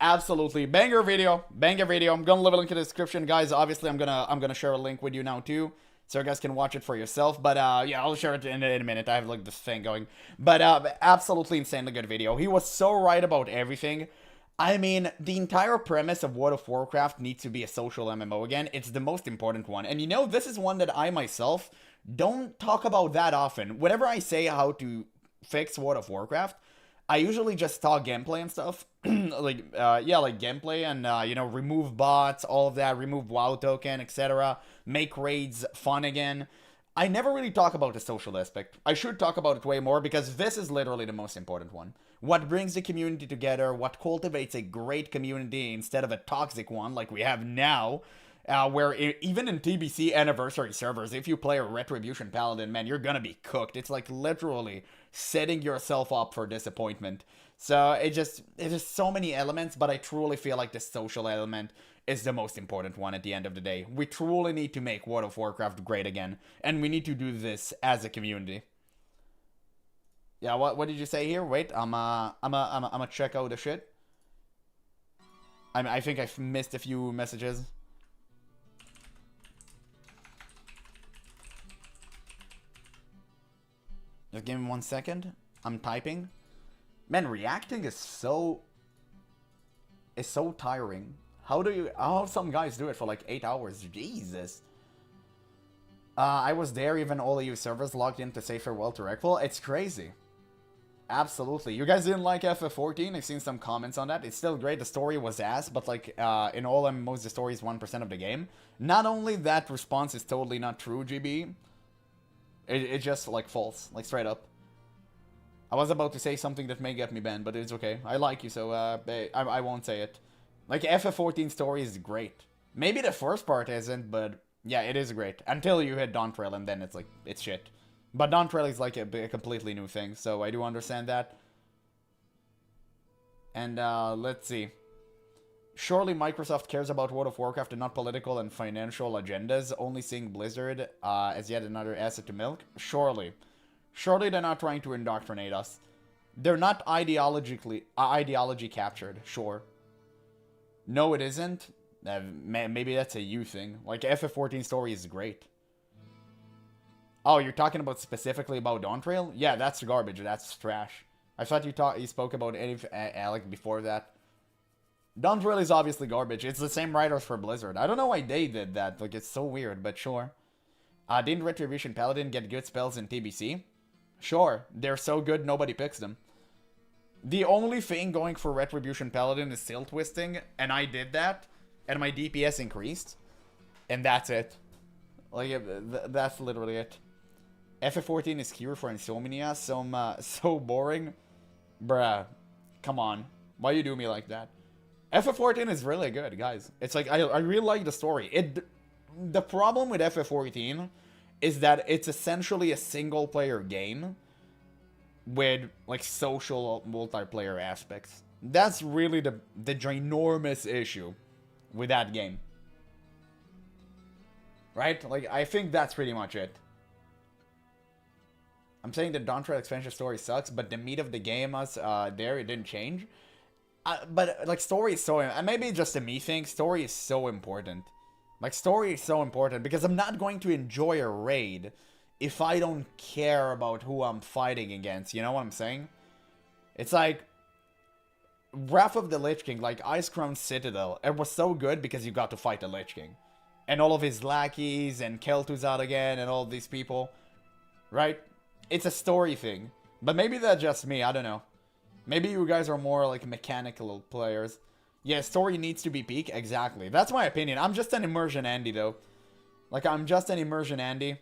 Absolutely. Banger video. Banger video. I'm gonna leave a link in the description, guys. Obviously, I'm gonna share a link with you now too, so you guys can watch it for yourself. But yeah, I'll share it in a minute. I have like this thing going. But absolutely insanely good video. He was so right about everything. I mean, the entire premise of World of Warcraft needs to be a social MMO again. It's the most important one. And you know, this is one that I myself don't talk about that often. Whenever I say how to fix World of Warcraft, I usually just talk gameplay and stuff. like gameplay and, you know, remove bots, all of that, remove WoW token, etc. Make raids fun again. I never really talk about the social aspect. I should talk about it way more because this is literally the most important one. What brings the community together, what cultivates a great community instead of a toxic one like we have now, where even in TBC anniversary servers, if you play a Retribution Paladin, man, you're gonna be cooked. It's like literally setting yourself up for disappointment. So it's just so many elements, but I truly feel like the social element is the most important one at the end of the day. We truly need to make World of Warcraft great again, and we need to do this as a community. Yeah, what did you say here? Wait, I'm check out the shit. I think I've missed a few messages. Just give me 1 second. I'm typing. Man, reacting is so tiring. How some guys do it for like 8 hours? Jesus. I was there, even all EU servers logged in to say farewell to Rekful. It's crazy. Absolutely. You guys didn't like FF14? I've seen some comments on that. It's still great. The story was ass, but like in all MMOs, the story is 1% of the game. Not only that response is totally not true, GB. It's just like false, like straight up. I was about to say something that may get me banned, but it's okay. I like you, so I won't say it. Like FF14 story is great. Maybe the first part isn't, but yeah, it is great. Until you hit Dawntrail, and then it's like, it's shit. But Dawntrail is like a completely new thing, so I do understand that. And let's see. Surely Microsoft cares about World of Warcraft and not political and financial agendas, only seeing Blizzard as yet another asset to milk? Surely. Surely they're not trying to indoctrinate us. They're not ideology captured, sure. No, it isn't. Maybe that's a you thing. Like, FF14 story is great. Oh, you're talking about specifically about Dawntrail? Yeah, that's garbage. That's trash. I thought you spoke about Alec before that. Dawntrail is obviously garbage. It's the same writers for Blizzard. I don't know why they did that. Like, it's so weird, but sure. Didn't Retribution Paladin get good spells in TBC? Sure. They're so good, nobody picks them. The only thing going for Retribution Paladin is Seal Twisting, and I did that, and my DPS increased. And that's it. Like, that's literally it. FF14 is cure for insomnia, so boring. Bruh, come on. Why you do me like that? FF14 is really good, guys. It's like, I really like the story. The problem with FF14 is that it's essentially a single-player game with, like, social multiplayer aspects. That's really the ginormous issue with that game. Right? Like, I think that's pretty much it. I'm saying the Dawntrail expansion story sucks, but the meat of the game was there, it didn't change. But, like, story is so... maybe just a me thing, story is so important. Like, story is so important, because I'm not going to enjoy a raid if I don't care about who I'm fighting against, you know what I'm saying? It's like... Wrath of the Lich King, like Ice Crown Citadel, it was so good because you got to fight the Lich King. And all of his lackeys, and Kel'Thuz's out again, and all these people. Right? It's a story thing. But maybe that's just me, I don't know. Maybe you guys are more like mechanical players. Yeah, story needs to be peak, exactly. That's my opinion. I'm just an immersion Andy, though. Like, I'm just an immersion Andy.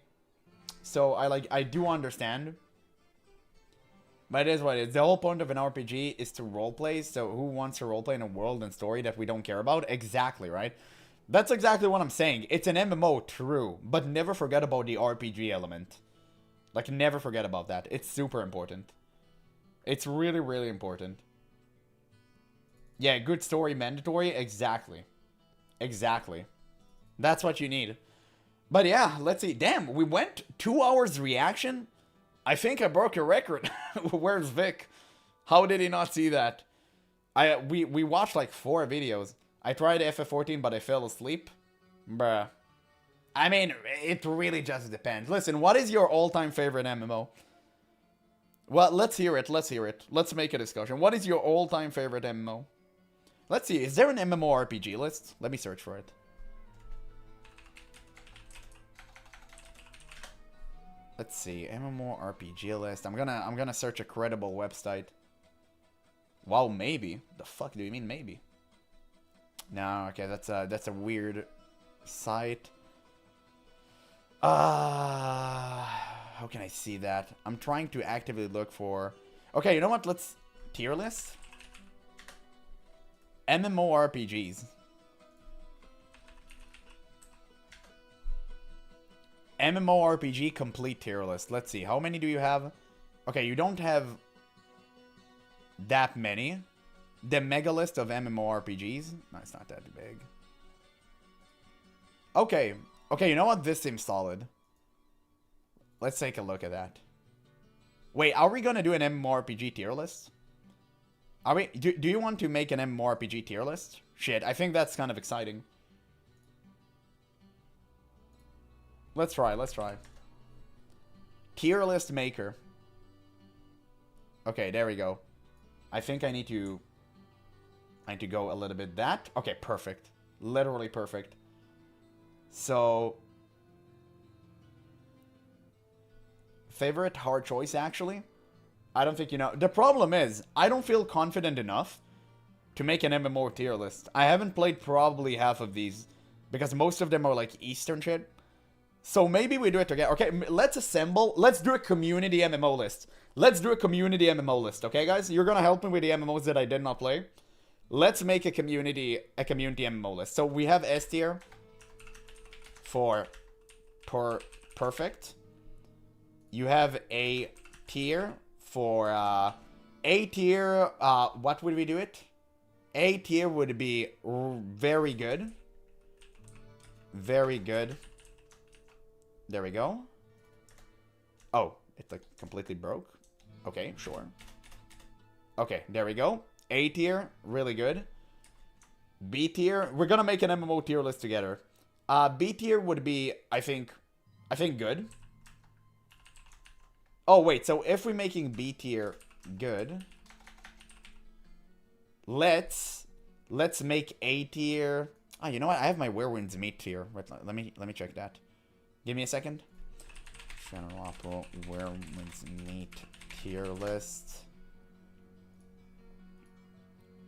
So, I do understand. But it is what it is. The whole point of an RPG is to roleplay, so who wants to roleplay in a world and story that we don't care about? Exactly, right? That's exactly what I'm saying. It's an MMO, true, but never forget about the RPG element. Like, never forget about that. It's super important. It's really, really important. Yeah, good story mandatory, exactly. Exactly. That's what you need. But yeah, let's see. Damn, we went 2 hours reaction? I think I broke a record. Where's Vic? How did he not see that? We watched like 4 videos. I tried FF14, but I fell asleep. Bruh. I mean, it really just depends. Listen, what is your all-time favorite MMO? Well, let's hear it. Let's hear it. Let's make a discussion. What is your all-time favorite MMO? Let's see. Is there an MMORPG list? Let me search for it. Let's see, MMORPG list. I'm gonna search a credible website. Wow, maybe. The fuck do you mean maybe? No, okay, that's a weird site. How can I see that? I'm trying to actively look for. Okay, you know what? Let's tier list. MMORPGs. MMORPG complete tier list. Let's see. How many do you have? Okay, you don't have that many. The mega list of MMORPGs. No, it's not that big. Okay. Okay, you know what? This seems solid. Let's take a look at that. Wait, are we gonna do an MMORPG tier list? Are we? Do you want to make an MMORPG tier list? Shit, I think that's kind of exciting. Let's try, let's try. Tier list maker. Okay, there we go. I think I need to go a little bit that. Okay, perfect. Literally perfect. So, favorite hard choice, actually? I don't think you know. The problem is, I don't feel confident enough to make an MMO tier list. I haven't played probably half of these, because most of them are like Eastern shit. So maybe we do it together. Okay, let's assemble. Let's do a community MMO list. Let's do a community MMO list. Okay, guys? You're gonna help me with the MMOs that I did not play. Let's make a community MMO list. So we have S tier for perfect. You have A tier for A tier. What would we do it? A tier would be very good. Very good. There we go. Oh, it like completely broke. Okay, sure. Okay, there we go. A tier, really good. B tier, we're gonna make an MMO tier list together. B tier would be, I think good. Oh wait, so if we're making B tier good, let's make A tier. Oh, you know what? I have my Werewind's Meat tier. Wait, let me check that. Give me a second. GeneralApple Werewind's Meat tier list.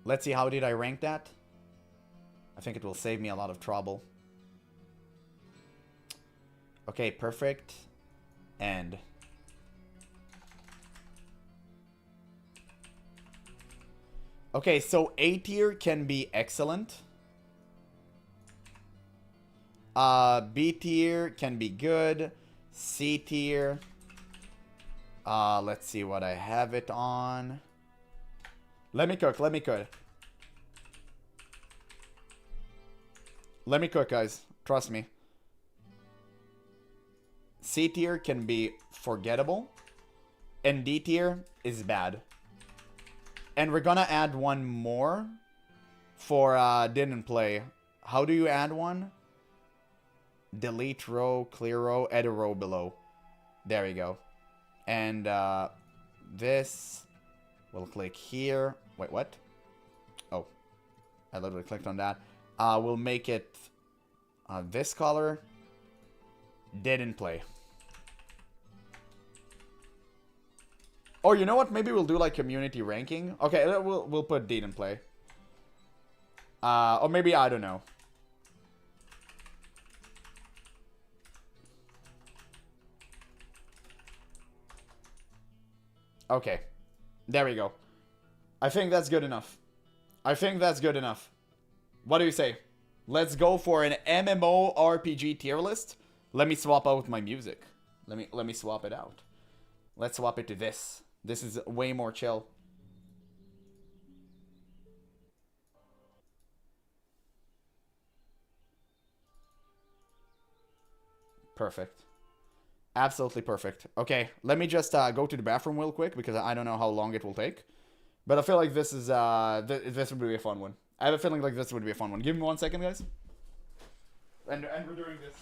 Let's see, how did I rank that? I think it will save me a lot of trouble. Okay, perfect. And okay, so A tier can be excellent. B tier can be good. C tier. Let's see what I have it on. Let me cook, let me cook. Let me cook, guys. Trust me. C tier can be forgettable. And D tier is bad. And we're gonna add one more for didn't play. How do you add one? Delete row, clear row, add a row below. There we go. And this, we'll click here. Wait, what? Oh, I literally clicked on that. We'll make it this color. Didn't play. Or you know what? Maybe we'll do like community ranking. Okay, we'll put didn't play. Or maybe I don't know. Okay, There we go. I think that's good enough. I think that's good enough. What do you say? Let's go for an MMO RPG tier list. Let me swap out my music. Let me swap it out. Let's swap it to this. This is way more chill. Perfect. Absolutely perfect. Okay, let me just go to the bathroom real quick because I don't know how long it will take. But I feel like this is this would be a fun one. I have a feeling like this would be a fun one. Give me 1 second, guys. And we're doing this.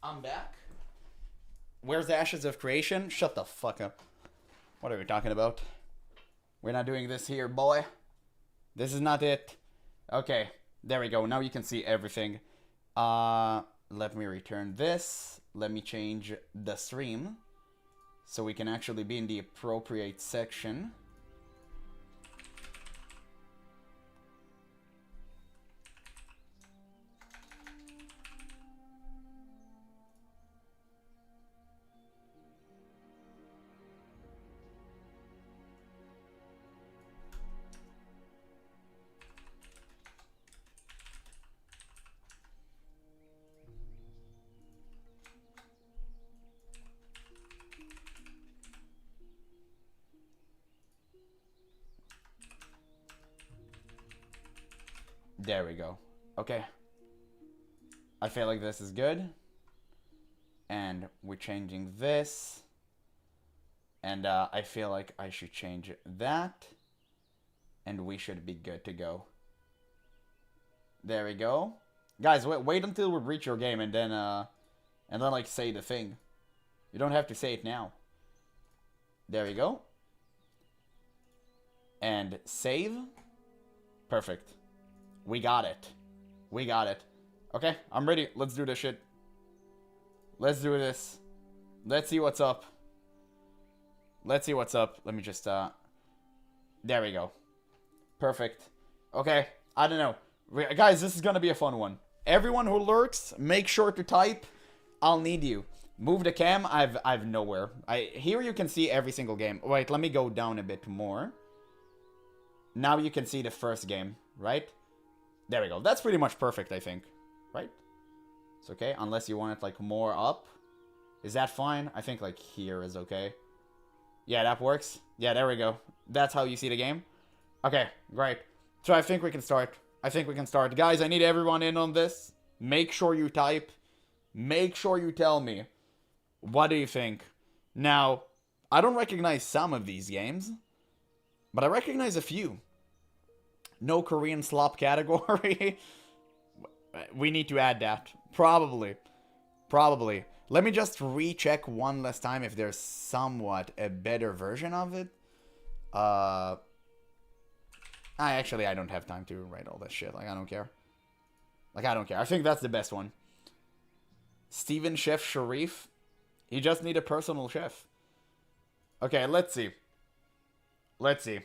I'm back. Where's the Ashes of Creation? Shut the fuck up. What are we talking about? We're not doing this here, boy. This is not it. Okay, there we go. Now you can see everything. Let me return this. Let me change the stream so we can actually be in the appropriate section. There we go. Okay. I feel like this is good. And we're changing this. And I feel like I should change that. And we should be good to go. There we go. Guys, wait until we reach your game and then like say the thing. You don't have to say it now. There we go. And save. Perfect. We got it. We got it. Okay, I'm ready. Let's do this shit. Let's do this. Let's see what's up. Let's see what's up. Let me just, there we go. Perfect. Okay, I don't know. Guys, this is gonna be a fun one. Everyone who lurks, make sure to type. I'll need you. Move the cam. I've nowhere. Here you can see every single game. Wait, let me go down a bit more. Now you can see the first game, right? There we go. That's pretty much perfect, I think. Right? It's okay, unless you want it, like, more up. Is that fine? I think, like, here is okay. Yeah, that works. Yeah, there we go. That's how you see the game. Okay, great. So I think we can start. I think we can start. Guys, I need everyone in on this. Make sure you type. Make sure you tell me. What do you think? Now, I don't recognize some of these games, but I recognize a few. No Korean slop category. We need to add that. Probably. Probably. Let me just recheck one last time if there's somewhat a better version of it. I don't have time to write all that shit. Like, I don't care. Like, I don't care. I think that's the best one. Steven Chef Sharif. He just need a personal chef. Okay, let's see. Let's see.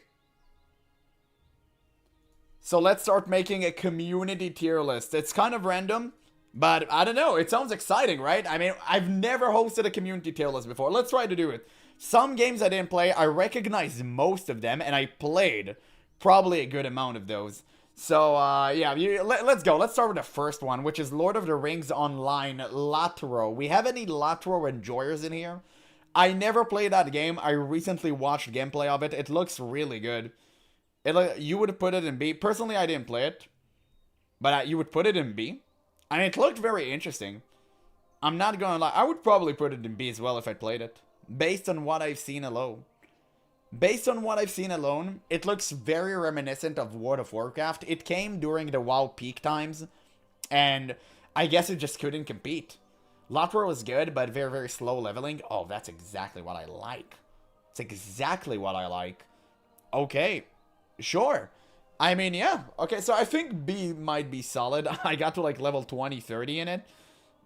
So let's start making a community tier list. It's kind of random, but I don't know. It sounds exciting, right? I mean, I've never hosted a community tier list before. Let's try to do it. Some games I didn't play, I recognize most of them, and I played probably a good amount of those. So, yeah, let's go. Let's start with the first one, which is Lord of the Rings Online Latro. We have any Latro enjoyers in here? I never played that game. I recently watched gameplay of it. It looks really good. You would put it in B. Personally, I didn't play it. But you would put it in B. And it looked very interesting. I'm not gonna lie. I would probably put it in B as well if I played it. Based on what I've seen alone. Based on what I've seen alone, it looks very reminiscent of World of Warcraft. It came during the WoW peak times. And I guess it just couldn't compete. Lotwar was good, but very, very slow leveling. Oh, that's exactly what I like. It's exactly what I like. Okay. Sure. I mean, yeah. Okay, so I think B might be solid. I got to like level 20, 30 in it.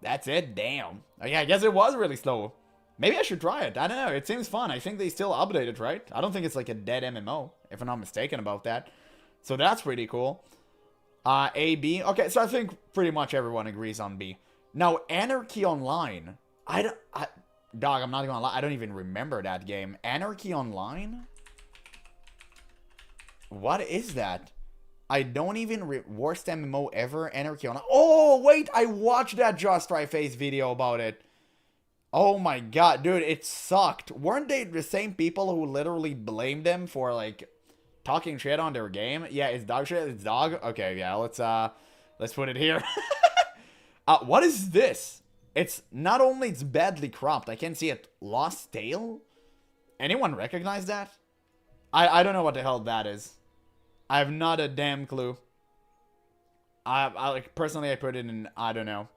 That's it. Damn. Yeah, I guess it was really slow. Maybe I should try it. I don't know. It seems fun. I think they still update it, right? I don't think it's like a dead MMO, if I'm not mistaken about that. So that's pretty cool. A, B. Okay, so I think pretty much everyone agrees on B. Now, Anarchy Online. Dog, I'm not gonna lie. I don't even remember that game. Anarchy Online? What is that? I don't even... Worst MMO ever? Anarchy Online. Oh, wait! I watched that Just Right Face video about it. Oh my god, dude, it sucked. Weren't they the same people who literally blamed them for, like, talking shit on their game? Yeah, it's dog shit. It's dog. Okay, yeah, let's put it here. What is this? It's not only it's badly cropped, I can see it. Lost Tail? Anyone recognize that? I don't know what the hell that is. I have not a damn clue. I like personally I put it in I don't know.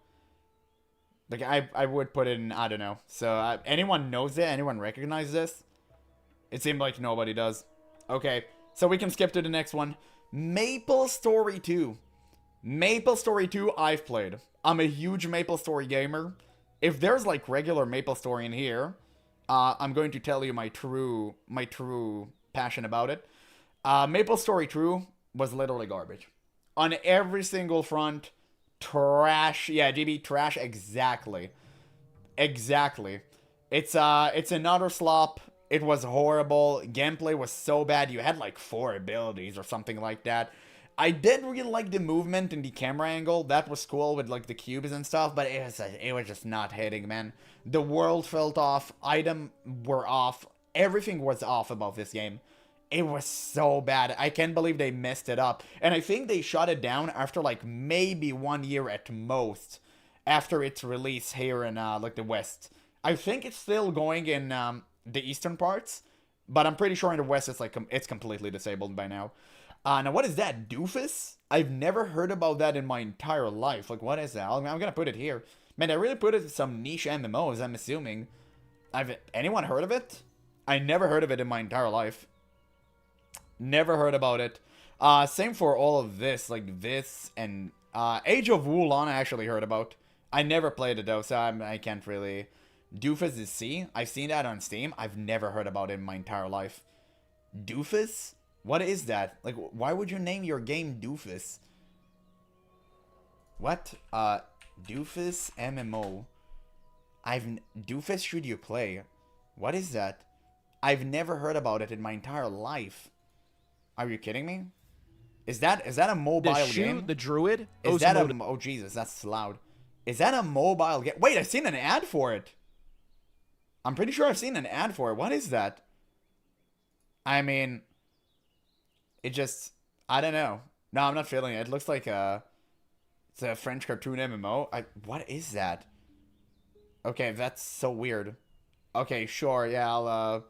Like I would put it in I don't know. So anyone knows it? Anyone recognize this? It seemed like nobody does. Okay, so we can skip to the next one. Maple Story 2. Maple Story 2 I've played. I'm a huge Maple Story gamer. If there's like regular Maple Story in here, I'm going to tell you my true passion about it. Maple Story 2 was literally garbage. On every single front, trash. Yeah, GB, trash, exactly. Exactly. It's another slop. It was horrible. Gameplay was so bad. You had like 4 abilities or something like that. I did really like the movement and the camera angle. That was cool with like the cubes and stuff, but it was just not hitting, man. The world felt off. Items were off. Everything was off about this game. It was so bad. I can't believe they messed it up. And I think they shut it down after like maybe 1 year at most after its release here in like the West. I think it's still going in the eastern parts, but I'm pretty sure in the West it's like it's completely disabled by now. Now what is that? Doofus? I've never heard about that in my entire life. Like what is that? I'm gonna put it here. Man, I really put it in some niche MMOs, I'm assuming. Anyone heard of it? I never heard of it in my entire life. Never heard about it. Same for all of this, like this and Age of Wulon I actually heard about. I never played it though, so I can't really. Doofus is C. I've seen that on Steam. I've never heard about it in my entire life. Doofus? What is that? Like, why would you name your game Doofus? What? Doofus MMO. Doofus should you play? What is that? I've never heard about it in my entire life. Are you kidding me? Is that a mobile game? The druid? Is that a... Oh, Jesus, that's loud. Is that a mobile game? Wait, I've seen an ad for it. I'm pretty sure I've seen an ad for it. What is that? I mean... It just... I don't know. No, I'm not feeling it. It looks like a... It's a French cartoon MMO. What is that? Okay, that's so weird. Okay, sure. Yeah, I'll...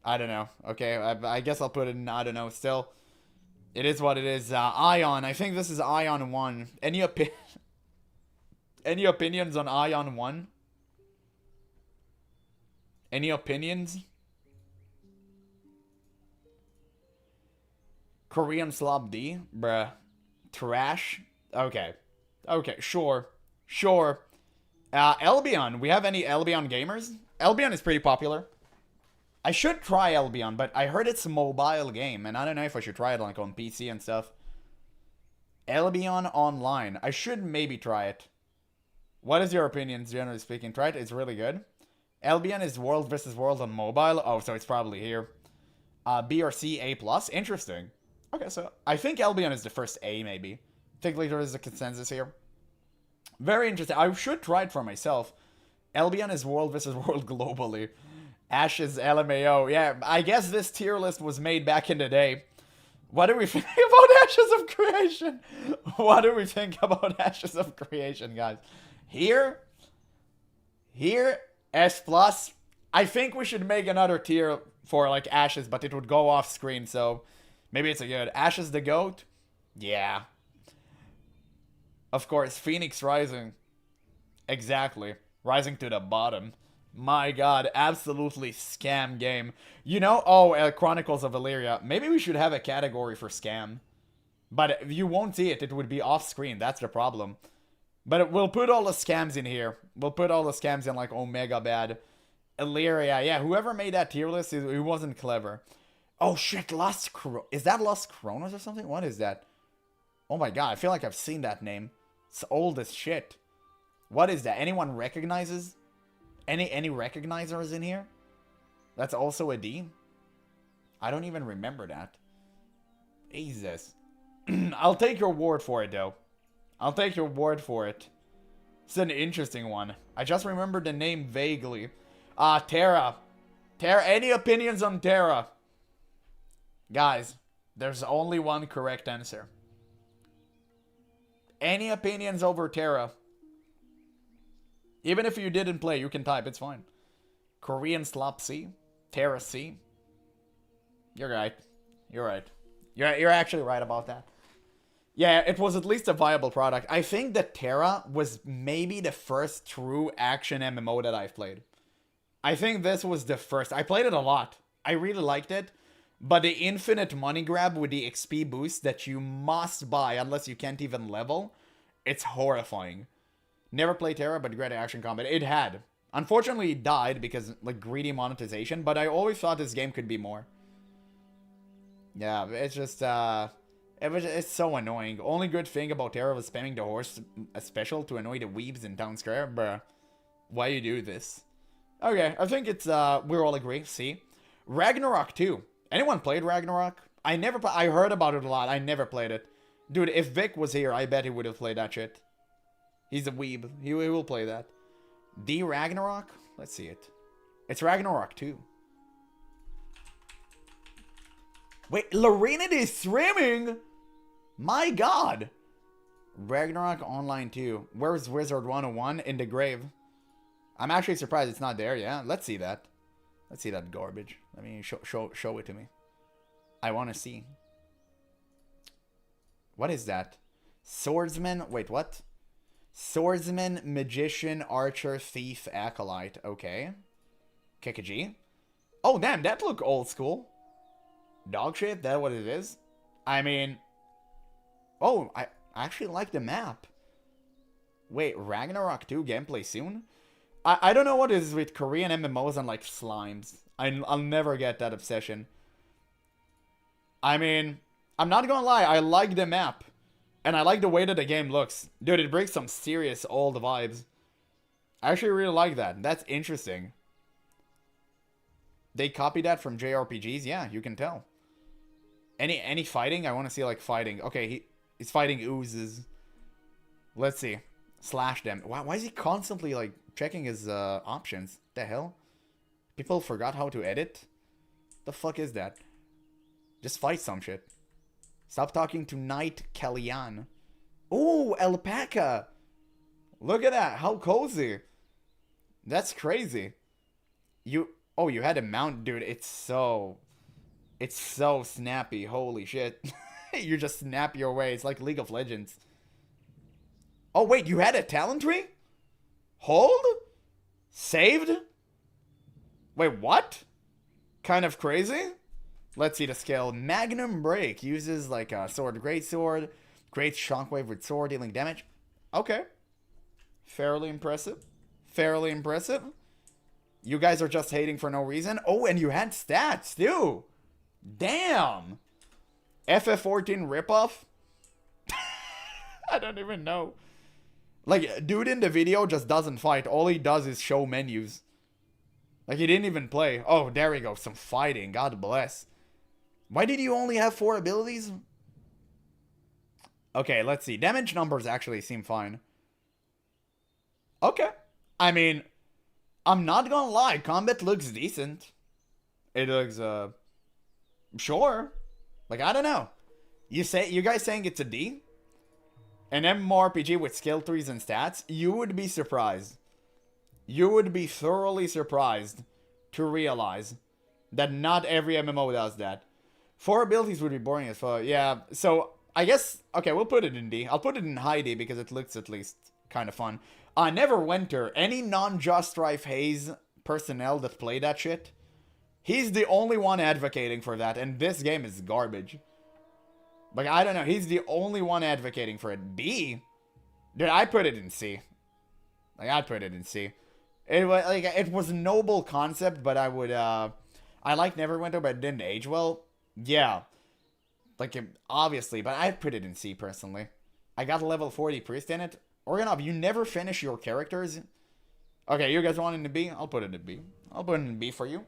I don't know. Okay, I guess I'll put it in, I don't know, still. It is what it is. Ion. I think this is Ion 1. Any opinions on Ion 1? Any opinions? Korean Slob D? Bruh. Trash? Okay. Okay, sure. Sure. Albion. We have any Albion gamers? Albion is pretty popular. I should try Albion, but I heard it's a mobile game, and I don't know if I should try it like on PC and stuff. Albion Online. I should maybe try it. What is your opinion, generally speaking? Try it. It's really good. Albion is World vs. World on mobile. Oh, so it's probably here. B or C, A+. Interesting. Okay, so I think Albion is the first A, maybe. I think like there is a consensus here. Very interesting. I should try it for myself. Albion is world versus world globally. Ashes LMAO. Yeah, I guess this tier list was made back in the day. What do we think about Ashes of Creation? What do we think about Ashes of Creation, guys? Here, S+. I think we should make another tier for, like, Ashes, but it would go off screen, so maybe it's a good. Ashes the GOAT? Yeah. Of course, Phoenix Rising. Exactly. Rising to the bottom. My god, absolutely scam game. You know, Chronicles of Illyria. Maybe we should have a category for scam. But you won't see it. It would be off screen. That's the problem. But we'll put all the scams in here. We'll put all the scams in, like, Omega Bad. Illyria. Yeah, whoever made that tier list, it wasn't clever. Oh, shit. Is that Lost Chronos or something? What is that? Oh, my god. I feel like I've seen that name. It's old as shit. What is that? Anyone recognizes? Any recognizers in here? That's also a D? I don't even remember that. Jesus. I'll take your word for it, though. I'll take your word for it. It's an interesting one. I just remembered the name vaguely. Terra. Terra, any opinions on Terra? Guys, there's only one correct answer. Any opinions over Terra? Even if you didn't play, you can type. It's fine. Korean Slop C. Terra C. You're right. You're right. You're actually right about that. Yeah, it was at least a viable product. I think that Terra was maybe the first true action MMO that I've played. I think this was the first. I played it a lot. I really liked it. But the infinite money grab with the XP boost that you must buy unless you can't even level, it's horrifying. Never played Terra, but great action combat. It had. Unfortunately, it died because, like, greedy monetization, but I always thought this game could be more. Yeah, it's just, it's so annoying. Only good thing about Terra was spamming the horse special to annoy the weebs in Town Square, bruh. Why you do this? Okay, I think it's, we're all agree. See? Ragnarok 2. Anyone played Ragnarok? I heard about it a lot. I never played it. Dude, if Vic was here, I bet he would have played that shit. He's a weeb. He will play that. D Ragnarok? Let's see it. It's Ragnarok 2. Wait, Lorinity is streaming? My god. Ragnarok Online 2. Where's Wizard 101? In the grave. I'm actually surprised it's not there. Yeah, let's see that. Let's see that garbage. Let me show it to me. I want to see. What is that? Swordsman? Wait, what? Swordsman, Magician, Archer, Thief, Acolyte. Okay. Kikaji. Oh, damn, that look old school. Dog shit? That what it is? I mean... Oh, I actually like the map. Wait, Ragnarok 2 gameplay soon? I don't know what is with Korean MMOs and, like, slimes. I'll never get that obsession. I mean, I'm not gonna lie, I like the map. And I like the way that the game looks. Dude, it brings some serious old vibes. I actually really like that. That's interesting. They copied that from JRPGs? Yeah, you can tell. Any fighting? I want to see, like, fighting. Okay, he's fighting oozes. Let's see. Slash them. Why is he constantly, like, checking his options? The hell? People forgot how to edit? The fuck is that? Just fight some shit. Stop talking to Knight Kellyanne. Ooh, alpaca. Look at that. How cozy. That's crazy. You had a mount, dude. It's so snappy. Holy shit. You just snap your way. It's like League of Legends. Oh, wait, you had a talent tree? Hold? Saved? Wait, what? Kind of crazy? Let's see the skill. Magnum Break uses like a sword, great sword, great shockwave with sword dealing damage. Okay. Fairly impressive. Fairly impressive. You guys are just hating for no reason. Oh, and you had stats too. Damn. FF14 ripoff? I don't even know. Like, dude in the video just doesn't fight. All he does is show menus. Like, he didn't even play. Oh, there we go. Some fighting. God bless. Why did you only have 4 abilities? Okay, let's see. Damage numbers actually seem fine. Okay. I mean, I'm not gonna lie, combat looks decent. It looks, sure. Like, I don't know. You guys saying it's a D? An MMORPG with skill trees and stats? You would be surprised. You would be thoroughly surprised to realize that not every MMO does that. 4 abilities would be boring as fuck. Yeah, so I guess, okay, we'll put it in D. I'll put it in high D because it looks at least kind of fun. Neverwinter, any non-Just Strife Haze personnel that play that shit, he's the only one advocating for that, and this game is garbage. Like, I don't know, he's the only one advocating for it. B? Dude, I put it in C. Like, I'd put it in C. It was a noble concept, but I would, I like Neverwinter, but it didn't age well. Yeah. Like, obviously, but I'd put it in C, personally. I got a level 40 priest in it. Organov, you never finish your characters. Okay, you guys want it in B? I'll put it in B. I'll put it in B for you.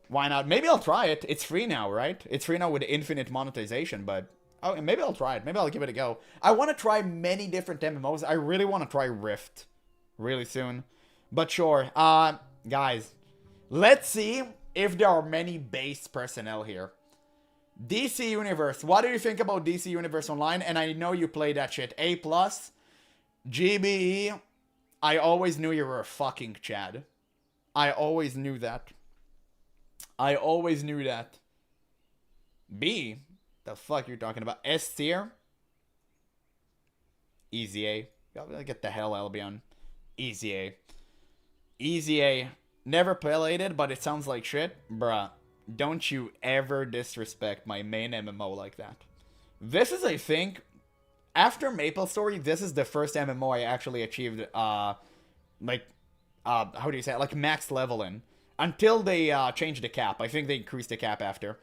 Why not? Maybe I'll try it. It's free now, right? It's free now with infinite monetization, but... Oh, maybe I'll try it. Maybe I'll give it a go. I want to try many different MMOs. I really want to try Rift really soon. But sure. Guys, let's see if there are many base personnel here. DC Universe. What do you think about DC Universe Online? And I know you play that shit. A+. GBE, I always knew you were a fucking Chad. I always knew that. I always knew that. B, the fuck you're talking about? S tier? Easy A. Get the hell, Albion. Easy A. Easy A. Never played it, but it sounds like shit. Bruh, don't you ever disrespect my main MMO like that. This is, I think... After MapleStory, this is the first MMO I actually achieved, how do you say it? Like, max level in. Until they changed the cap. I think they increased the cap after.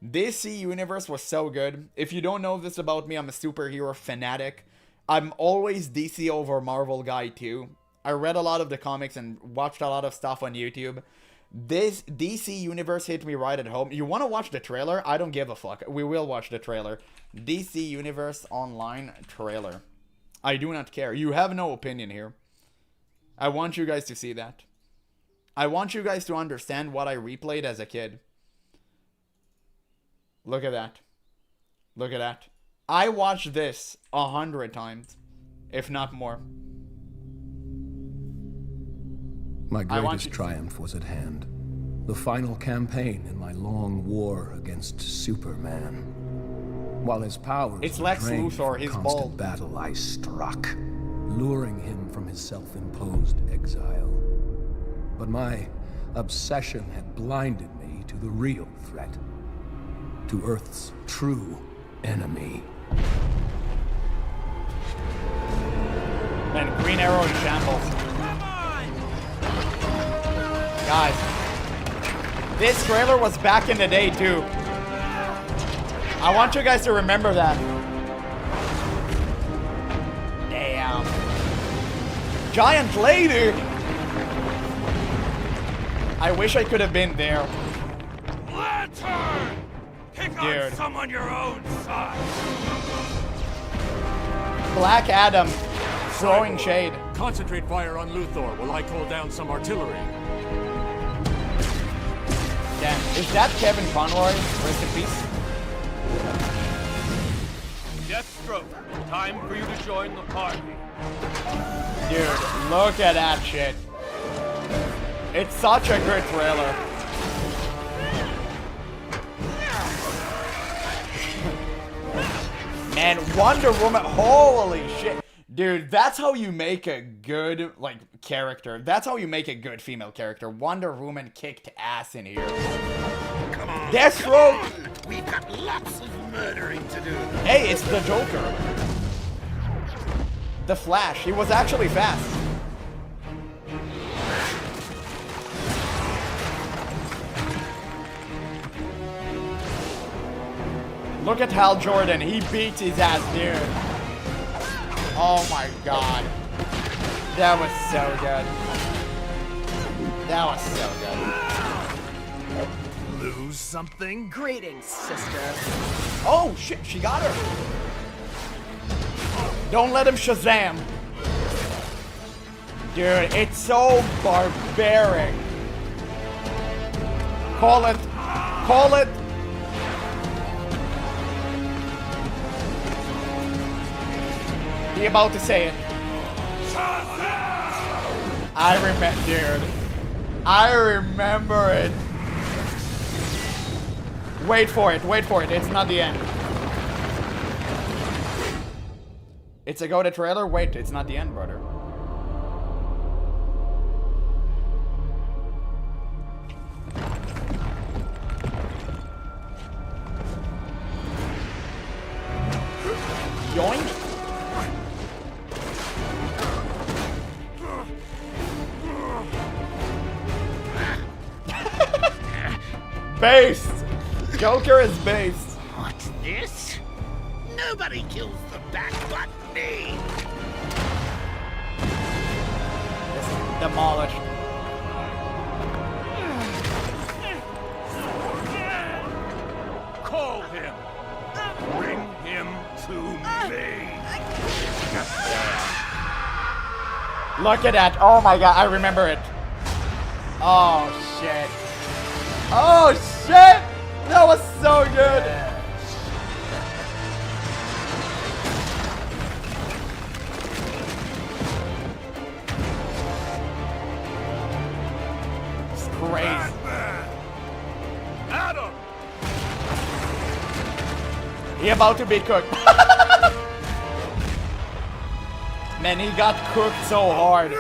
DC Universe was so good. If you don't know this about me, I'm a superhero fanatic. I'm always DC over Marvel guy, too. I read a lot of the comics and watched a lot of stuff on YouTube. This DC Universe hit me right at home. You want to watch the trailer? I don't give a fuck. We will watch the trailer. DC Universe Online trailer. I do not care. You have no opinion here. I want you guys to see that. I want you guys to understand what I replayed as a kid. Look at that. Look at that. I watched this 100 times, if not more. My greatest triumph was at hand. The final campaign in my long war against Superman. While his powers were drained from constant battle, I struck, luring him from his self-imposed exile. But my obsession had blinded me to the real threat. To Earth's true enemy. Man, Green Arrow in shambles. Guys, this trailer was back in the day too. I want you guys to remember that. Damn. Giant lady! I wish I could have been there. Lantern! Pick on someone your own size. Black Adam, throwing shade. Concentrate fire on Luthor while I call down some artillery. Damn, is that Kevin Conroy? Rest in peace. Deathstroke, time for you to join the party. Dude, look at that shit. It's such a good trailer. And Wonder Woman, holy shit. Dude, that's how you make a good, character. That's how you make a good female character. Wonder Woman kicked ass in here. Come on. Deathstroke! We've got lots of murdering to do. Hey, it's the Joker. The Flash. He was actually fast. Look at Hal Jordan. He beats his ass, dude. Oh my god. That was so good. That was so good. Lose something? Greetings, sister. Oh shit, she got her. Don't let him Shazam. Dude, it's so barbaric. Call it. Call it. He about to say it. I remember, dude. I remember it. Wait for it, wait for it. It's not the end. It's a go-to trailer? Wait, it's not the end, brother. Yoink. Based! Joker is based. What's this? Nobody kills the bat but me! Demolished. Call him. Bring him to me. Look at that. Oh my god, I remember it. Oh shit. Oh shit! That was so good. It's crazy. Adam! He about to be cooked. Man, he got cooked so hard.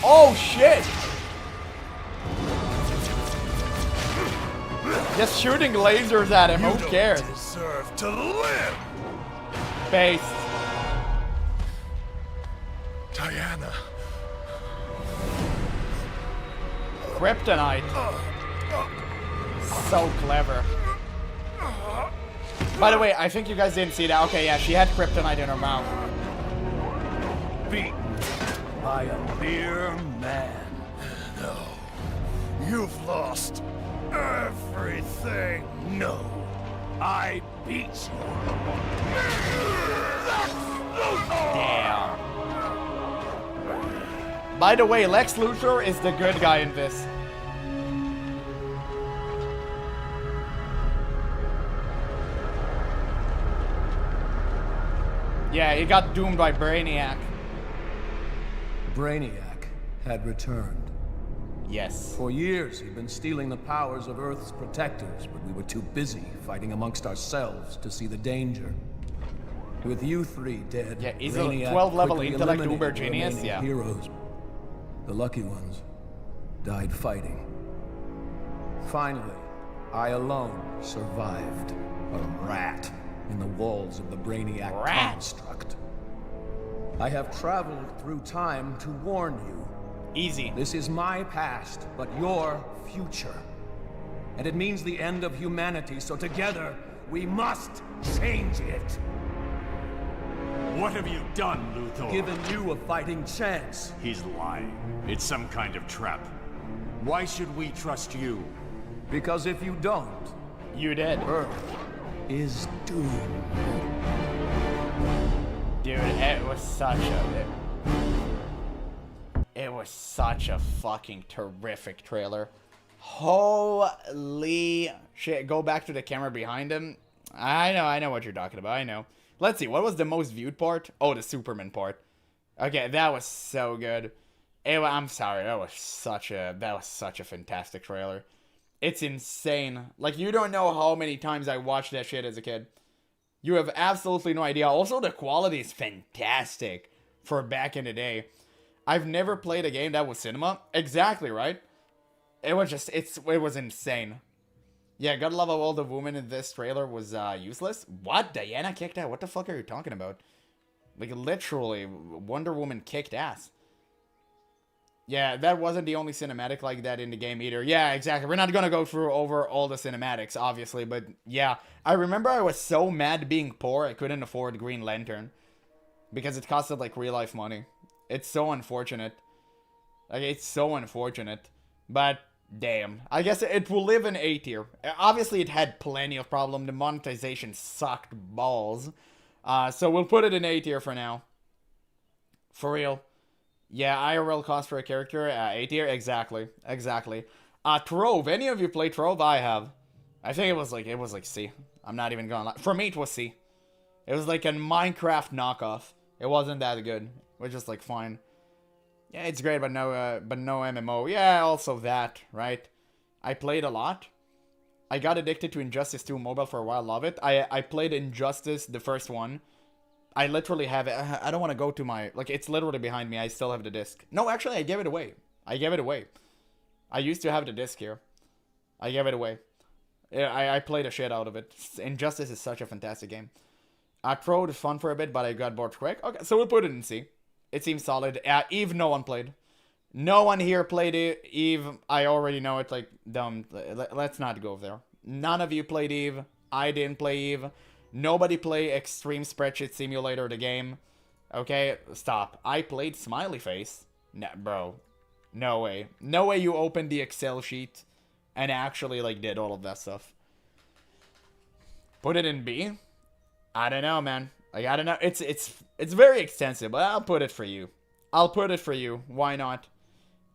Oh shit! Just shooting lasers at him, who cares? You deserve to live! Based. Diana. Kryptonite. So clever. By the way, I think you guys didn't see that. Okay, yeah, she had kryptonite in her mouth. Beaten by a mere man. No. You've lost everything. No. I beat you. Damn. By the way, Lex Luthor is the good guy in this. Yeah, he got doomed by Brainiac. Brainiac had returned. Yes. For years, he'd been stealing the powers of Earth's protectors, but we were too busy fighting amongst ourselves to see the danger. With you three dead, yeah, he's a Brainiac 12-level quickly intellect eliminated uber the genius, remaining yeah. heroes. The lucky ones died fighting. Finally, I alone survived. A rat in the walls of the Brainiac construct. I have traveled through time to warn you. Easy. This is my past, but your future. And it means the end of humanity, so together, we must change it. What have you done, Luthor? Given you a fighting chance. He's lying. It's some kind of trap. Why should we trust you? Because if you don't, you dead. Earth is doomed. Dude, it was such a fucking terrific trailer. Holy shit. Go back to the camera behind him. I know what you're talking about. I know. Let's see. What was the most viewed part? Oh, the Superman part. Okay, that was so good. I'm sorry. That was such a fantastic trailer. It's insane. Like, you don't know how many times I watched that shit as a kid. You have absolutely no idea. Also, the quality is fantastic for back in the day. I've never played a game that was cinema. Exactly, right? It was just, it was insane. Yeah, gotta love how all the women in this trailer was useless. What? Diana kicked out? What the fuck are you talking about? Like, literally, Wonder Woman kicked ass. Yeah, that wasn't the only cinematic like that in the game either. Yeah, exactly. We're not gonna go through over all the cinematics, obviously, but yeah. I remember I was so mad being poor I couldn't afford Green Lantern. Because it costed, like, real-life money. It's so unfortunate. Like, it's so unfortunate. But, damn. I guess it will live in A tier. Obviously, it had plenty of problems. The monetization sucked balls. So we'll put it in A tier for now. For real. Yeah, IRL cost for a character, A tier, exactly. Trove, any of you play Trove? I have. I think it was like C. I'm not even gonna lie. For me, it was C. It was like a Minecraft knockoff. It wasn't that good. We're just like fine. Yeah, it's great, but no MMO. Yeah, also that, right? I played a lot. I got addicted to Injustice 2 mobile for a while. Love it. I played Injustice, the first one. I literally have it. I don't want to go to my... Like, it's literally behind me. I still have the disc. No, actually, I gave it away. I used to have the disc here. I gave it away. Yeah, I played a shit out of it. Injustice is such a fantastic game. I tried fun for a bit, but I got bored quick. Okay, so we'll put it in C. It seems solid. Eve, no one played. No one here played it. Eve, I already know it. Like, dumb. Let's not go there. None of you played Eve. I didn't play Eve. Nobody play Extreme Spreadsheet Simulator, the game. Okay, stop. I played Smiley Face. Nah, bro. No way. No way you opened the Excel sheet and actually, like, did all of that stuff. Put it in B? I don't know, man. Like, I don't know. It's very extensive, but I'll put it for you. Why not?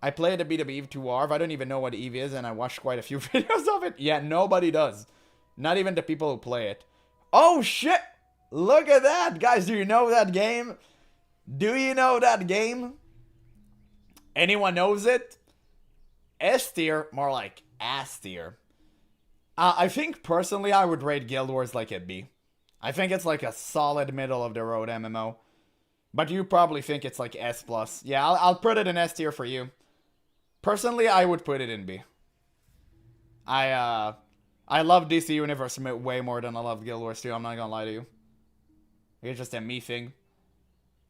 I played a bit of Eve 2 ARV. I don't even know what Eve is, and I watched quite a few videos of it. Yeah, nobody does. Not even the people who play it. Oh, shit! Look at that! Guys, do you know that game? Anyone knows it? S tier, more like ass tier. I think, personally, I would rate Guild Wars like a B. I think it's like a solid middle-of-the-road MMO. But you probably think it's like S+. Yeah, I'll put it in S tier for you. Personally, I would put it in B. I love DC Universe way more than I love Guild Wars 2, I'm not gonna lie to you. It's just a me thing.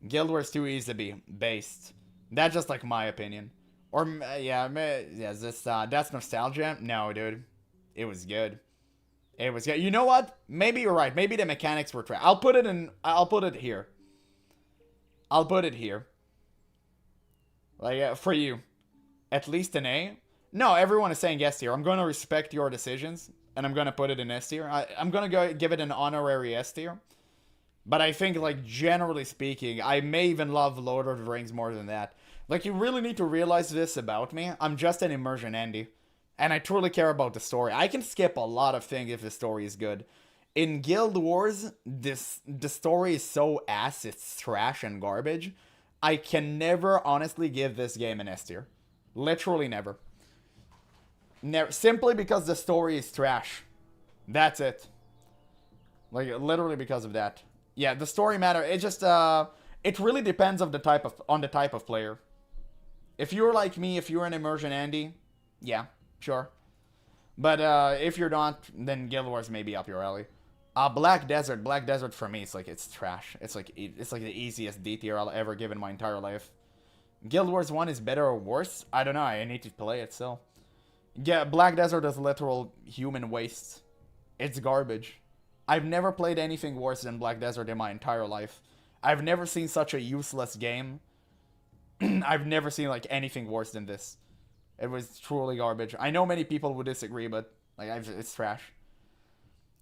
Guild Wars 2 is to be based. That's just like my opinion. Or, yeah, that's nostalgia? No, dude. It was good. You know what? Maybe you're right. Maybe the mechanics were trash. I'll put it here. Like, for you. At least an A? No, everyone is saying S tier. I'm going to respect your decisions, and I'm going to put it in S tier. I'm going to give it an honorary S tier. But I think, like, generally speaking, I may even love Lord of the Rings more than that. Like, you really need to realize this about me. I'm just an immersion Andy. And I truly care about the story. I can skip a lot of things if the story is good. In Guild Wars, the story is so ass, it's trash and garbage. I can never honestly give this game an S tier. Literally never. Simply because the story is trash. That's it. Like, literally because of that. Yeah, the story matter. It just, it really depends on the type of player. If you're like me, if you're an immersion Andy, yeah, sure. But if you're not, then Guild Wars may be up your alley. Black Desert for me, it's trash. It's like the easiest D tier I'll ever give in my entire life. Guild Wars 1 is better or worse? I don't know, I need to play it still. Yeah, Black Desert is literal human waste. It's garbage. I've never played anything worse than Black Desert in my entire life. I've never seen such a useless game. I've never seen, like, anything worse than this. It was truly garbage. I know many people would disagree, but, like, it's trash.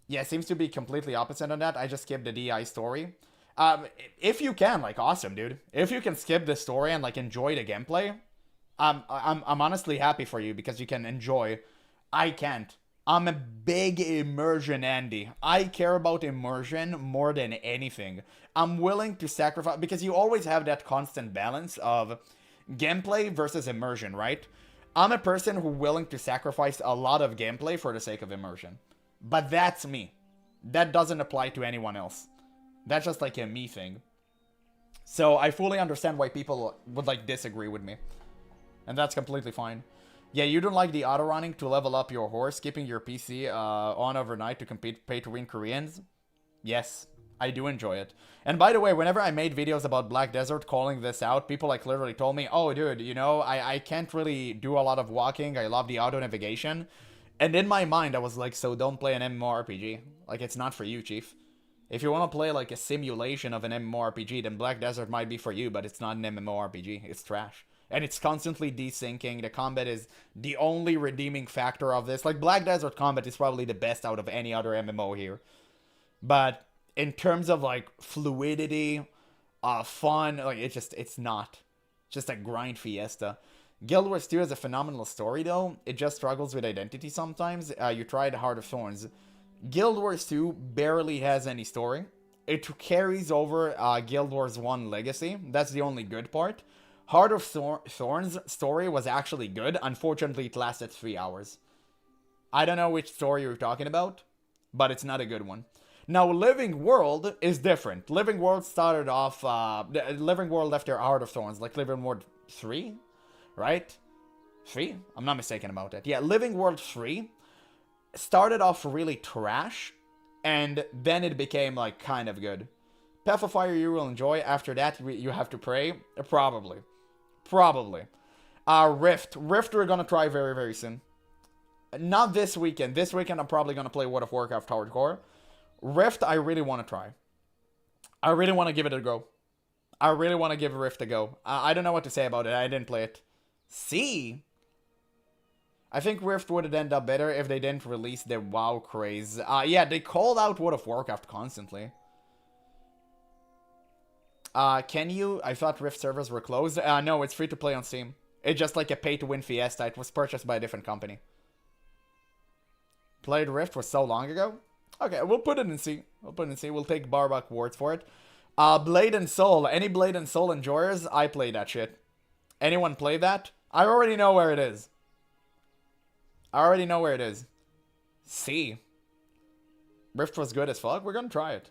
Yeah, it seems to be completely opposite on that. I just skipped the DI story. If you can, like, awesome, dude. If you can skip the story and, like, enjoy the gameplay, I'm honestly happy for you because you can enjoy. I can't. I'm a big immersion Andy. I care about immersion more than anything. I'm willing to sacrifice, because you always have that constant balance of gameplay versus immersion, right? I'm a person who's willing to sacrifice a lot of gameplay for the sake of immersion. But that's me. That doesn't apply to anyone else. That's just like a me thing. So I fully understand why people would, like, disagree with me. And that's completely fine. Yeah, you don't like the auto running to level up your horse, keeping your PC on overnight to compete pay to win Koreans? Yes, I do enjoy it. And by the way, whenever I made videos about Black Desert calling this out, people like literally told me, oh dude, you know, I can't really do a lot of walking, I love the auto navigation. And in my mind, I was like, so don't play an MMORPG. Like, it's not for you, chief. If you want to play like a simulation of an MMORPG, then Black Desert might be for you, but it's not an MMORPG, it's trash. And it's constantly desyncing. The combat is the only redeeming factor of this. Like, Black Desert combat is probably the best out of any other MMO here. But in terms of, like, fluidity, fun, like, it's not. Just a grind fiesta. Guild Wars 2 has a phenomenal story, though. It just struggles with identity sometimes. You tried Heart of Thorns. Guild Wars 2 barely has any story. It carries over Guild Wars 1 legacy. That's the only good part. Heart of Thorns story was actually good. Unfortunately, it lasted 3 hours. I don't know which story you're talking about, but it's not a good one. Now, Living World is different. Living World started off... Living World after Heart of Thorns, like Living World 3, right? 3? I'm not mistaken about that. Yeah, Living World 3 started off really trash, and then it became, like, kind of good. Path of Fire you will enjoy. After that, you have to pray. Probably. Probably. Rift. Rift we're gonna try very, very soon. Not this weekend. This weekend I'm probably gonna play World of Warcraft Hardcore. Rift I really want to try. I really want to give it a go. I really want to give Rift a go. I don't know what to say about it. I didn't play it. See? I think Rift would have ended up better if they didn't release their WoW craze. Yeah, they called out World of Warcraft constantly. Can you? I thought Rift servers were closed. No, it's free to play on Steam. It's just like a pay-to-win fiesta. It was purchased by a different company. Played Rift was so long ago? Okay, we'll put it in C. We'll put it in C. We'll take Barbuck words for it. Blade and Soul. Any Blade and Soul enjoyers? I play that shit. Anyone play that? I already know where it is. I already know where it is. C. Rift was good as fuck. We're gonna try it.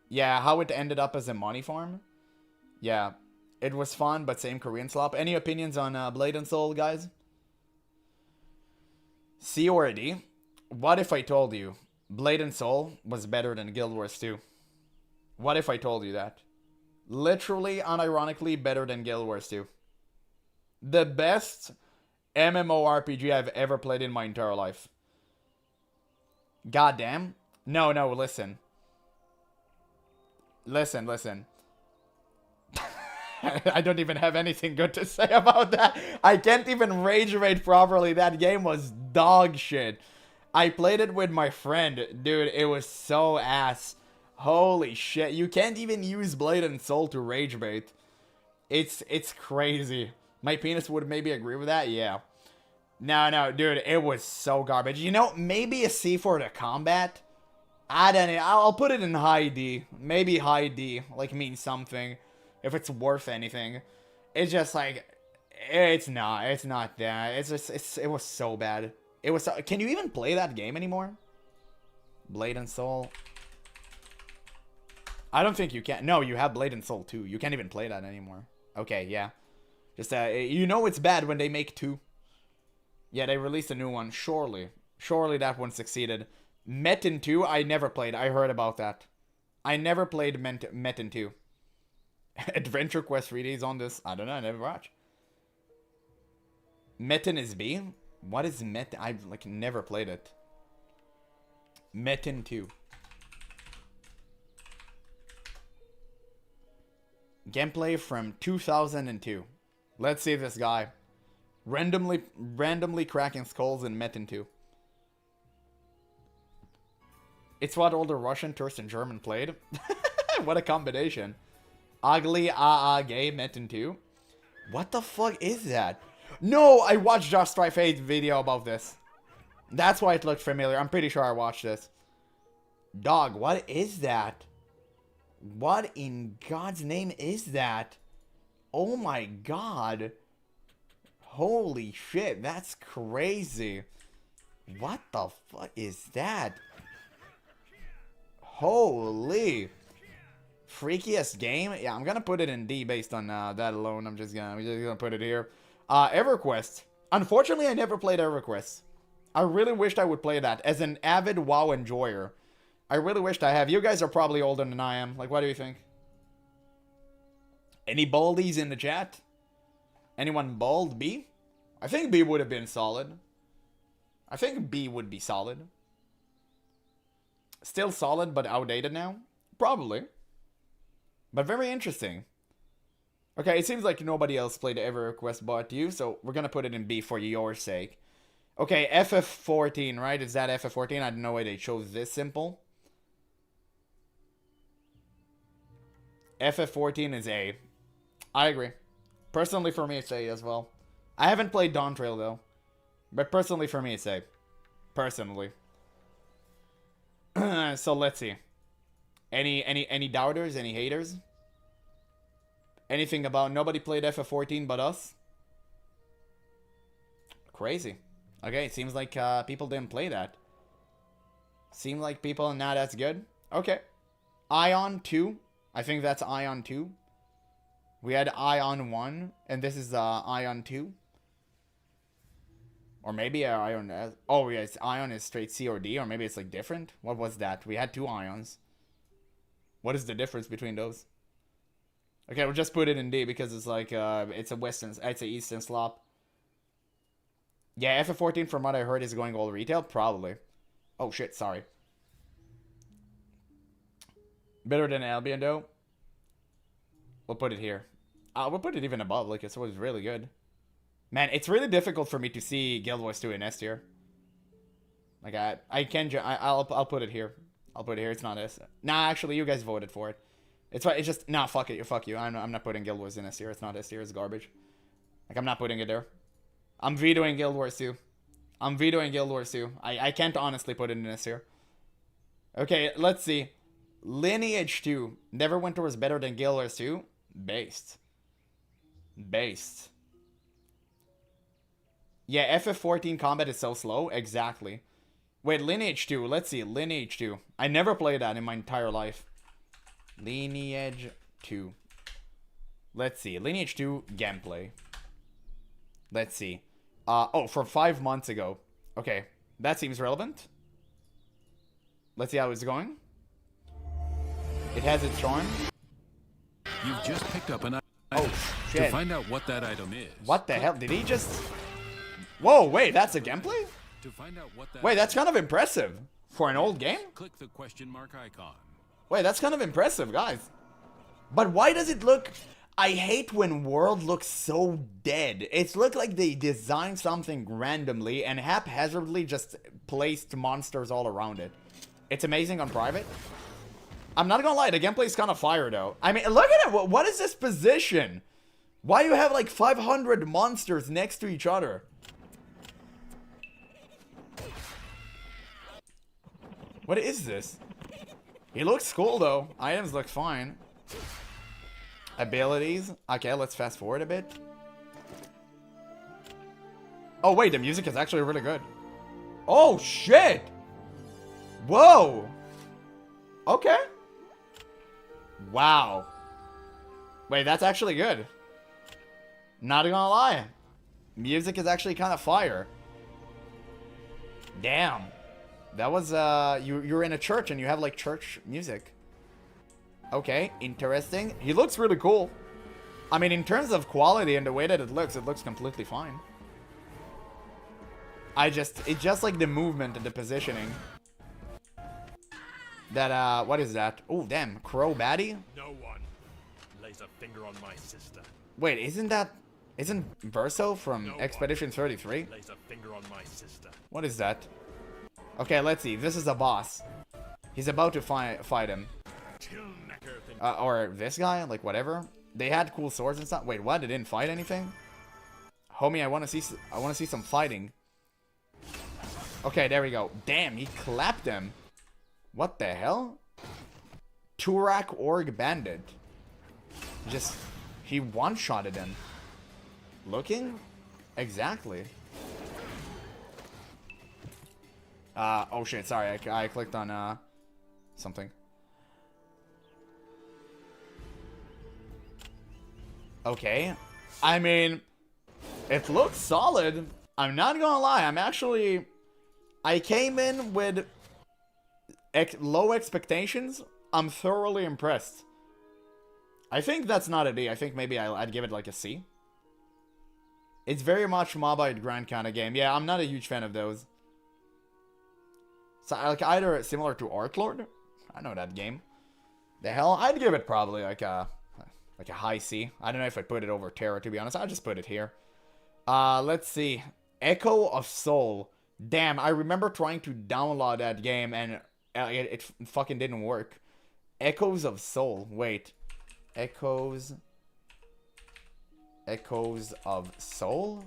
Yeah, how it ended up as a money farm? Yeah, it was fun, but same Korean slop. Any opinions on Blade and Soul, guys? C or a D? What if I told you Blade and Soul was better than Guild Wars 2? What if I told you that? Literally, unironically, better than Guild Wars 2. The best MMORPG I've ever played in my entire life. Goddamn. No, listen. Listen. I don't even have anything good to say about that. I can't even rage raid properly. That game was dog shit. I played it with my friend. Dude, it was so ass. Holy shit. You can't even use Blade and Soul to rage bait. It's crazy. My penis would maybe agree with that? Yeah. No, dude, it was so garbage. You know, maybe a C for the combat. I don't know. I'll put it in high D. Maybe high D. Like, means something. If it's worth anything. It's just like... It's not that. It's just... It was so bad. It was so... Can you even play that game anymore? Blade and Soul. I don't think you can. No, you have Blade and Soul 2. You can't even play that anymore. Okay, yeah. Just, you know it's bad when they make 2. Yeah, they released a new one. Surely that one succeeded. Metin 2, I never played. I heard about that. I never played Metin 2. Adventure Quest 3D is on this. I don't know. I never watched. Metin is B? What is Metin? I've, like, never played it. Metin 2. Gameplay from 2002. Let's see this guy. Randomly cracking skulls in Metin 2. It's what older Russian, Turks, and German played. What a combination. Ugly, gay, Metin 2. What the fuck is that? No, I watched Josh Strife 8 video about this. That's why it looked familiar. I'm pretty sure I watched this. Dog, what is that? What in God's name is that? Oh my god. Holy shit, that's crazy. What the fuck is that? Holy. Freakiest game? Yeah, I'm gonna put it in D based on that alone. I'm just gonna put it here. EverQuest. Unfortunately, I never played EverQuest. I really wished I would play that. As an avid WoW enjoyer, I really wished I have. You guys are probably older than I am. Like, what do you think? Any baldies in the chat? Anyone bald? B? I think B would have been solid. I think B would be solid. Still solid, but outdated now? Probably. But very interesting. Okay, it seems like nobody else played EverQuest but you, so we're gonna put it in B for your sake. Okay, FF14, right? Is that FF14? I don't know why they chose this simple. FF14 is A. I agree. Personally, for me, it's A as well. I haven't played Dawn Trail, though. But personally, for me, it's A. Personally. So, let's see. Any doubters? Any haters? Anything about nobody played FF14 but us? Crazy. Okay, it seems like people didn't play that. Seem like people are not as good. Okay. Ion 2. I think that's Ion 2. We had Ion 1, and this is Ion 2. Or maybe Ion... oh, yes, Ion is straight C or D, or maybe it's like different. What was that? We had 2 Ions. What is the difference between those? Okay, we'll just put it in D because it's like, it's a Eastern slop. Yeah, FF14 from what I heard is going all retail? Probably. Oh shit, sorry. Better than Albion though. We'll put it here. We'll put it even above, like it was really good. Man, it's really difficult for me to see Guild Wars 2 in S tier. Like I'll put it here. I'll put it here. It's not S. Nah, actually, you guys voted for it. It's just nah. Fuck it. Fuck you. I'm not putting Guild Wars in S tier. It's not S tier. It's garbage. Like I'm not putting it there. I'm vetoing Guild Wars 2. I'm vetoing Guild Wars 2. I can't honestly put it in S tier. Okay, let's see. Lineage 2. Neverwinter was better than Guild Wars 2. Based. Yeah, FF14 combat is so slow. Exactly. Wait, Lineage 2. Let's see. Lineage 2. I never played that in my entire life. Lineage 2. Let's see. Lineage 2 gameplay. Let's see. Oh, from 5 months ago. Okay. That seems relevant. Let's see how it's going. It has its charm. You've just picked up an item. Oh, shit. To find out what that item is. What the hell? Did he just... Whoa, wait, that's a gameplay? To find out what that wait, that's kind of impressive. For an old game? Click the question mark icon. Wait, that's kind of impressive, guys. But why does it look... I hate when world looks so dead. It's looked like they designed something randomly and haphazardly just placed monsters all around it. It's amazing on private. I'm not gonna lie, the gameplay is kind of fire though. I mean, look at it. What is this position? Why do you have like 500 monsters next to each other? What is this? He looks cool though. Items look fine. Abilities. Okay, let's fast forward a bit. Oh wait, the music is actually really good. Oh shit! Whoa! Okay. Wow. Wait, that's actually good. Not gonna lie. Music is actually kind of fire. Damn. That was, you're in a church and you have, like, church music. Okay, interesting. He looks really cool. I mean, in terms of quality and the way that it looks completely fine. It's just like the movement and the positioning. That, what is that? Oh, damn, Crow Baddie? No one lays a finger on my sister. Wait, isn't Verso from Expedition 33? Lays a finger on my sister. What is that? Okay, let's see. This is a boss. He's about to fight him. Or this guy, like whatever. They had cool swords and stuff. Wait, what? They didn't fight anything? Homie, I want to see some fighting. Okay, there we go. Damn, he clapped him. What the hell? Turak Org Bandit. He one-shotted him. Looking? Exactly. Oh shit, sorry, I clicked on, something. Okay. I mean, it looks solid. I'm not gonna lie, I came in with low expectations. I'm thoroughly impressed. I think that's not a D. I think maybe I'd give it like a C. It's very much Mobile Grind kind of game. Yeah, I'm not a huge fan of those. So, like, either similar to Arklord. I know that game. The hell? I'd give it probably like a high C. I don't know if I'd put it over Terra, to be honest. I'll just put it here. Let's see. Echo of Soul. Damn, I remember trying to download that game and it fucking didn't work. Echoes of Soul. Wait. Echoes Echoes of Soul?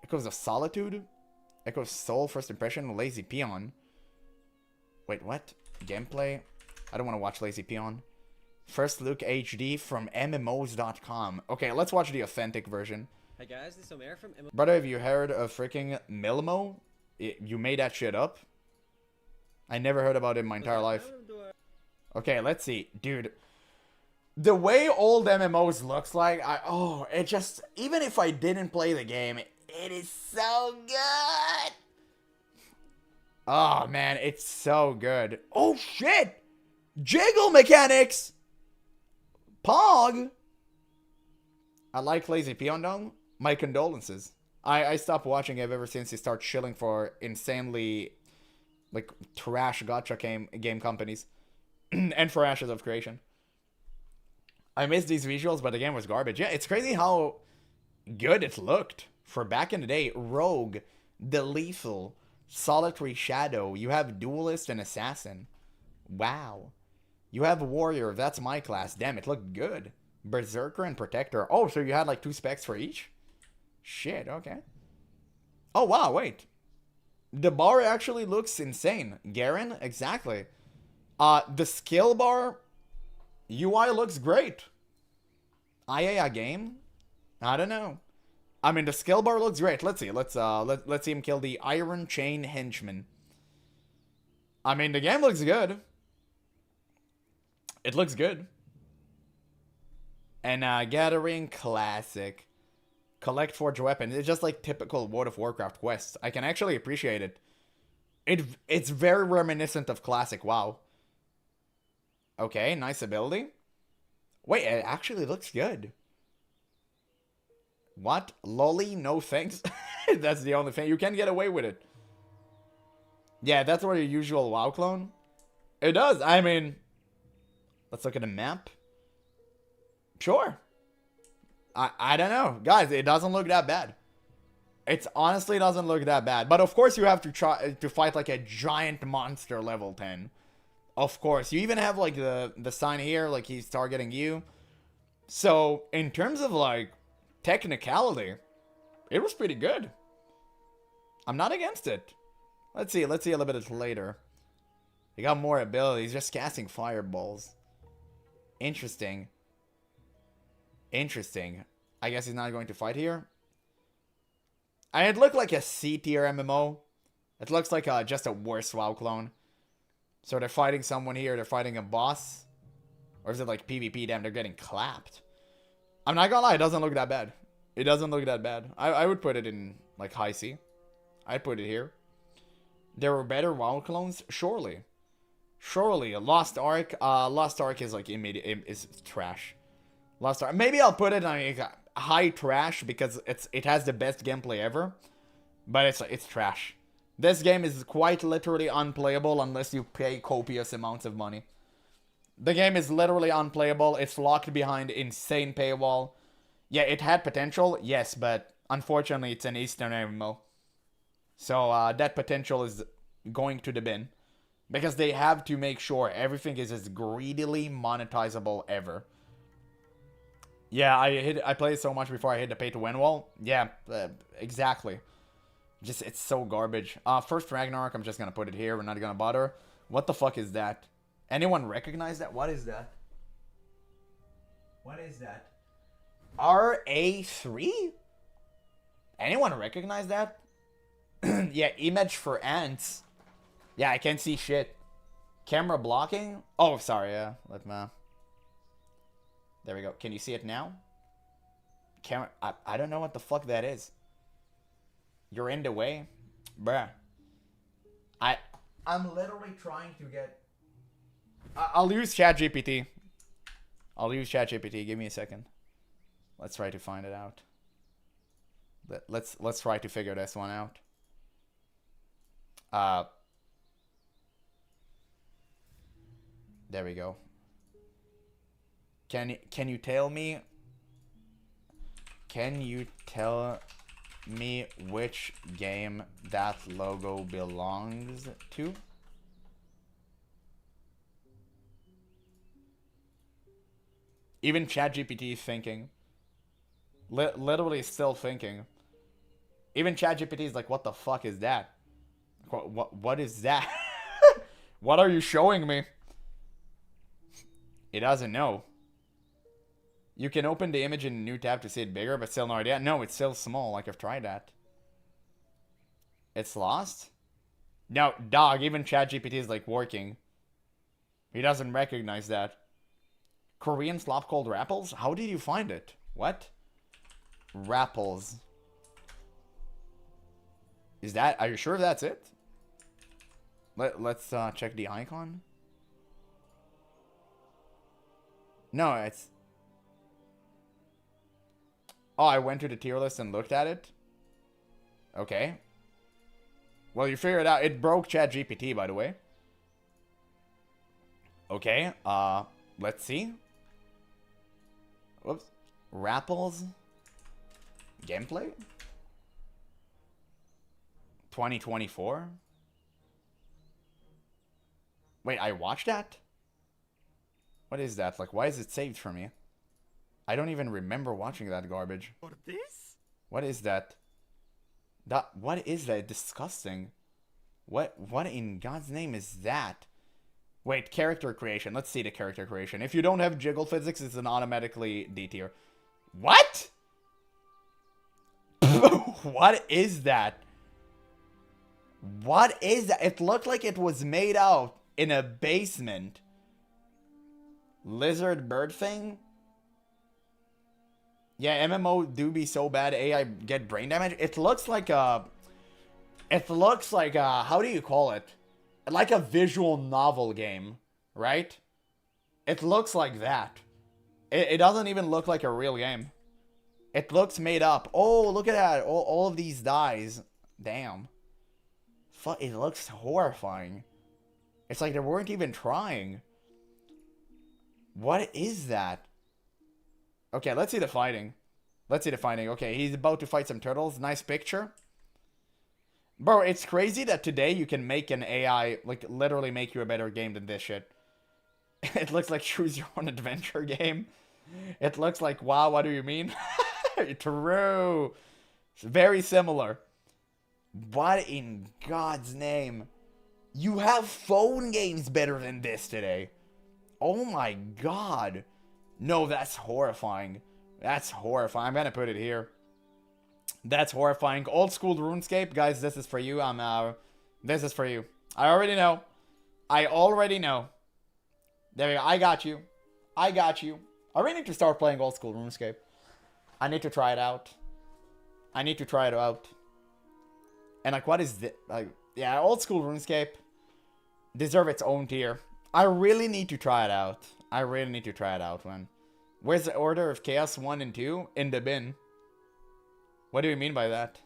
Echoes of Solitude? Echoes of Soul, First Impression, Lazy Peon. Wait, what? Gameplay? I don't want to watch Lazy Peon. First Look HD from MMOs.com. Okay, let's watch the authentic version. Hey guys, this is Omer from MMOs. Brother, have you heard of freaking MMO? You made that shit up? I never heard about it in my entire life. Okay, let's see. Dude, the way old MMOs looks like, it just, even if I didn't play the game, it is so good. Oh, man, it's so good. Oh, shit. Jiggle mechanics. Pog. I like Lazy Peon though. My condolences. I stopped watching it ever since he started shilling for insanely, like, trash gacha game companies. And for Ashes of Creation. I miss these visuals, but the game was garbage. Yeah, it's crazy how good it looked for back in the day. Rogue, the Lethal, Solitary Shadow. You have Duelist and Assassin. Wow. You have Warrior. That's my class. Damn, it looked good. Berserker and Protector. Oh, so you had like 2 specs for each? Shit, okay. Oh, wow, wait. The bar actually looks insane. Garen, exactly. The skill bar UI looks great. IA game? I don't know. I mean, the skill bar looks great. Let's see. Let's see him kill the Iron Chain Henchman. I mean, the game looks good. It looks good. And Gathering Classic. Collect Forge Weapons. It's just like typical World of Warcraft quests. I can actually appreciate it. It's very reminiscent of classic WoW. Okay, nice ability. Wait, it actually looks good. What? Lolly? No thanks? That's the only thing. You can get away with it. Yeah, that's what your usual WoW clone. It does. I mean, let's look at the map. Sure. I don't know. Guys, it doesn't look that bad. It honestly doesn't look that bad. But of course you have to try to fight like a giant monster level 10. Of course. You even have like the sign here, like he's targeting you. So in terms of like technicality, it was pretty good. I'm not against it. Let's see a little bit later. He got more abilities, just casting fireballs. Interesting. Interesting. I guess he's not going to fight here. And it looked like a C tier MMO. It looks like just a worse WoW clone. So they're fighting someone here. They're fighting a boss. Or is it like PvP? Damn, they're getting clapped. I'm not gonna lie, it doesn't look that bad. It doesn't look that bad. I would put it in like high C. I'd put it here. There were better WoW clones? Surely. Surely. Lost Ark. Lost Ark is like immediate. Is trash. Lost Ark. Maybe I'll put it on high trash because it has the best gameplay ever. But it's trash. This game is quite literally unplayable unless you pay copious amounts of money. The game is literally unplayable. It's locked behind insane paywall. Yeah, it had potential, yes, but unfortunately it's an Eastern MMO. So that potential is going to the bin. Because they have to make sure everything is as greedily monetizable ever. Yeah, I played so much before I hit the pay to win wall. Yeah, exactly. Just, it's so garbage. First Ragnarok, I'm just gonna put it here. We're not gonna bother. What the fuck is that? Anyone recognize that? What is that? What is that? RA3? Anyone recognize that? Yeah, image for ants. Yeah, I can't see shit. Camera blocking? Oh, sorry, yeah. Let me... There we go. Can you see it now? Camera... I don't know what the fuck that is. You're in the way? Bruh. I'm literally trying to get... I'll use ChatGPT. I'll use ChatGPT. Give me a second. Let's try to find it out. Let's try to figure this one out. There we go. Can you tell me? Can you tell me which game that logo belongs to? Even ChatGPT is thinking. Literally still thinking. Even ChatGPT is like, what the fuck is that? What is that? What are you showing me? It doesn't know. You can open the image in a new tab to see it bigger, but still no idea. No, it's still small. Like, I've tried that. It's lost? No, dog, even ChatGPT is like working. He doesn't recognize that. Korean slop called Rapples? How did you find it? What? Rapples. Is that... Are you sure that's it? Let's check the icon. No, it's... Oh, I went to the tier list and looked at it? Okay. Well, you figured it out. It broke ChatGPT, by the way. Okay, let's see. Whoops. Rapples. Gameplay? 2024? Wait, I watched that? What is that? Like, why is it saved for me? I don't even remember watching that garbage. What this? What is that? What is that? Disgusting. What in God's name is that? Wait, character creation. Let's see the character creation. If you don't have jiggle physics, it's an automatically D tier. What? What is that? What is that? It looked like it was made out in a basement. Lizard bird thing? Yeah, MMO do be so bad AI get brain damage. It looks like a... how do you call it? Like a visual novel game, right? It looks like that. It doesn't even look like a real game. It looks made up. Oh, look at that. All of these dies. Damn. It looks horrifying. It's like they weren't even trying. What is that? Okay, let's see the fighting. Let's see the fighting. Okay, he's about to fight some turtles. Nice picture. Bro, it's crazy that today you can make an AI, like, literally make you a better game than this shit. It looks like choose your own adventure game. It looks like, wow, what do you mean? True. It's very similar. What in God's name? You have phone games better than this today. Oh my God. No, that's horrifying. That's horrifying. I'm gonna put it here. That's horrifying. Old school RuneScape. Guys, this is for you. This is for you. I already know. I already know. There we go. I got you. I got you. I really need to start playing old school RuneScape. I need to try it out. I need to try it out. And like, what is this? Like, yeah, old school RuneScape deserve its own tier. I really need to try it out. I really need to try it out, man. Where's the Order of Chaos 1 and 2? In the bin. What do you mean by that?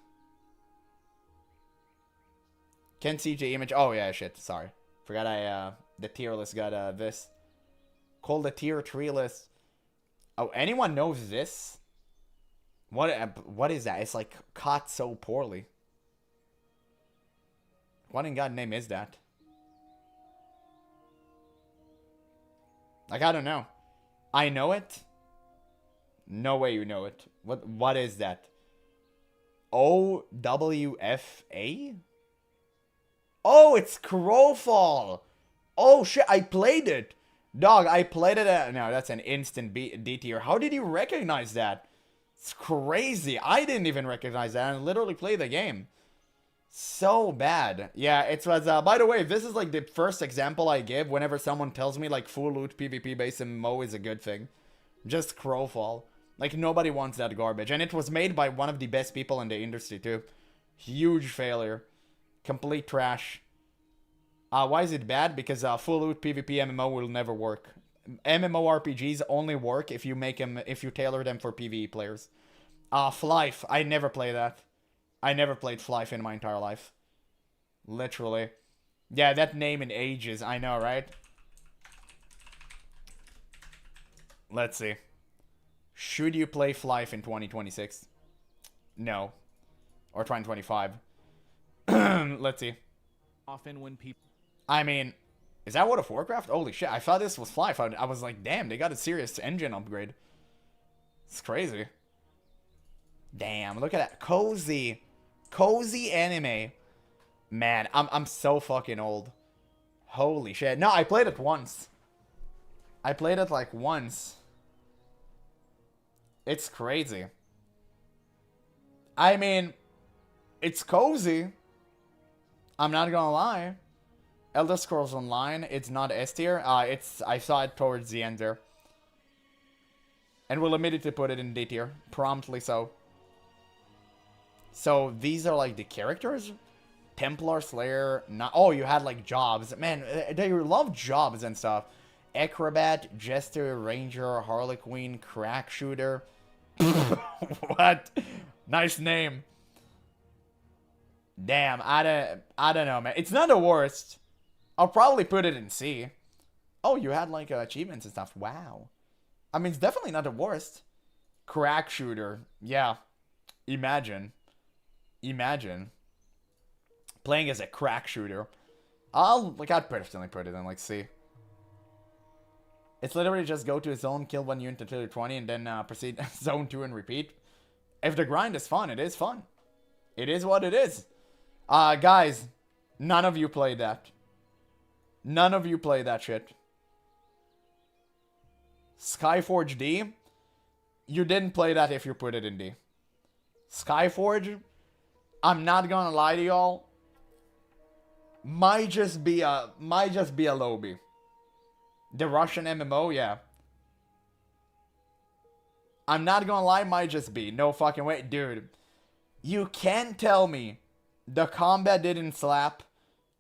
Can CJ image? Oh yeah, shit. Sorry. Forgot the tier list got this. Call the tier 3 list. Oh, anyone knows this? What is that? It's like caught so poorly. What in God's name is that? Like, I don't know. I know it. No way you know it. What is that? OWFA? Oh, it's Crowfall. Oh shit, I played it. Dog, I played it. No, that's an instant D tier. How did you recognize that? It's crazy. I didn't even recognize that. I literally played the game. So bad. Yeah, it was, by the way, this is like the first example I give whenever someone tells me like full loot PvP based MMO is a good thing. Just Crowfall. Like, nobody wants that garbage. And it was made by one of the best people in the industry too. Huge failure. Complete trash. Why is it bad? Because full loot PvP MMO will never work. MMORPGs only work if you tailor them for PvE players. Flife. I never play that. I never played Flife in my entire life. Literally. Yeah, that name in ages. I know, right? Let's see. Should you play Flife in 2026? No. Or 2025. Let's see. Often when people... I mean, is that World of Warcraft? Holy shit, I thought this was Flife. I was like, damn, they got a serious engine upgrade. It's crazy. Damn, look at that. Cozy. Cozy anime. Man, I'm so fucking old. Holy shit. No, I played it once. I played it like once. It's crazy. I mean, it's cozy. I'm not gonna lie. Elder Scrolls Online, it's not S tier. I saw it towards the end there. And we'll immediately put it in D tier. Promptly so. So these are like the characters? Templar, Slayer, oh, you had like jobs. Man, they love jobs and stuff. Acrobat, Jester, Ranger, Harlequin, Crack Shooter. What? Nice name. Damn, I don't know, man. It's not the worst. I'll probably put it in C. Oh, you had like achievements and stuff. Wow. I mean, it's definitely not the worst. Crack Shooter. Yeah. Imagine. Imagine. Playing as a crack shooter. I'd personally put it in like C. It's literally just go to a zone, kill one unit until you're 20, and then proceed zone 2 and repeat. If the grind is fun, it is fun. It is what it is. Guys, none of you played that. None of you played that shit. Skyforge D, you didn't play that if you put it in D. Skyforge, I'm not gonna lie to y'all, might just be a low B. The Russian MMO, yeah. I'm not gonna lie, might just be. No fucking way. Dude, you can't tell me the combat didn't slap,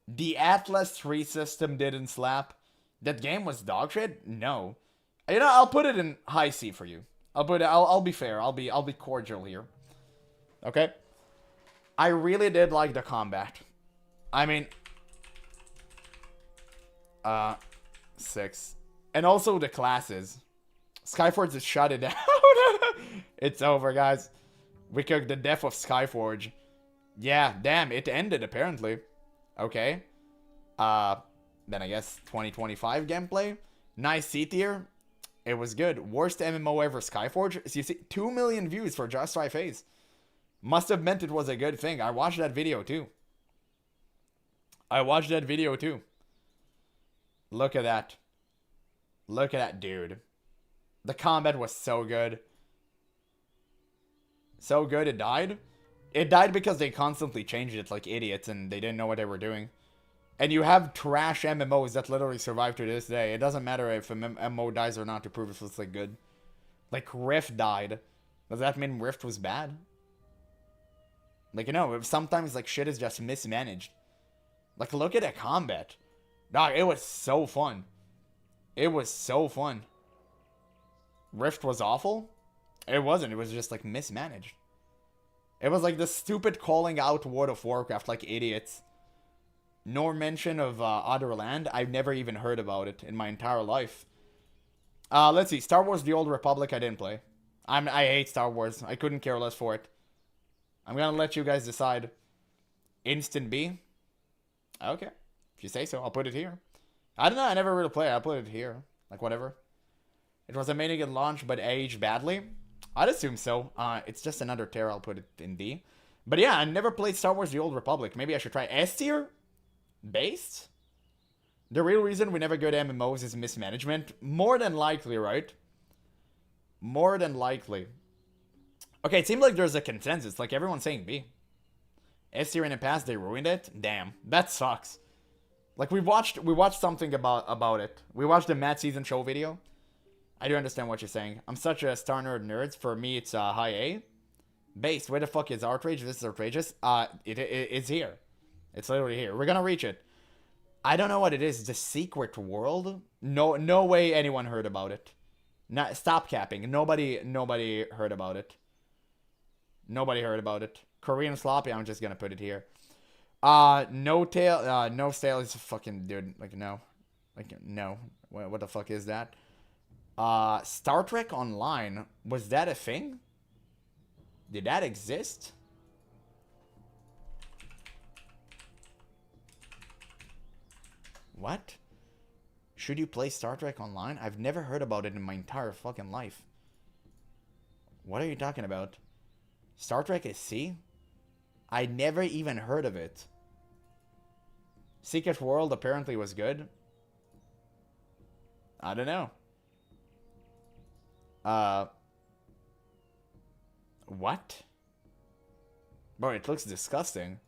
the Atlas 3 system didn't slap, that game was dog shit? No. You know, I'll put it in high C for you. I'll be fair. I'll be cordial here. Okay? I really did like the combat. I mean, 6. And also the classes. Skyforge just shut it down. It's over, guys. We cooked the death of Skyforge. Yeah, damn, it ended apparently. Okay. Then I guess 2025 gameplay. Nice C tier. It was good. Worst MMO ever, Skyforge. So you see, 2 million views for Just Try Face. Must have meant it was a good thing. I watched that video too. Look at that. Look at that, dude. The combat was so good. So good it died. It died because they constantly changed it like idiots and they didn't know what they were doing. And you have trash MMOs that literally survive to this day. It doesn't matter if an MMO dies or not to prove it's like good. Like Rift died. Does that mean Rift was bad? Like, you know, sometimes like shit is just mismanaged. Like, look at that combat. Dog, it was so fun. It was so fun. Rift was awful? It wasn't. It was just like mismanaged. It was like the stupid calling out World of Warcraft like idiots. No mention of Other Land. I've never even heard about it in my entire life. Let's see. Star Wars The Old Republic I didn't play. I hate Star Wars. I couldn't care less for it. I'm gonna let you guys decide. Instant B? Okay. If you say so, I'll put it here. I don't know. I never really played it. I'll put it here. Like, whatever. It was amazing at launch, but aged badly. I'd assume so. It's just another tier. I'll put it in D. But yeah, I never played Star Wars The Old Republic. Maybe I should try S tier? Based? The real reason we never go to MMOs is mismanagement. More than likely, right? More than likely. Okay, it seems like there's a consensus. Like, everyone's saying B. S tier in the past, they ruined it? Damn. That sucks. Like, we watched something about it. We watched the Mad Season show video. I do understand what you're saying. I'm such a Star Nerd nerd. For me, it's high A. Based. Where the fuck is Outrage? This is outrageous. It's here. It's literally here. We're gonna reach it. I don't know what it is. The Secret World? No way anyone heard about it. Stop capping. Nobody heard about it. Nobody heard about it. Korean sloppy. I'm just gonna put it here. No tail. No tail is fucking dude. Like no. Like no. What the fuck is that? Star Trek Online. Was that a thing? Did that exist? What? Should you play Star Trek Online? I've never heard about it in my entire fucking life. What are you talking about? Star Trek is C? I never even heard of it. Secret World apparently was good. I don't know. What? Bro, it looks disgusting.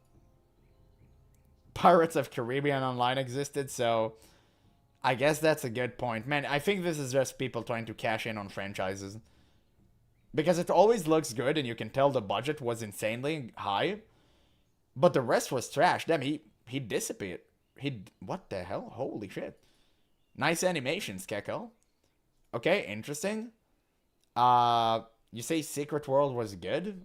Pirates of Caribbean Online existed, so I guess that's a good point. Man, I think this is just people trying to cash in on franchises. Because it always looks good, and you can tell the budget was insanely high. But the rest was trash. Damn, he disappeared. What the hell? Holy shit. Nice animations, Keko. Okay, interesting. You say Secret World was good?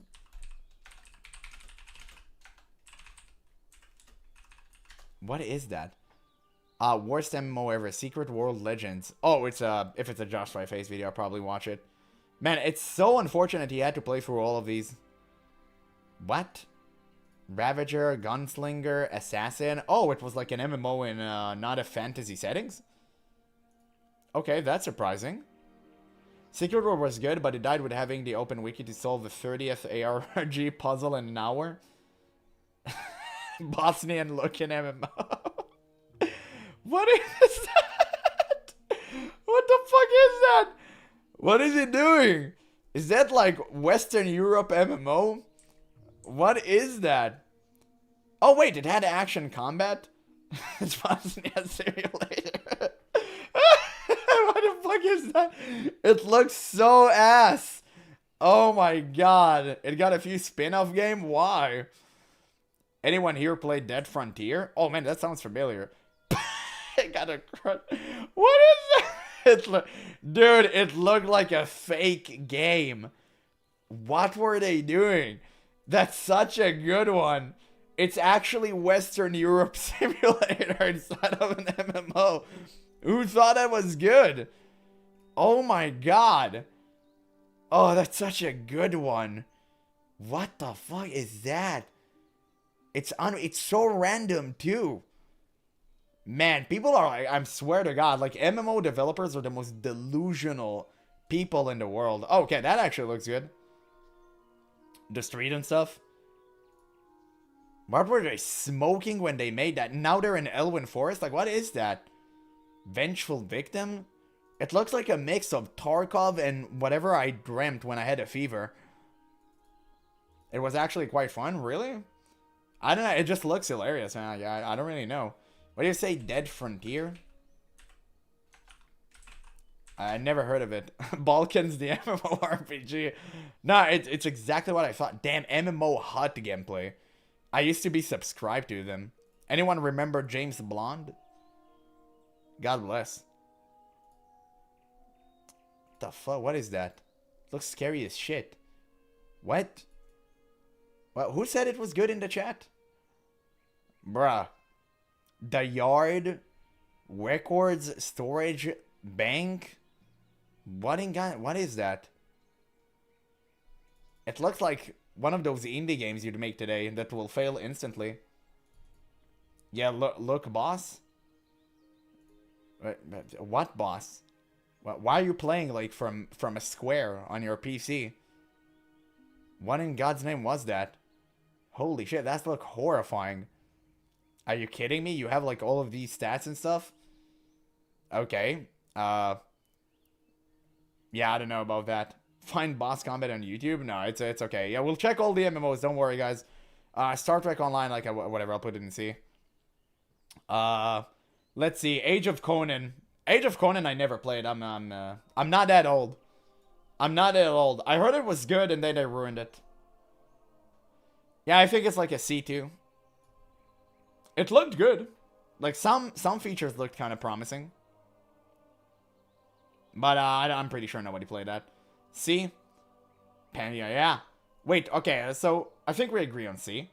What is that? Worst MMO ever. Secret World Legends. Oh, it's if it's a Josh Try Face video, I'll probably watch it. Man, it's so unfortunate he had to play through all of these. What? Ravager, Gunslinger, Assassin. Oh, it was like an MMO in not a fantasy settings? Okay, that's surprising. Secret World was good, but it died with having the open wiki to solve the 30th ARPG puzzle in an hour. Bosnian looking MMO. What is that? What the fuck is that? What is it doing? Is that like Western Europe MMO? What is that? Oh wait, it had action combat? It's Bosnian Simulator. What the fuck is that? It looks so ass. Oh my god. It got a few spin-off game? Why? Anyone here played Dead Frontier? Oh man, that sounds familiar. It got a crunch. What is that? Dude, it looked like a fake game. What were they doing? That's such a good one. It's actually Western Europe Simulator instead of an MMO. Who thought that was good? Oh my god. Oh, that's such a good one. What the fuck is that? It's so random too. Man, people are like, I swear to God, like MMO developers are the most delusional people in the world. Oh, okay, that actually looks good. The street and stuff. What were they smoking when they made that? Now they're in Elwyn Forest? Like, what is that? Vengeful Victim? It looks like a mix of Tarkov and whatever I dreamt when I had a fever. It was actually quite fun, really? I don't know, it just looks hilarious, man. Yeah, I don't really know. What do you say, Dead Frontier? I never heard of it. Balkans, the MMORPG. No, it's exactly what I thought. Damn, MMO hot gameplay. I used to be subscribed to them. Anyone remember James Blonde? God bless. What the fuck? What is that? Looks scary as shit. What? Well, who said it was good in the chat? Bruh. The Yard Records Storage Bank? What is that? It looks like one of those indie games you'd make today that will fail instantly. Yeah, look, boss. What, boss? Why are you playing like from a square on your PC? What in God's name was that? Holy shit, that's look horrifying. Are you kidding me? You have like all of these stats and stuff? Okay. Yeah, I don't know about that. Find boss combat on YouTube? No, it's okay. Yeah, we'll check all the MMOs. Don't worry, guys. Star Trek Online, like whatever. I'll put it in C. Let's see. Age of Conan. Age of Conan, I never played. I'm not that old. I'm not that old. I heard it was good, and then they ruined it. Yeah, I think it's like a C2. It looked good. Like some features looked kind of promising. But I'm pretty sure nobody played that. C? Pania, yeah. Wait, okay, so I think we agree on C.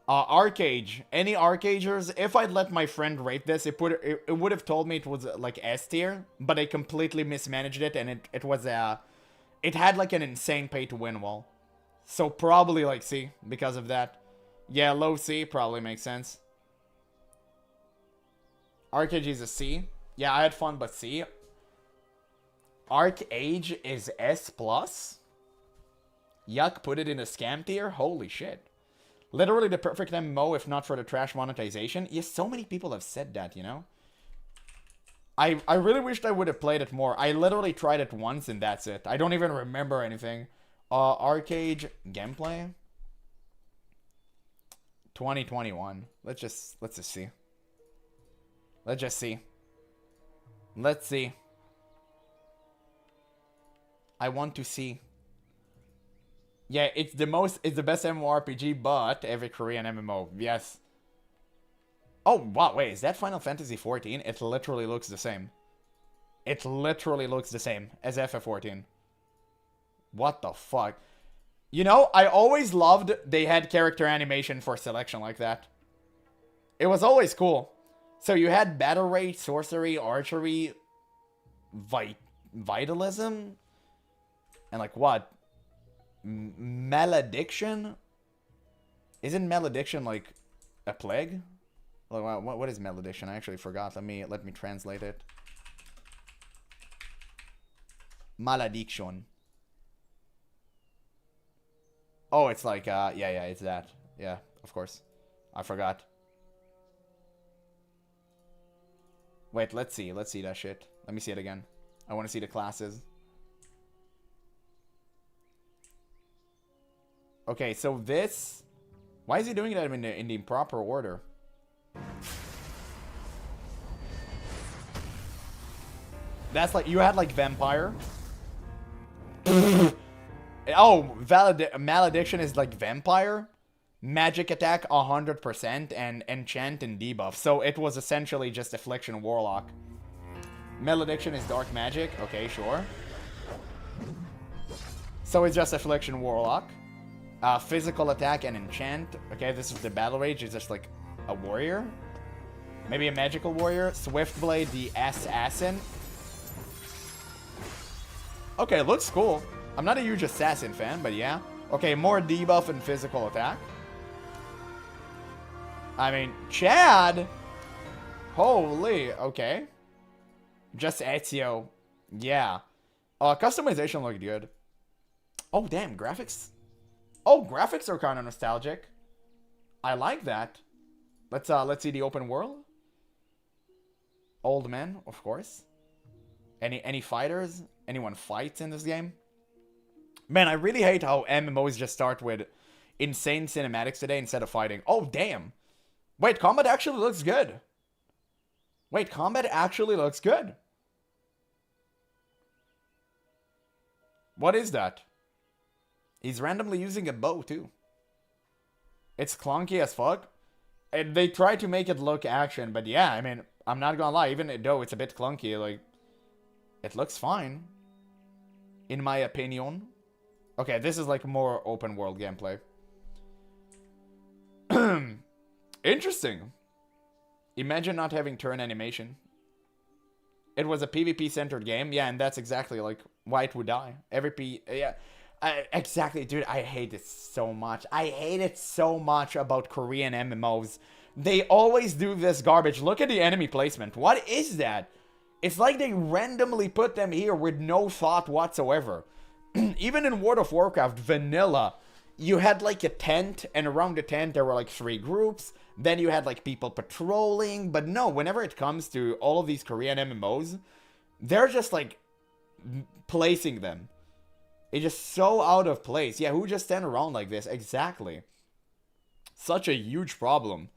Arcade. Any Arcagers? If I'd let my friend rate this, it would have told me it was like S tier, but I completely mismanaged it, and it was it had like an insane pay to win wall. So probably like C because of that. Yeah, low C probably makes sense. Arcade is a C. Yeah, I had fun, but C. Arc Age is S+. Yuck, put it in a scam tier? Holy shit. Literally the perfect MMO if not for the trash monetization. Yes, so many people have said that, you know? I really wished I would have played it more. I literally tried it once and that's it. I don't even remember anything. Arcade gameplay? 2021. Let's just see. Let's just see. Let's see. I want to see. Yeah, it's the best MMORPG, but every Korean MMO. Yes. Oh, wow, wait, is that Final Fantasy 14? It literally looks the same. It literally looks the same as FF14. What the fuck? You know, I always loved they had character animation for selection like that. It was always cool. So you had battle rate, sorcery, archery, vitalism, and like what? Malediction? Isn't malediction like a plague? Like, what is malediction? I actually forgot. Let me translate it. Malediction. Oh, it's like yeah, it's that. Yeah, of course. I forgot. Wait, let's see that shit. Let me see it again. I want to see the classes. Okay, so this... Why is he doing that in the proper order? That's like... You had like Vampire. Oh, Malediction is like Vampire. Magic attack 100% and enchant and debuff. So it was essentially just Affliction Warlock. Malediction is dark magic. Okay, sure. So it's just Affliction Warlock. Physical attack and enchant. Okay, this is the battle rage. It's just like a warrior. Maybe a magical warrior. Swiftblade the assassin. Okay, looks cool. I'm not a huge assassin fan, but yeah. Okay, more debuff and physical attack. I mean, Chad. Holy, okay. Just Ezio. Yeah. Customization looked good. Oh, damn, graphics. Oh, graphics are kind of nostalgic. I like that. Let's see the open world. Old men, of course. Any fighters? Anyone fights in this game? Man, I really hate how MMOs just start with insane cinematics today instead of fighting. Oh, damn. Wait, combat actually looks good. Wait, combat actually looks good. What is that? He's randomly using a bow, too. It's clunky as fuck. And they try to make it look action, but yeah, I mean, I'm not gonna lie, even though it's a bit clunky, like, it looks fine. In my opinion. Okay, this is like more open world gameplay. Interesting. Imagine not having turn animation. It was a PvP centered game, yeah, and that's exactly like why it would die. Yeah. Exactly, dude, I hate it so much. I hate it so much about Korean MMOs. They always do this garbage. Look at the enemy placement. What is that? It's like they randomly put them here with no thought whatsoever. Even in World of Warcraft Vanilla, you had like a tent, and around the tent there were like 3 groups. Then you had like people patrolling. But no, whenever it comes to all of these Korean MMOs, they're just like placing them. It's just so out of place. Yeah, who just stand around like this? Exactly. Such a huge problem.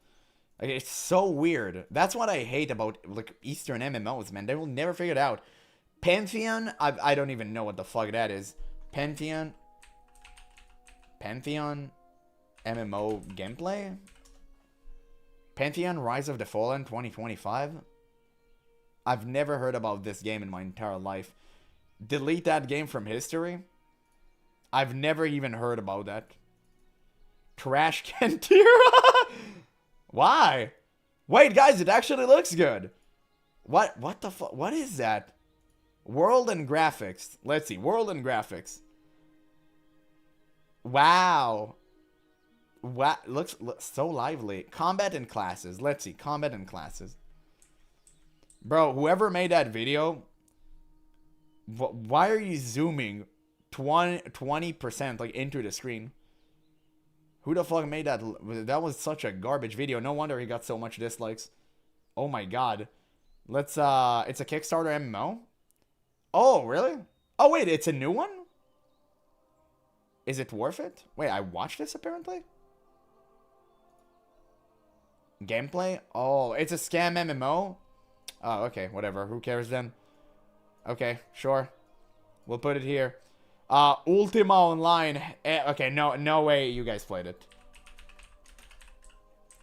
Like, it's so weird. That's what I hate about like Eastern MMOs, man. They will never figure it out. Pantheon? I don't even know what the fuck that is. Pantheon MMO gameplay? Pantheon Rise of the Fallen 2025? I've never heard about this game in my entire life. Delete that game from history? I've never even heard about that. Trash Can Tier? Why? Wait, guys, it actually looks good. What the fuck? What is that? World and graphics. Let's see. World and graphics. Wow. What looks so lively. Combat and classes. Let's see. Combat and classes. Bro, whoever made that video, why are you zooming 20% like into the screen. Who the fuck made that? That was such a garbage video. No wonder he got so much dislikes. Oh my god. Let's it's a Kickstarter MMO? Oh, really? Oh wait, it's a new one? Is it worth it? Wait, I watched this apparently? Gameplay? Oh, it's a scam MMO? Oh, okay, whatever. Who cares then? Okay, sure. We'll put it here. Ultima Online. Okay, no way you guys played it.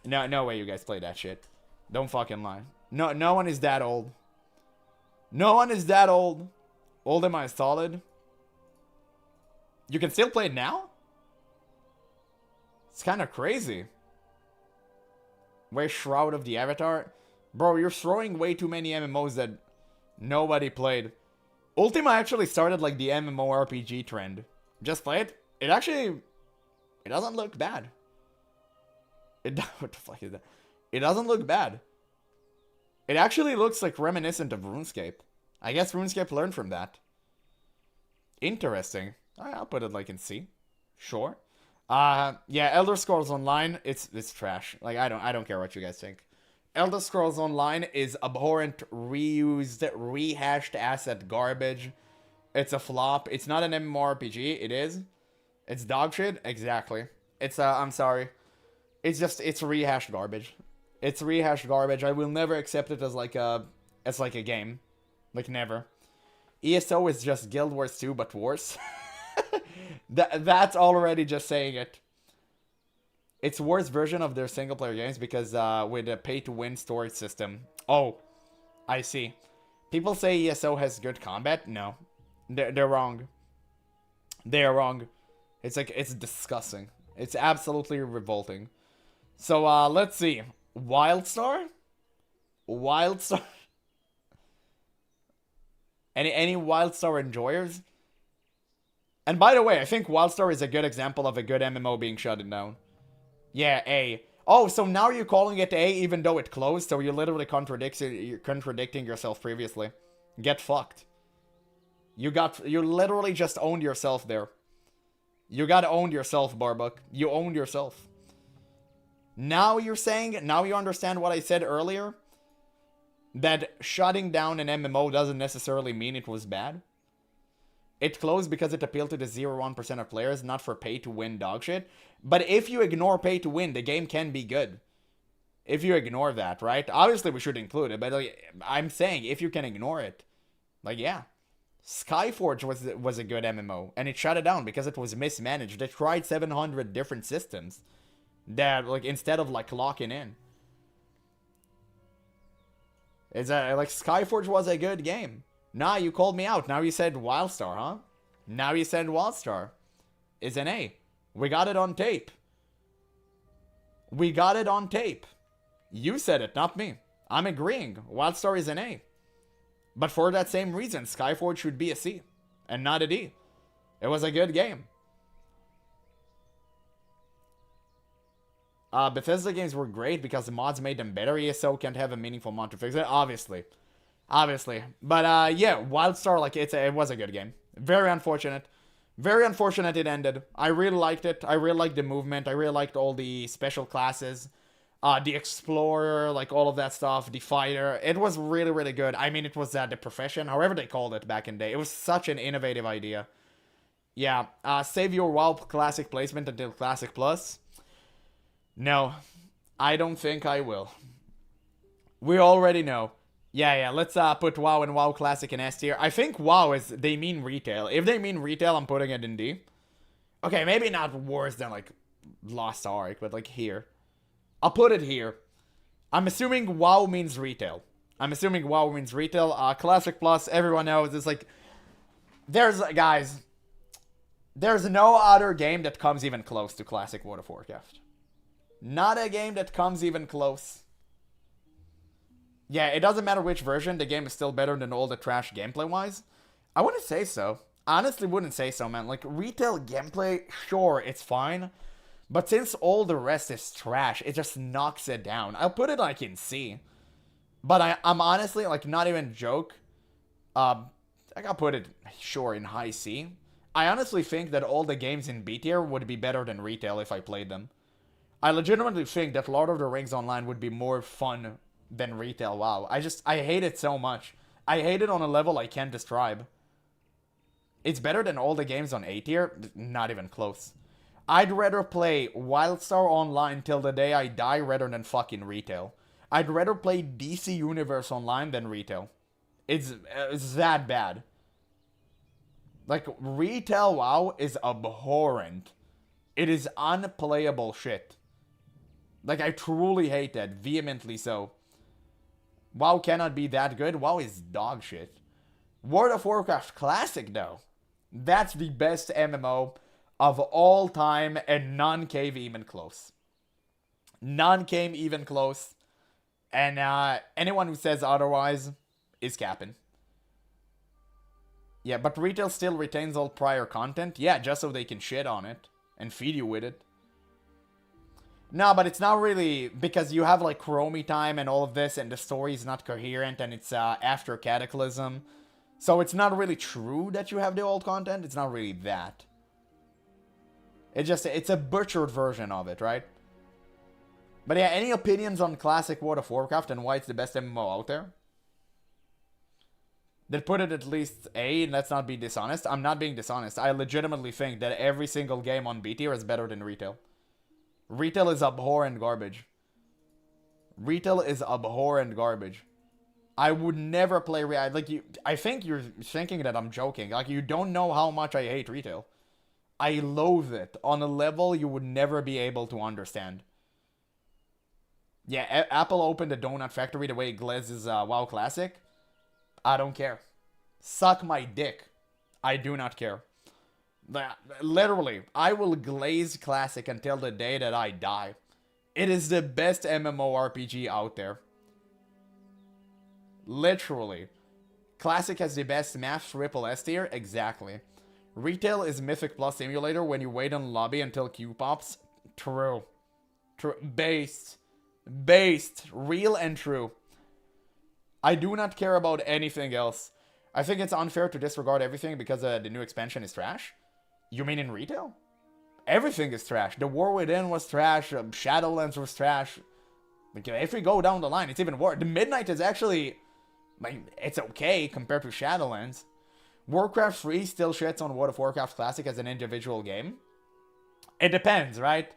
No way you guys played that shit. Don't fucking lie. No one is that old. No one is that old. Ultima is solid. You can still play it now? It's kind of crazy. Where's Shroud of the Avatar? Bro, you're throwing way too many MMOs that nobody played. Ultima actually started like the MMORPG trend. Just play it. It actually... It doesn't look bad. What the fuck is that? It doesn't look bad. It actually looks like reminiscent of RuneScape. I guess RuneScape learned from that. Interesting. I'll put it like in C. Sure. Yeah, Elder Scrolls Online, it's trash. Like I don't care what you guys think. Elder Scrolls Online is abhorrent, reused, rehashed asset garbage. It's a flop. It's not an MMORPG. It is. It's dog shit. Exactly. It's I'm sorry. It's rehashed garbage. It's rehashed garbage. I will never accept it as like a game. Like never. ESO is just Guild Wars 2 but worse. That's already just saying it. It's worst version of their single player games because with a pay to win storage system. Oh, I see. People say ESO has good combat. No, they're wrong. They're wrong. It's like it's disgusting. It's absolutely revolting. So let's see. Wildstar? Wildstar? Any Wildstar enjoyers? And by the way, I think Wildstar is a good example of a good MMO being shut down. Yeah, A. Oh, so now you're calling it A even though it closed, so you're literally contradicting yourself previously. Get fucked. You literally just owned yourself there. You got owned yourself, Barbuck. You owned yourself. Now you're saying, now you understand what I said earlier? That shutting down an MMO doesn't necessarily mean it was bad? It closed because it appealed to the 0.1% of players, not for pay-to-win dogshit. But if you ignore pay-to-win, the game can be good. If you ignore that, right? Obviously, we should include it, but like, I'm saying, if you can ignore it, like, yeah. Skyforge was a good MMO, and it shut it down because it was mismanaged. They tried 700 different systems that, like, instead of, like, locking in. It's like, Skyforge was a good game. Nah, you called me out. Now you said Wildstar, huh? Now you said Wildstar is an A. We got it on tape. We got it on tape. You said it, not me. I'm agreeing. Wildstar is an A. But for that same reason, Skyforge should be a C and not a D. It was a good game. Bethesda games were great because the mods made them better. ESO can't have a meaningful mod to fix it, obviously. Obviously. But yeah, Wildstar, like, it was a good game. Very unfortunate. Very unfortunate it ended. I really liked it. I really liked the movement. I really liked all the special classes. The Explorer, like all of that stuff. The Fighter. It was really, really good. I mean, it was the Profession, however they called it back in the day. It was such an innovative idea. Yeah. Save your WoW Classic placement until Classic Plus. No. I don't think I will. We already know. Yeah, let's put WoW and WoW Classic in S tier. I think WoW is, they mean retail. If they mean retail, I'm putting it in D. Okay, maybe not worse than, like, Lost Ark, but, like, here. I'll put it here. I'm assuming WoW means retail. I'm assuming WoW means retail. Classic Plus, everyone knows, it's like, guys, there's no other game that comes even close to Classic World of Warcraft. Not a game that comes even close. Yeah, it doesn't matter which version, the game is still better than all the trash gameplay-wise. I wouldn't say so. Honestly, wouldn't say so, man. Like, retail gameplay, sure, it's fine. But since all the rest is trash, it just knocks it down. I'll put it, like, in C. But I'm honestly, like, not even joke. I gotta put it, sure, in high C. I honestly think that all the games in B tier would be better than retail if I played them. I legitimately think that Lord of the Rings Online would be more fun than retail WoW. I hate it so much. I hate it on a level I can't describe. It's better than all the games on A tier? Not even close. I'd rather play Wildstar Online till the day I die rather than fucking retail. I'd rather play DC Universe Online than retail. It's that bad. Like, retail WoW is abhorrent. It is unplayable shit. Like, I truly hate that. Vehemently so. WoW cannot be that good. WoW is dog shit. World of Warcraft Classic, though. That's the best MMO of all time, and none came even close. None came even close. And anyone who says otherwise is capping. Yeah, but retail still retains all prior content. Yeah, just so they can shit on it and feed you with it. No, but it's not really, because you have like Chromie time and all of this, and the story is not coherent, and it's after Cataclysm. So it's not really true that you have the old content. It's not really that. It's a butchered version of it, right? But yeah, any opinions on classic World of Warcraft and why it's the best MMO out there? That put it at least A, and let's not be dishonest. I'm not being dishonest. I legitimately think that every single game on B tier is better than retail. Retail is abhorrent garbage. Retail is abhorrent garbage. I would never play I think you're thinking that I'm joking. Like, you don't know how much I hate retail. I loathe it on a level you would never be able to understand. Yeah, Apple opened a donut factory the way it glazes WoW Classic. I don't care. Suck my dick. I do not care. Literally, I will glaze Classic until the day that I die. It is the best MMORPG out there. Literally. Classic has the best math triple S tier? Exactly. Retail is Mythic Plus Simulator when you wait on lobby until Q pops? True. True. Based. Real and true. I do not care about anything else. I think it's unfair to disregard everything because the new expansion is trash. You mean in retail? Everything is trash. The War Within was trash. Shadowlands was trash. Like, if we go down the line, it's even worse. The Midnight is actually, like, it's okay compared to Shadowlands. Warcraft 3 still shits on World of Warcraft Classic as an individual game. It depends, right?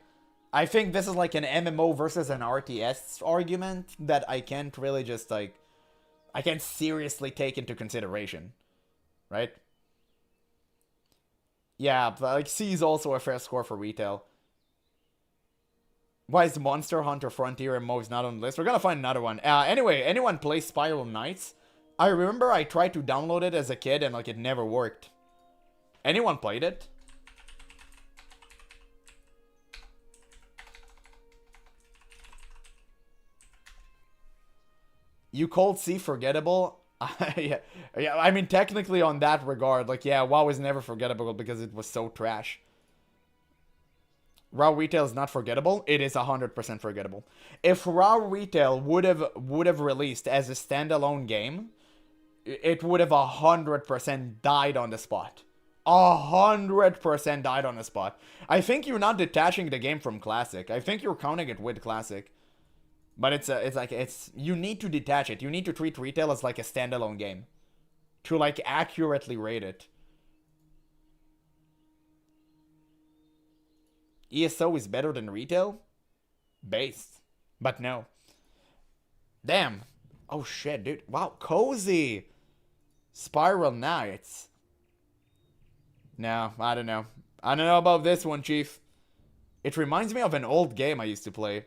I think this is like an MMO versus an RTS argument that I can't really just, like, I can't seriously take into consideration, right? Yeah, but like C is also a fair score for retail. Why is Monster Hunter Frontier MMOs not on the list? We're gonna find another one. Anyway, anyone play Spiral Knights? I remember I tried to download it as a kid and like it never worked. Anyone played it? You called C forgettable? yeah, I mean, technically on that regard, like, yeah, WoW is never forgettable because it was so trash. Raw Retail is not forgettable. It is 100% forgettable. If Raw Retail would have released as a standalone game, it would have 100% died on the spot. 100% died on the spot. I think you're not detaching the game from Classic. I think you're counting it with Classic. But it's you need to detach it. You need to treat retail as like a standalone game to like accurately rate it. ESO is better than retail? Based. But no. Damn. Oh shit, dude. Wow, cozy. Spiral Knights. No, I don't know. I don't know about this one, Chief. It reminds me of an old game I used to play.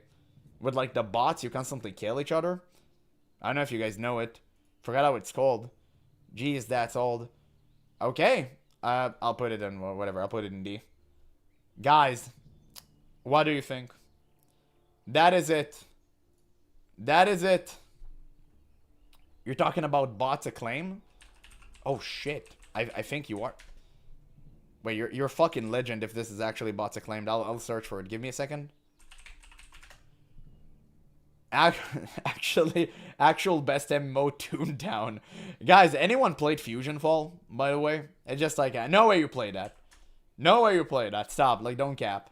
With, like, the bots, you constantly kill each other. I don't know if you guys know it. Forgot how it's called. Jeez, that's old. Okay. I'll put it in, whatever. I'll put it in D. Guys, what do you think? That is it. That is it. You're talking about bots acclaim? Oh, shit. I think you are. Wait, you're a fucking legend if this is actually bots acclaimed. I'll search for it. Give me a second. Actual best MMO Toontown. Guys, anyone played Fusion Fall, by the way? It's just like, no way you played that. No way you played that. Stop. Like, don't cap.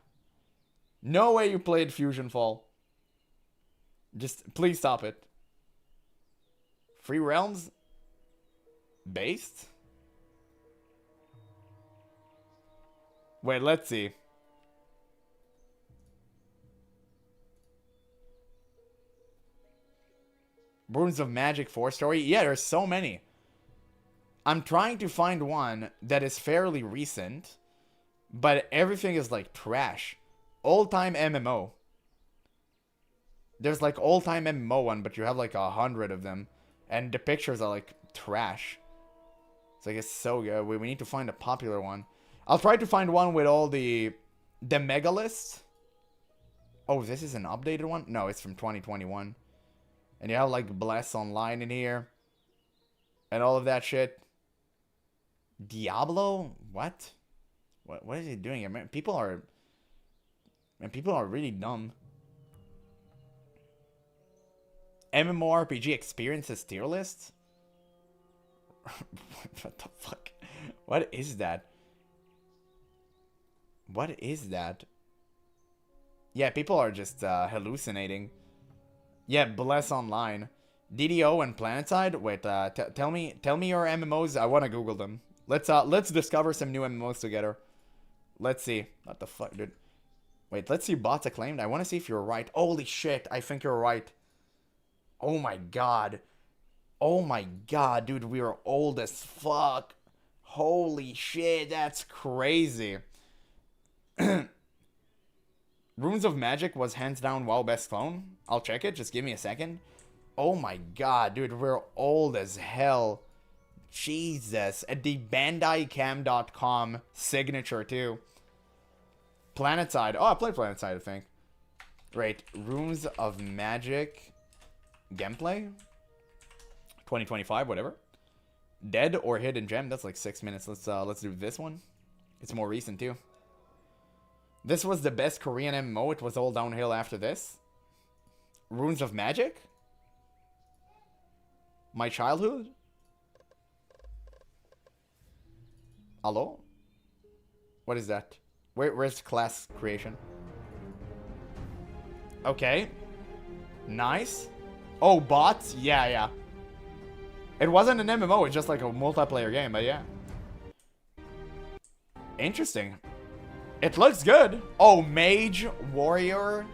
No way you played Fusion Fall. Just, please stop it. Free Realms? Based? Wait, let's see. Runes of Magic 4-story? Yeah, there's so many. I'm trying to find one that is fairly recent, but everything is like trash. Old-time MMO. There's like old-time MMO one, but you have like 100 of them. And the pictures are like trash. It's like, it's so good. We need to find a popular one. I'll try to find one with all the megalists. Oh, this is an updated one? No, it's from 2021. And you have like Bless Online in here. And all of that shit. Diablo? What? What is he doing here? Man, people are really dumb. MMORPG experiences tier list? What the fuck? What is that? What is that? Yeah, people are just hallucinating. Yeah, Bless Online. DDO and Planetside? Wait, tell me your MMOs. I want to Google them. Let's discover some new MMOs together. Let's see. What the fuck, dude? Wait, let's see bots acclaimed. I want to see if you're right. Holy shit, I think you're right. Oh my god. Oh my god, dude, we are old as fuck. Holy shit, that's crazy. Runes of Magic was hands down WoW best clone. I'll check it, just give me a second. Oh my god, dude, we're old as hell. Jesus. At the BandaiCam.com signature, too. Planetside. Oh, I played Planetside, I think. Right. Runes of Magic gameplay. 2025, whatever. Dead or Hidden Gem. That's like 6 minutes. Let's do this one. It's more recent, too. This was the best Korean MMO. It was all downhill after this. Runes of Magic? My childhood? Hello? What is that? Where's class creation? Okay. Nice. Oh, bots? Yeah, yeah. It wasn't an MMO, it's just like a multiplayer game, but yeah. Interesting. It looks good. Oh, Mage, Warrior.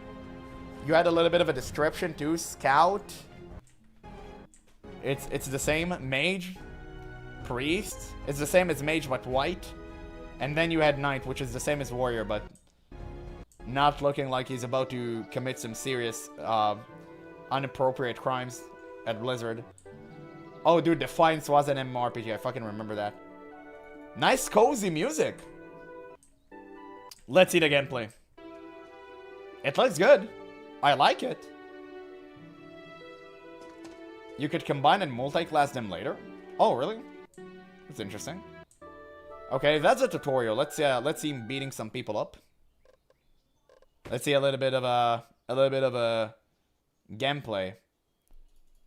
You had a little bit of a description too. Scout. It's the same. Mage. Priest. It's the same as Mage, but white. And then you had Knight, which is the same as Warrior, but not looking like he's about to commit some serious, inappropriate crimes at Blizzard. Oh, dude, Defiance was an MMORPG. I fucking remember that. Nice, cozy music. Let's see the gameplay. It looks good. I like it. You could combine and multi-class them later. Oh, really? That's interesting. Okay, that's a tutorial. Let's see him beating some people up. Let's see a little bit of a gameplay.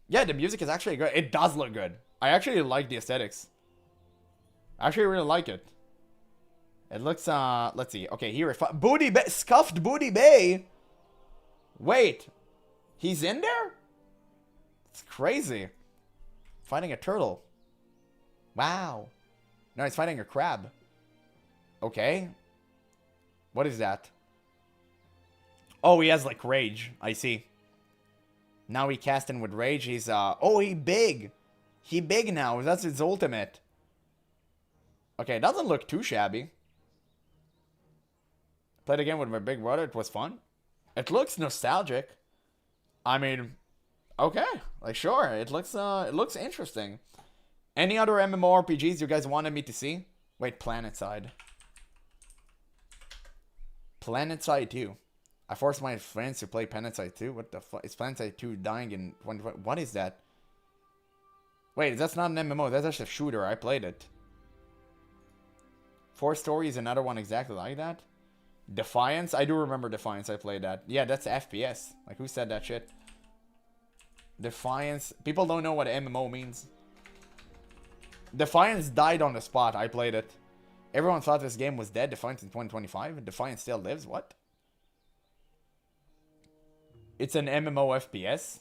Yeah, the music is actually good. It does look good. I actually like the aesthetics. I actually really like it. It looks let's see. Okay, here Scuffed Booty Bay. Wait. He's in there? It's crazy. Fighting a turtle. Wow. No, he's fighting a crab. Okay. What is that? Oh, he has like rage. I see. Now he cast in with rage. He's oh, he big. He big now. That's his ultimate. Okay, it doesn't look too shabby. Played again with my big brother. It was fun. It looks nostalgic. I mean, okay. Like sure, it looks interesting. Any other MMORPGs you guys wanted me to see? Wait, Planetside. Planetside 2. I forced my friends to play Planetside 2. What the fuck? Is Planetside 2 dying in 2020? What is that? Wait, that's not an MMO. That's just a shooter. I played it. 4 Story is another one exactly like that. Defiance? I do remember Defiance. I played that. Yeah, that's FPS. Like, who said that shit? Defiance. People don't know what MMO means. Defiance died on the spot. I played it. Everyone thought this game was dead. Defiance in 2025. Defiance still lives. What? It's an MMO FPS.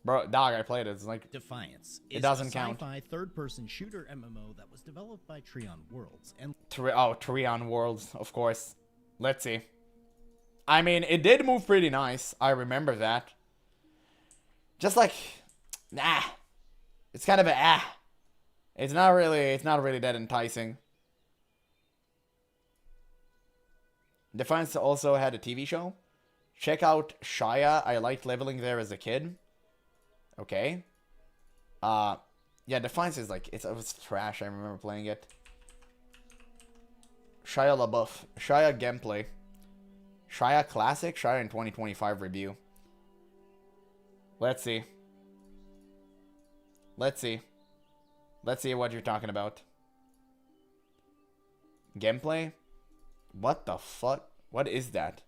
Bro, dog, I played it. It's like Defiance. It doesn't count. Sci-fi third-person shooter MMO that was developed by Trion Worlds and Trion Worlds, of course. Let's see. I mean, it did move pretty nice. I remember that. Just like, nah. It's kind of a It's not really that enticing. Defiance also had a TV show. Check out Shia. I liked leveling there as a kid. Okay. Yeah, Defiance is like, it was trash. I remember playing it. Shia LaBeouf. Shia gameplay. Shia Classic. Shia in 2025 review. Let's see. Let's see. Let's see what you're talking about. Gameplay? What the fuck? What is that?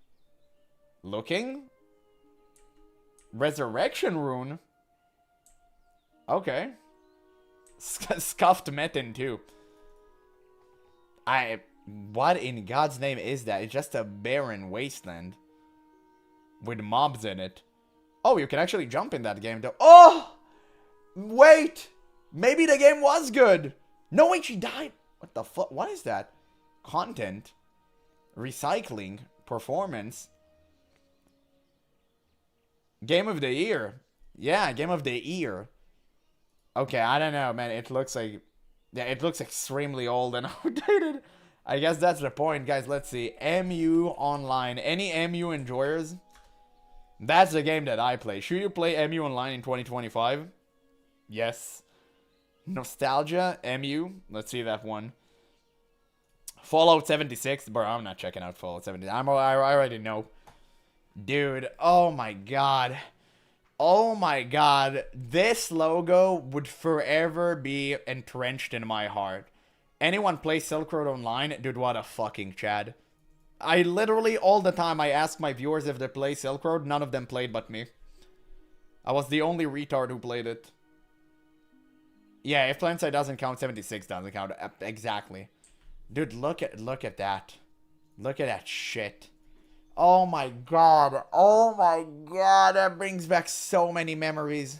Looking? Resurrection Rune? Okay. Scuffed Metin too. What in God's name is that? It's just a barren wasteland. With mobs in it. Oh, you can actually jump in that game though. Oh! Wait! Maybe the game was good! No, wait, she died! What the fuck? What is that? Content. Recycling. Performance. Game of the year. Yeah, game of the year. Okay, I don't know, man. It looks like... Yeah, it looks extremely old and outdated. I guess that's the point, guys. Let's see. MU Online. Any MU enjoyers? That's the game that I play. Should you play MU Online in 2025? Yes. Nostalgia. MU. Let's see that one. Fallout 76. Bro, I'm not checking out Fallout 76. I already know. Dude. Oh my god. Oh my god. This logo would forever be entrenched in my heart. Anyone play Silk Road Online? Dude, what a fucking Chad. I literally, all the time, I ask my viewers if they play Silk Road. None of them played but me. I was the only retard who played it. Yeah, if Planside doesn't count, 76 doesn't count. Exactly. Dude, look at that. Look at that shit. Oh my god. Oh my god. That brings back so many memories.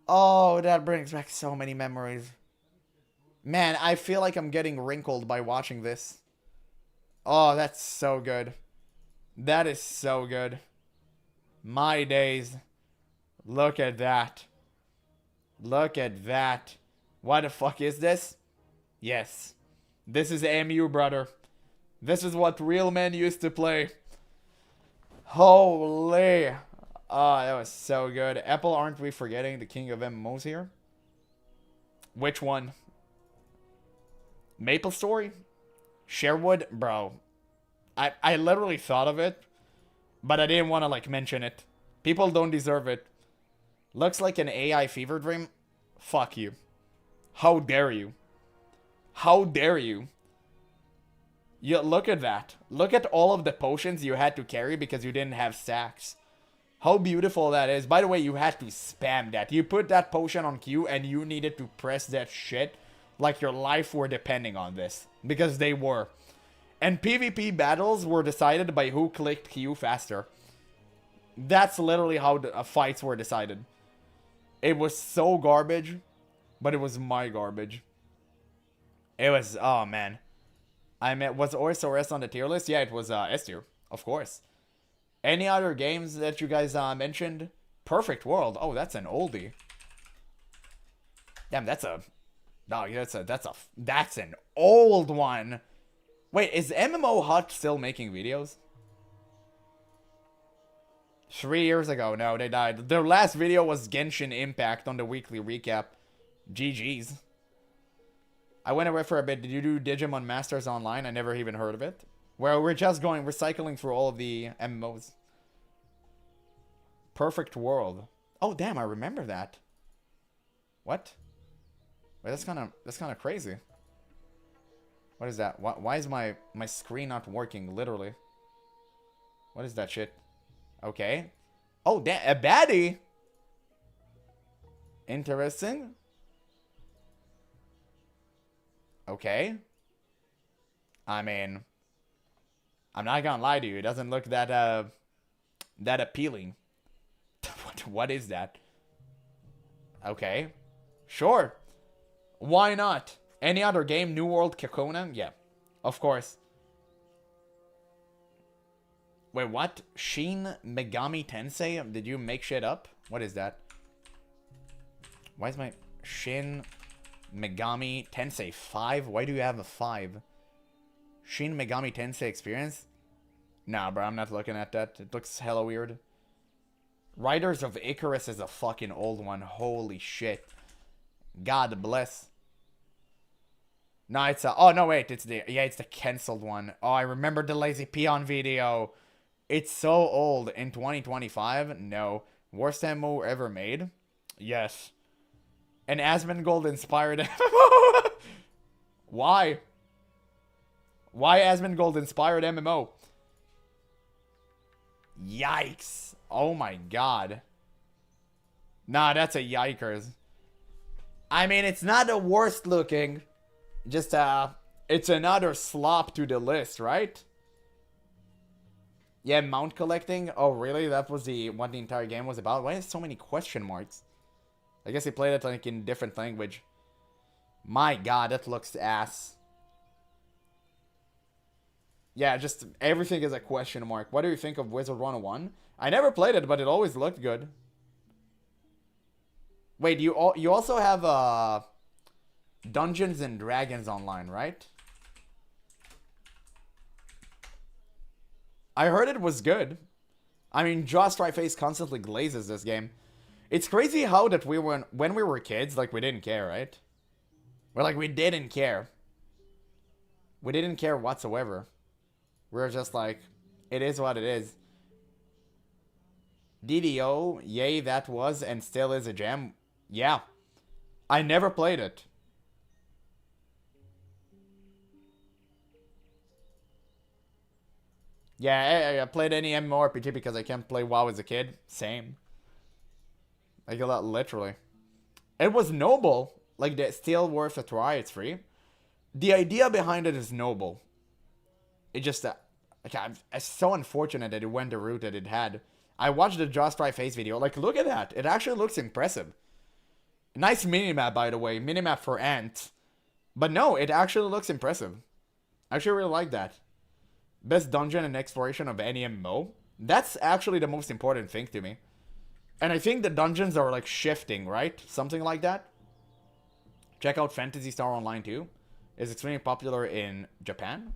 Oh, that brings back so many memories. Man, I feel like I'm getting wrinkled by watching this. Oh, that's so good. That is so good. My days. Look at that. Look at that. What the fuck is this? Yes. This is MU, brother. This is what real men used to play. Holy. Oh, that was so good. Apple, aren't we forgetting the king of MMOs here? Which one? Maple Story? Sherwood? Bro. I literally thought of it, but I didn't want to, like, mention it. People don't deserve it. Looks like an AI fever dream? Fuck you. How dare you? How dare you? You look at that. Look at all of the potions you had to carry because you didn't have stacks. How beautiful that is. By the way, you had to spam that. You put that potion on Q and you needed to press that shit like your life were depending on this. Because they were. And PvP battles were decided by who clicked Q faster. That's literally how the fights were decided. It was so garbage, but it was my garbage. It was, oh man. I mean, was OSRS on the tier list? Yeah, it was S tier, of course. Any other games that you guys mentioned? Perfect World. Oh, that's an oldie. Damn, that's a... No, that's an old one. Wait, is MMO Hut still making videos? 3 years ago. No, they died. Their last video was Genshin Impact on the weekly recap. GG's. I went away for a bit. Did you do Digimon Masters Online? I never even heard of it. Well, we're just recycling through all of the MMOs. Perfect World. Oh, damn, I remember that. What? Wait, that's kind of crazy. What is that? Why is my screen not working, literally? What is that shit? Okay. Oh, damn, a baddie! Interesting. Okay. I mean, I'm not gonna lie to you. It doesn't look that that appealing. What is that? Okay, sure. Why not? Any other game? New World Kakona? Yeah, of course. Wait, what? Shin Megami Tensei? Did you make shit up? What is that? Why is my Shin Megami Tensei 5? Why do you have a 5? Shin Megami Tensei experience? Nah, bro, I'm not looking at that. It looks hella weird. Riders of Icarus is a fucking old one. Holy shit. God bless. No, it's a... Oh, no, wait. It's the... Yeah, it's the cancelled one. Oh, I remember the Lazy Peon video. It's so old. In 2025? No. Worst MMO ever made? Yes. An Asmongold inspired MMO? Why? Why Asmongold inspired MMO? Yikes. Oh my god. Nah, that's a yikers. I mean, it's not the worst looking. Just, it's another slop to the list, right? Yeah, mount collecting? Oh, really? That was what the entire game was about? Why is so many question marks? I guess he played it like in different language. My god, that looks ass. Yeah, just everything is a question mark. What do you think of Wizard 101? I never played it, but it always looked good. Wait, you also have Dungeons and Dragons online, right? I heard it was good. I mean, Josh Face constantly glazes this game. It's crazy how that when we were kids, like, we didn't care, right? We're like, we didn't care. We didn't care whatsoever. We were just like, it is what it is. DDO, yay, that was and still is a gem. Yeah. I never played it. Yeah, I played any MMORPG because I can't play WoW as a kid. Same. Like, a lot, literally. It was noble. Like, it's still worth a try. It's free. The idea behind it is noble. It just, like, it's so unfortunate that it went the route that it had. I watched the Just Try Face video. Like, look at that. It actually looks impressive. Nice minimap, by the way. Minimap for Ant. But no, it actually looks impressive. I actually really like that. Best dungeon and exploration of any MMO. That's actually the most important thing to me. And I think the dungeons are, like, shifting, right? Something like that. Check out Phantasy Star Online 2. It's extremely popular in Japan.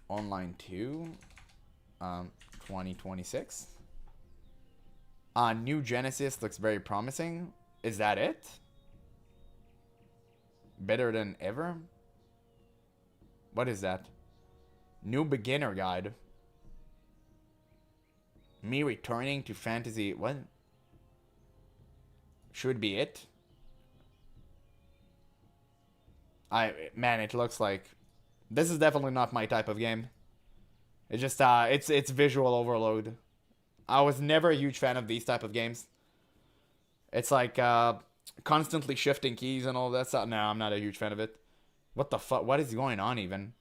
Online 2. 2026. New Genesis looks very promising. Is that it? Better than ever? What is that? New beginner guide. Me returning to fantasy. What? Should be it. Man, it looks like this is definitely not my type of game. It's just it's visual overload. I was never a huge fan of these type of games. It's like constantly shifting keys and all that stuff. No, I'm not a huge fan of it. What the fuck? What is going on even?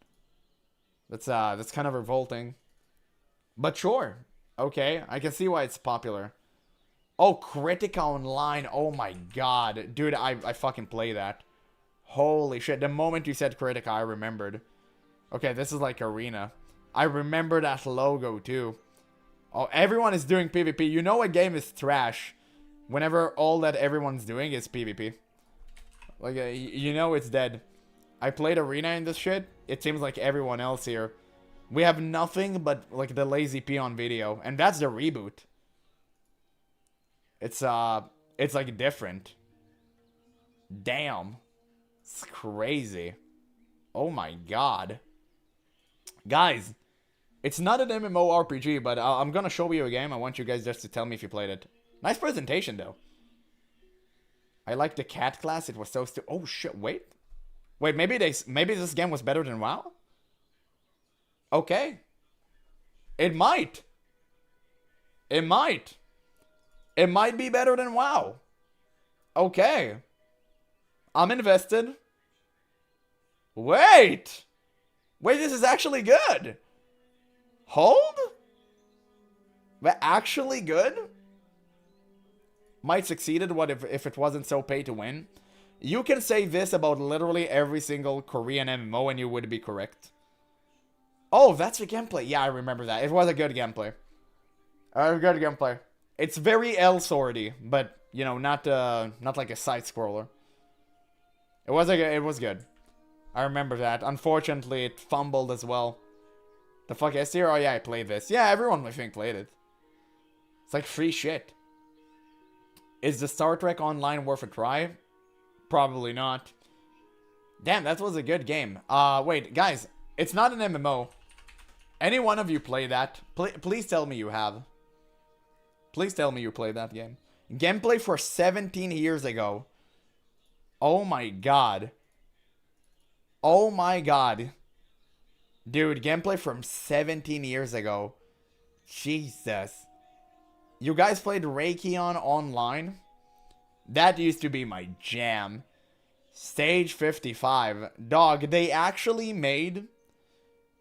That's kind of revolting. But sure. Okay, I can see why it's popular. Oh, Critica Online. Oh my god. Dude, I fucking play that. Holy shit. The moment you said Critica, I remembered. Okay, this is like Arena. I remember that logo too. Oh, everyone is doing PvP. You know a game is trash whenever all that everyone's doing is PvP. Like, you know it's dead. I played Arena in this shit. It seems like everyone else here. We have nothing but, like, the Lazy Peon video. And that's the reboot. It's like, different. Damn. It's crazy. Oh my god. Guys, it's not an MMORPG, but I'm gonna show you a game. I want you guys just to tell me if you played it. Nice presentation, though. I like the cat class. It was so oh shit, wait. Wait, maybe this game was better than WoW? Okay. It might. It might. It might be better than WoW. Okay. I'm invested. Wait! Wait, this is actually good. Hold? But actually good? Might succeeded, what if it wasn't so pay to win? You can say this about literally every single Korean MMO and you would be correct. Oh, that's the gameplay. Yeah, I remember that. It was a good gameplay. A good gameplay. It's very L-sorty, but, you know, not like a side-scroller. It was good. I remember that. Unfortunately, it fumbled as well. The fuck is here? Oh yeah, I played this. Yeah, everyone I think played it. It's like free shit. Is the Star Trek Online worth a try? Probably not. Damn, that was a good game. Wait, guys, it's not an MMO. Any one of you play that? Please tell me you have. Please tell me you played that game. Gameplay for 17 years ago. Oh my god. Oh my god. Dude, gameplay from 17 years ago. Jesus. You guys played Raytheon Online? That used to be my jam. Stage 55. Dog, they actually made...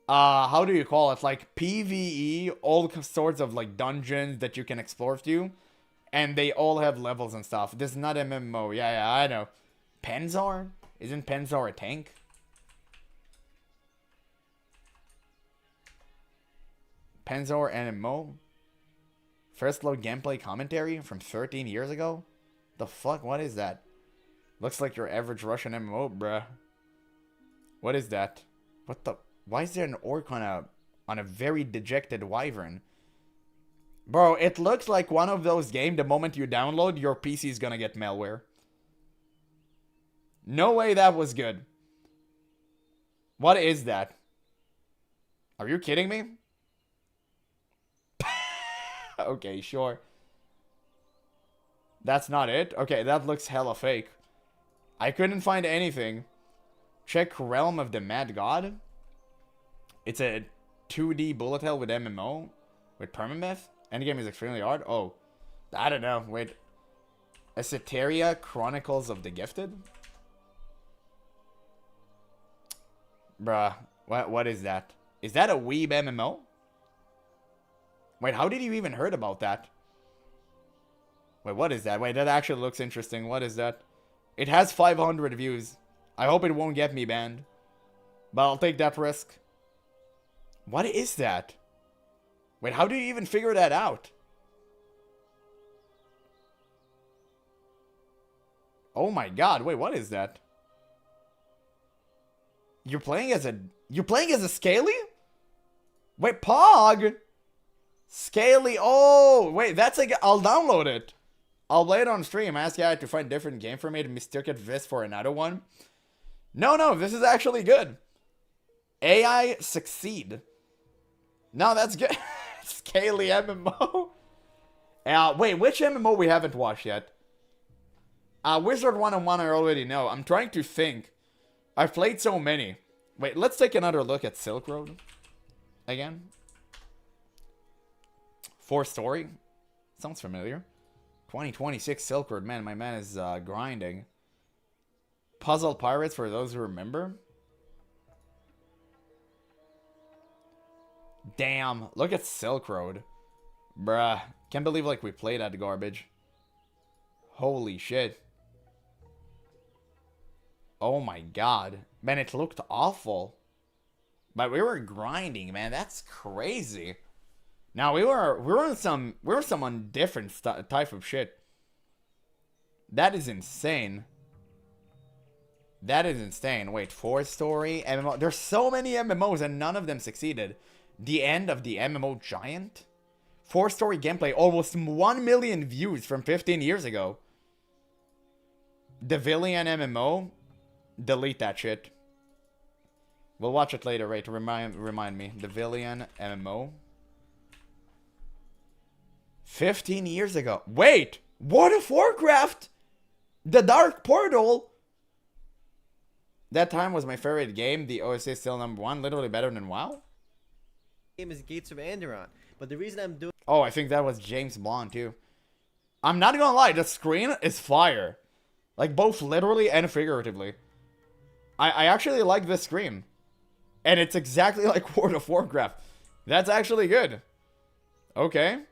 how do you call it? Like PvE, all sorts of like dungeons that you can explore through. And they all have levels and stuff. This is not MMO. Yeah, I know. Penzar? Isn't Penzar a tank? Penzar MMO? First load gameplay commentary from 13 years ago? The fuck? What is that? Looks like your average Russian MMO, bruh. What is that? What the... Why is there an orc on a very dejected wyvern? Bro, it looks like one of those games, the moment you download, your PC is gonna get malware. No way that was good. What is that? Are you kidding me? Okay, sure. That's not it? Okay, that looks hella fake. I couldn't find anything. Check Realm of the Mad God. It's a 2D bullet hell with MMO. With permameth. Endgame is extremely hard. Oh. I don't know. Wait. Esoteria Chronicles of the Gifted? Bruh. What is that? Is that a weeb MMO? Wait, how did you even heard about that? Wait, what is that? Wait, that actually looks interesting. What is that? It has 500 views. I hope it won't get me banned. But I'll take that risk. What is that? Wait, how do you even figure that out? Oh my god, wait, what is that? You're playing as a Scaly? Wait, Pog! Scaly, oh, wait, that's like, I'll download it. I'll play it on stream. Ask guy to find different game for me to mistook this for another one. No, this is actually good. AI succeed. No, that's good. Scaly MMO. Wait, which MMO we haven't watched yet? Wizard 101 I already know. I'm trying to think. I've played so many. Wait, let's take another look at Silk Road. Again. 4-story. Sounds familiar. 2026 Silk Road. Man, my man is grinding. Puzzle Pirates for those who remember. Damn, look at Silk Road. Bruh, can't believe like we played that garbage. Holy shit. Oh my god. Man, it looked awful. But we were grinding, man. That's crazy. Now we were on some different type of shit. That is insane. That is insane. Wait, 4-story MMO. There's so many MMOs and none of them succeeded. The end of the MMO giant. 4-story gameplay, almost 1 million views from 15 years ago. The Villian MMO. Delete that shit. We'll watch it later, right? Remind me. The Villian MMO. 15 years ago. Wait! World of Warcraft! The Dark Portal! That time was my favorite game. The OSA is still #1. Literally better than WoW. Game is Gates of Anderon. But the reason I'm doing... Oh, I think that was James Bond too. I'm not gonna lie. The screen is fire. Like, both literally and figuratively. I actually like this screen. And it's exactly like World of Warcraft. That's actually good. Okay.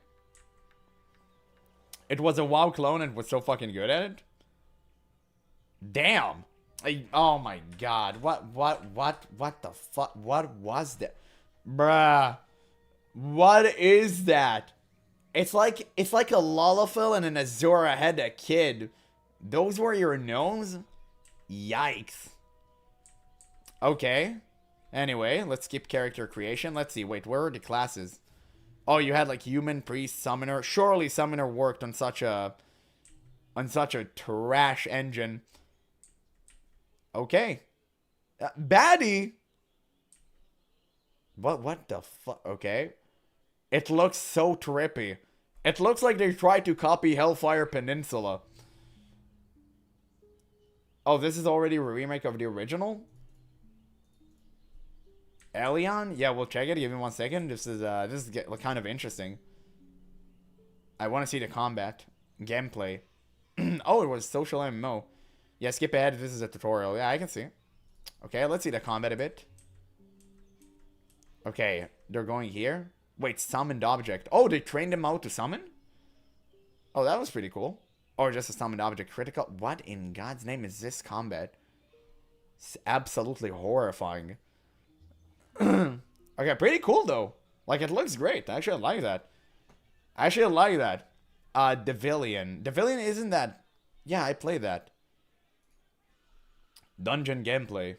It was a WoW clone and was so fucking good at it. Damn. Oh my god. What the fuck? What was that? Bruh. What is that? It's like a Lullafil and an Azura had a kid. Those were your gnomes? Yikes. Okay. Anyway, let's skip character creation. Let's see. Wait, where are the classes? Oh, you had like human, priest, summoner. Surely summoner worked on such a trash engine. Okay. Baddie. What the fuck? Okay. It looks so trippy. It looks like they tried to copy Hellfire Peninsula. Oh, this is already a remake of the original? Elion? Yeah, we'll check it. Give me 1 second. This is kind of interesting. I want to see the combat. Gameplay. Oh, it was social MMO. Yeah, skip ahead. This is a tutorial. Yeah, I can see. Okay, let's see the combat a bit. Okay, they're going here. Wait, summoned object. Oh, they trained him out to summon? Oh, that was pretty cool. Or just a summoned object. Critical. What in God's name is this combat? It's absolutely horrifying. Okay, pretty cool though. Like, it looks great. I actually like that. Devilian. Devilian isn't that... Yeah, I played that. Dungeon gameplay.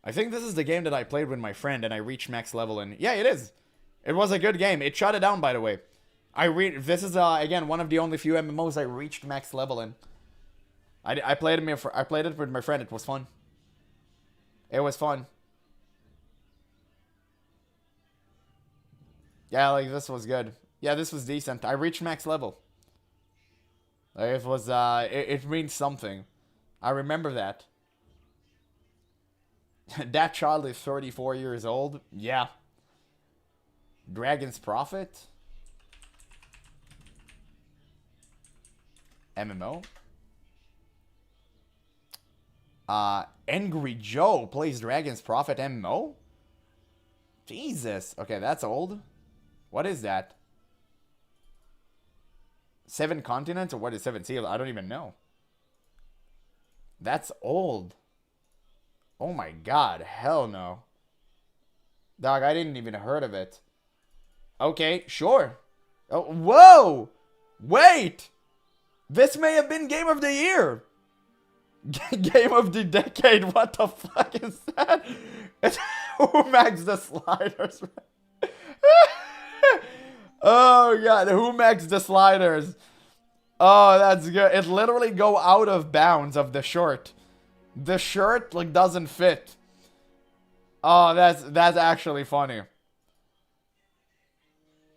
I think this is the game that I played with my friend and I reached max level in. Yeah, it is. It was a good game. It shut it down, by the way. This is, again, one of the only few MMOs I reached max level in. I played it with my friend. It was fun. It was fun. Yeah, like, this was good. Yeah, this was decent. I reached max level. Like, it was, it means something. I remember that. That child is 34 years old. Yeah. Dragon's Prophet. MMO. Angry Joe plays Dragon's Prophet MMO? Jesus. Okay, that's old. What is that? 7 continents or what is 7 seals? I don't even know. That's old. Oh my god. Hell no. Dog, I didn't even heard of it. Okay, sure. Oh, whoa! Wait! This may have been Game of the Year! Game of the Decade, what the fuck is that? Who makes the sliders? Oh god, who makes the sliders? Oh, that's good. It literally go out of bounds of the shirt. The shirt, like, doesn't fit. Oh, that's actually funny.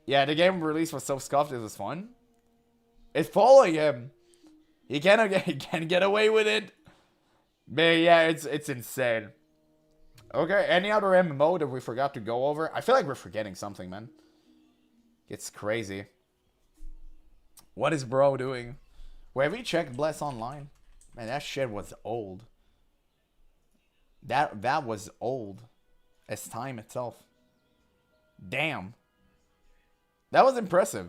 Yeah, the game release was so scuffed, it was fun. It's following him. He can't get away with it. But yeah, it's insane. Okay, any other MMO that we forgot to go over? I feel like we're forgetting something, man. It's crazy. What is bro doing? Wait, have you checked Bless Online? Man, that shit was old. That was old. As time itself. Damn. That was impressive.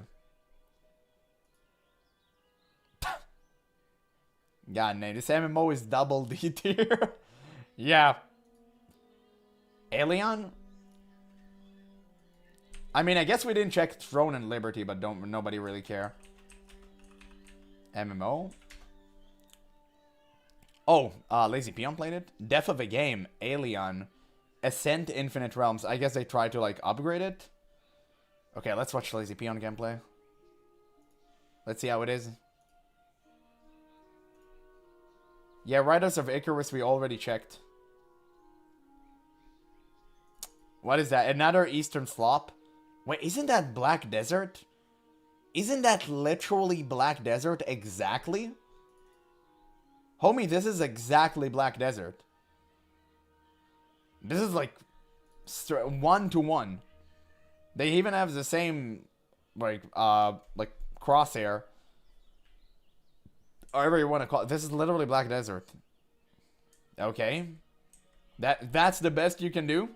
God, man, this MMO is double D tier. Yeah. Alien? I mean, I guess we didn't check Throne and Liberty, but nobody really care. MMO? Oh, Lazy Peon played it? Death of a Game, Alien, Ascent Infinite Realms. I guess they tried to, like, upgrade it. Okay, let's watch Lazy Peon gameplay. Let's see how it is. Yeah, Riders of Icarus we already checked. What is that? Another Eastern Slop? Wait, isn't that Black Desert? Isn't that literally Black Desert exactly? Homie, this is exactly Black Desert. This is like 1-to-1. They even have the same like crosshair. However you want to call it. This is literally Black Desert. Okay. That's the best you can do?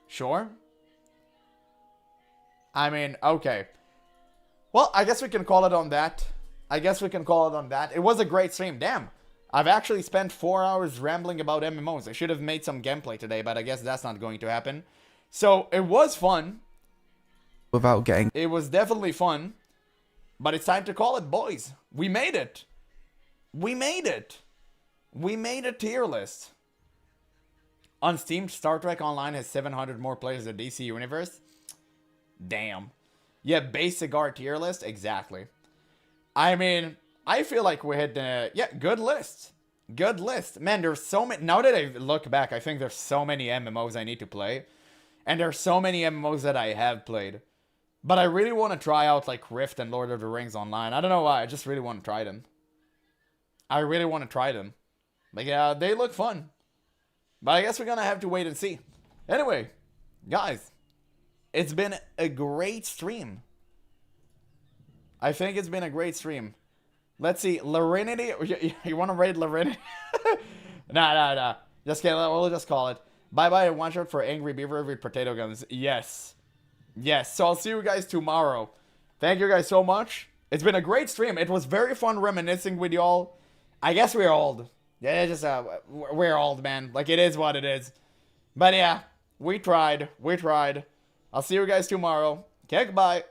Sure. I mean, okay. Well, I guess we can call it on that. It was a great stream. Damn. I've actually spent 4 hours rambling about MMOs. I should have made some gameplay today, but I guess that's not going to happen. So, it was fun. It was definitely fun. But it's time to call it, boys. We made it. We made a tier list. On Steam, Star Trek Online has 700 more players than DC Universe. Damn. Yeah, base cigar tier list? Exactly. I mean, I feel like we had, yeah, good list. Good list. Man, there's so many, now that I look back, I think there's so many MMOs I need to play. And there's so many MMOs that I have played. But I really want to try out, like, Rift and Lord of the Rings Online. I don't know why, I just really want to try them. Like, yeah, they look fun. But I guess we're gonna have to wait and see. Anyway, guys, it's been a great stream. I think it's been a great stream. Let's see, Larinity. You want to raid Larinity? Nah. Just kidding. We'll just call it. Bye-bye. One shot for Angry Beaver with potato guns. Yes. So I'll see you guys tomorrow. Thank you guys so much. It's been a great stream. It was very fun reminiscing with y'all. I guess we're old. Yeah, just we're old, man. Like, it is what it is. But yeah, we tried. I'll see you guys tomorrow. Okay, goodbye.